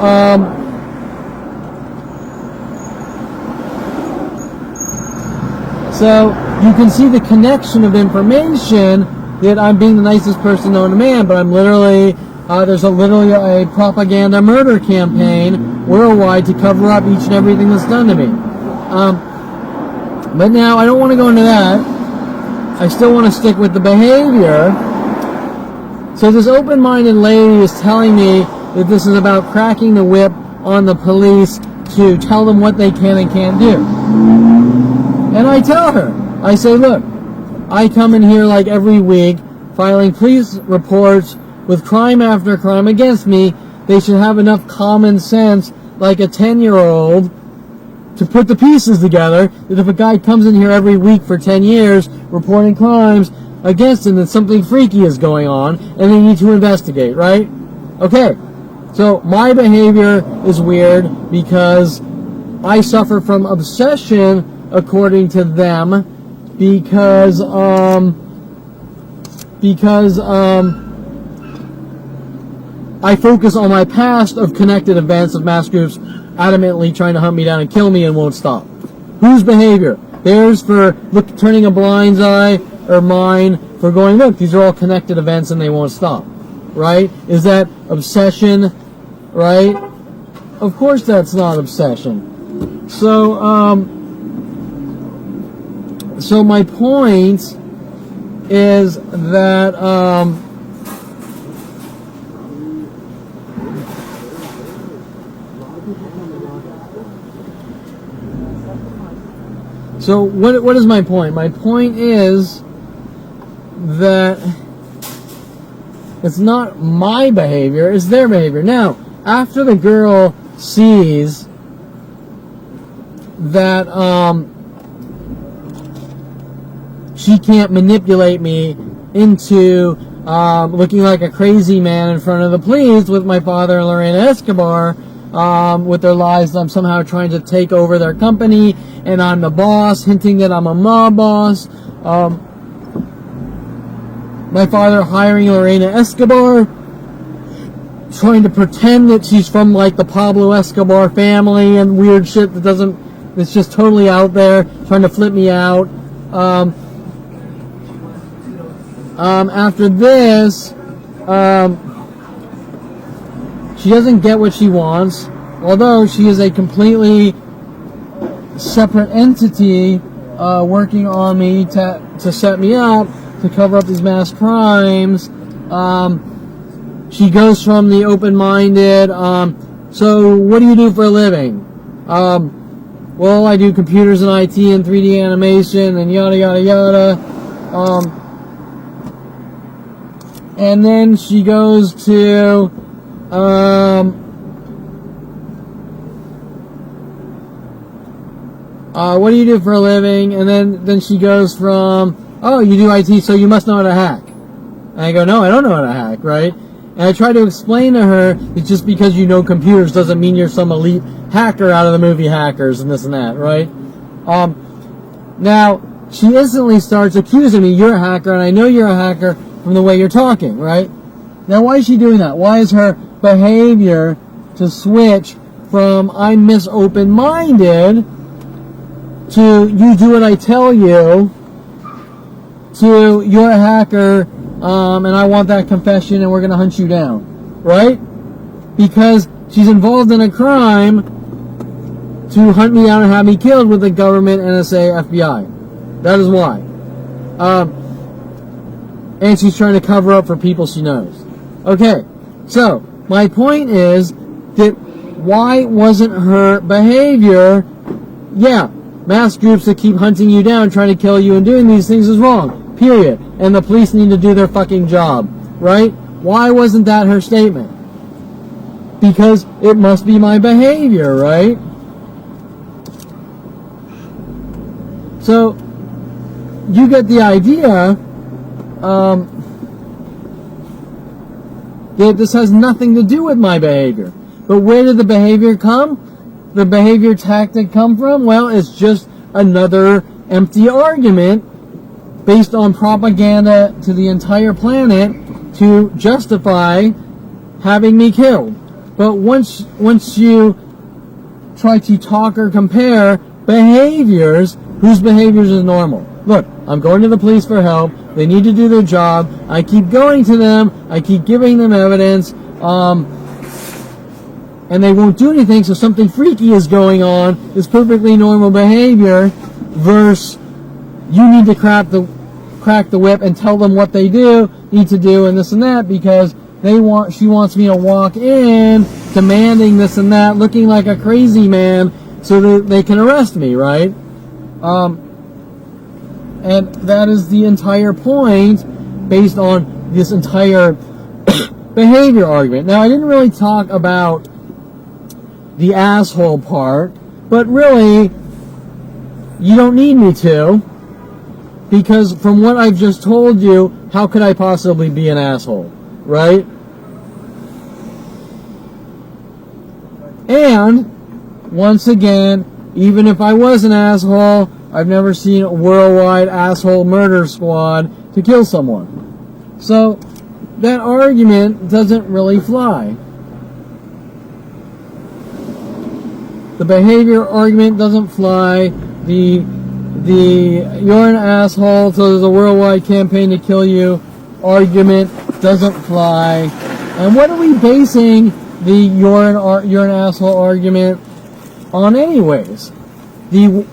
so you can see the connection of information that I'm being the nicest person known to man, but I'm literally, there's literally a propaganda murder campaign worldwide to cover up each and everything that's done to me. But now I don't want to go into that. I still want to stick with the behavior. So this open-minded lady is telling me that this is about cracking the whip on the police to tell them what they can and can't do. And I tell her, I say, look, I come in here like every week filing police reports with crime after crime against me. They should have enough common sense, like a 10-year-old, to put the pieces together, that if a guy comes in here every week for 10 years reporting crimes against him, that something freaky is going on and they need to investigate, right? Okay, so my behavior is weird because I suffer from obsession, according to them, because I focus on my past of connected events of mass groups adamantly trying to hunt me down and kill me and won't stop. Whose behavior? Theirs for turning a blind eye, or mine for going, look, these are all connected events and they won't stop, right? Is that obsession, right? Of course that's not obsession. So my point is that So what is my point? My point is that it's not my behavior, it's their behavior. Now, after the girl sees that she can't manipulate me into looking like a crazy man in front of the police with my father and Lorena Escobar, with their lies that I'm somehow trying to take over their company and I'm the boss, hinting that I'm a mob boss. My father hiring Lorena Escobar, trying to pretend that she's from like the Pablo Escobar family and weird shit that's just totally out there, trying to flip me out. After this, she doesn't get what she wants, although she is a completely separate entity working on me to set me up, to cover up these mass crimes. She goes from the open-minded, so what do you do for a living? Well, I do computers and IT and 3D animation and yada yada yada. And then she goes to what do you do for a living? And then she goes from, oh, you do IT, so you must know how to hack. And I go, no, I don't know how to hack, right? And I try to explain to her that just because you know computers doesn't mean you're some elite hacker out of the movie Hackers and this and that, right? Now, she instantly starts accusing me, you're a hacker, and I know you're a hacker from the way you're talking, right? Now, why is she doing that? Why is her behavior to switch from I'm Miss Open-Minded to you do what I tell you to you're a hacker and I want that confession and we're going to hunt you down, right? Because she's involved in a crime to hunt me down and have me killed with the government, NSA, FBI. That is why. And she's trying to cover up for people she knows. Okay, so my point is that why wasn't her behavior, yeah, mass groups that keep hunting you down, trying to kill you and doing these things is wrong, period. And the police need to do their fucking job, right? Why wasn't that her statement? Because it must be my behavior, right? So, you get the idea that this has nothing to do with my behavior. But where did the behavior come? The behavior tactic come from? Well, it's just another empty argument based on propaganda to the entire planet to justify having me killed. But once you try to talk or compare behaviors, whose behaviors is normal? Look, I'm going to the police for help. They need to do their job. I keep going to them. I keep giving them evidence. And they won't do anything, so something freaky is going on. It's perfectly normal behavior versus you need to crack the whip and tell them what they need to do and this and that because she wants me to walk in demanding this and that, looking like a crazy man so that they can arrest me, right? And that is the entire point based on this entire behavior argument. Now, I didn't really talk about the asshole part, but really, you don't need me to, because from what I've just told you, how could I possibly be an asshole, right? And, once again, even if I was an asshole, I've never seen a worldwide asshole murder squad to kill someone. So, that argument doesn't really fly. The behavior argument doesn't fly. The you're an asshole, so there's a worldwide campaign to kill you argument doesn't fly. And what are we basing the you're an asshole argument on anyways? The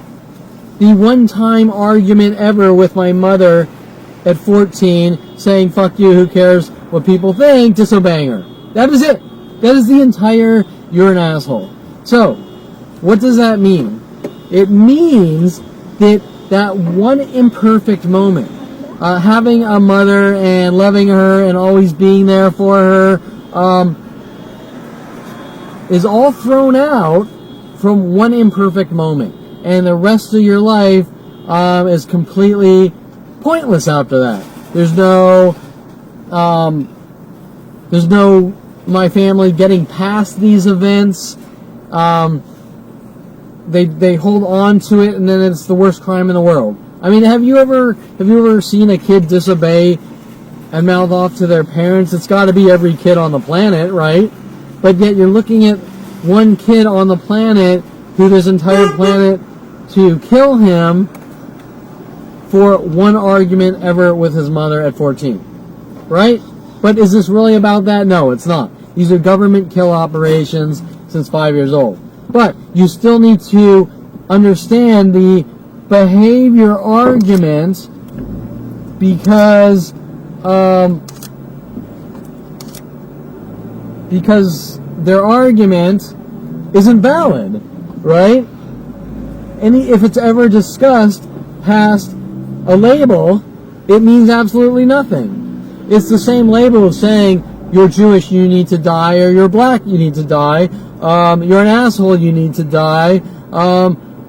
one-time argument ever with my mother at 14 saying, fuck you, who cares what people think, disobeying her. That is it. That is the entire you're an asshole. So, what does that mean? It means that one imperfect moment, having a mother and loving her and always being there for her, is all thrown out from one imperfect moment, and the rest of your life is completely pointless after that. There's no my family getting past these events. They hold on to it, and then it's the worst crime in the world. I mean, have you ever seen a kid disobey and mouth off to their parents? It's got to be every kid on the planet, right? But yet you're looking at one kid on the planet who this entire planet to kill him for one argument ever with his mother at 14, right? But is this really about that? No, it's not. These are government kill operations since 5 years old. But you still need to understand the behavior argument because their argument isn't valid, right? And if it's ever discussed past a label, it means absolutely nothing. It's the same label of saying you're Jewish, you need to die, or you're black, you need to die, you're an asshole, you need to die,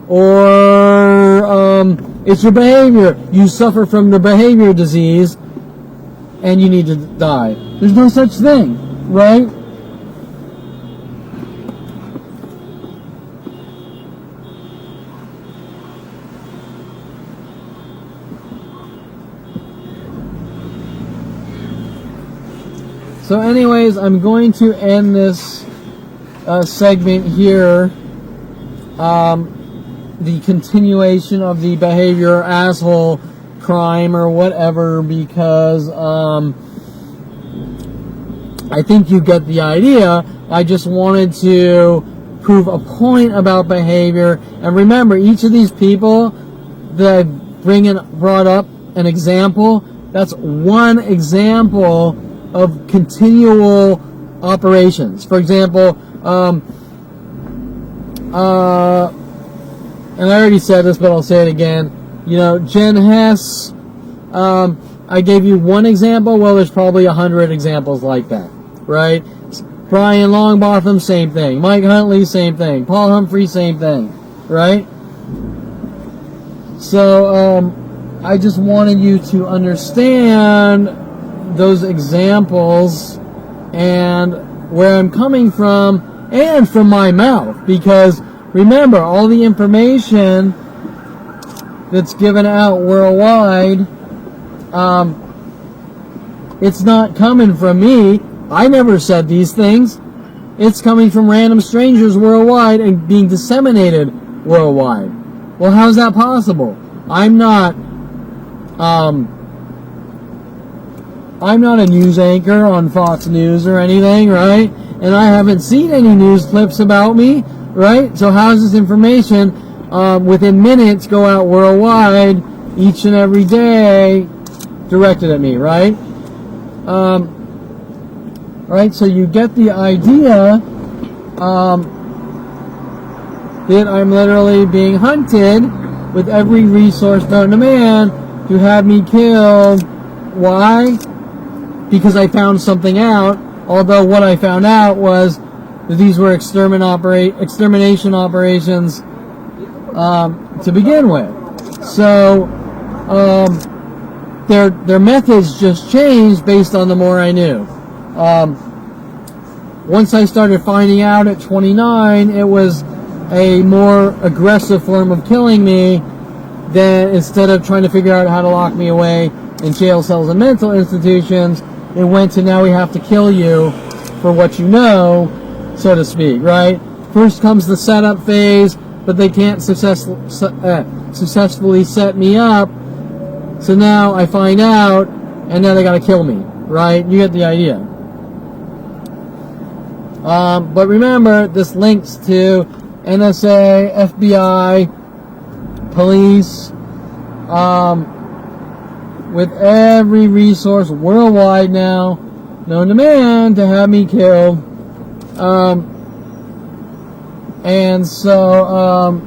or it's your behavior, you suffer from the behavior disease, and you need to die. There's no such thing, right? So anyways, I'm going to end this segment here. The continuation of the behavior asshole crime or whatever, because I think you get the idea. I just wanted to prove a point about behavior. And remember, each of these people that I brought up an example, that's one example of continual operations. For example, and I already said this, but I'll say it again. You know, Jen Hess, I gave you one example. Well, there's probably 100 examples like that, right? Brian Longbotham, same thing. Mike Huntley, same thing. Paul Humphrey, same thing, right? So, I just wanted you to understand those examples and where I'm coming from and from my mouth, because remember, all the information that's given out worldwide, it's not coming from me. I never said these things. It's coming from random strangers worldwide and being disseminated worldwide. Well, how's that possible? I'm not a news anchor on Fox News or anything, right? And I haven't seen any news clips about me, right? So how's this information within minutes go out worldwide each and every day directed at me, right? Right, so you get the idea that I'm literally being hunted with every resource known to man to have me killed. Why? Because I found something out, although what I found out was that these were extermination operations to begin with. So their methods just changed based on the more I knew. Once I started finding out at 29, it was a more aggressive form of killing me than, instead of trying to figure out how to lock me away in jail cells and mental institutions, it went to now we have to kill you for what you know, so to speak, right? First comes the setup phase, but they can't successfully set me up, so now I find out, and now they gotta kill me, right? You get the idea. But remember, this links to NSA, FBI, police, with every resource worldwide now known to man to have me killed. And so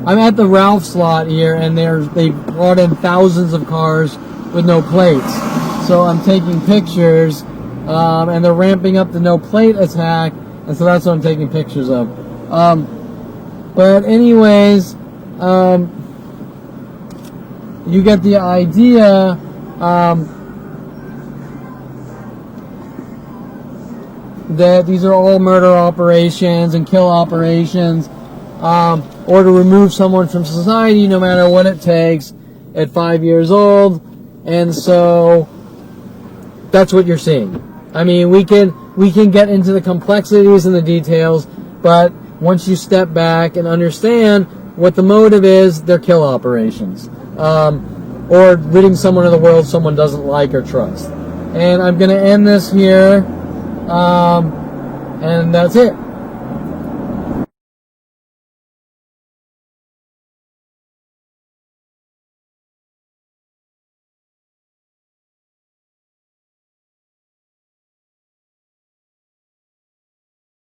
I'm at the Ralph's lot here, and they brought in thousands of cars with no plates. So I'm taking pictures, and they're ramping up the no plate attack, and so that's what I'm taking pictures of. But anyways, you get the idea. That these are all murder operations and kill operations, or to remove someone from society, no matter what it takes, at 5 years old. And so that's what you're seeing. I mean, we can get into the complexities and the details, but once you step back and understand what the motive is, they're kill operations, or ridding someone of the world someone doesn't like or trust. And I'm going to end this here. And that's it.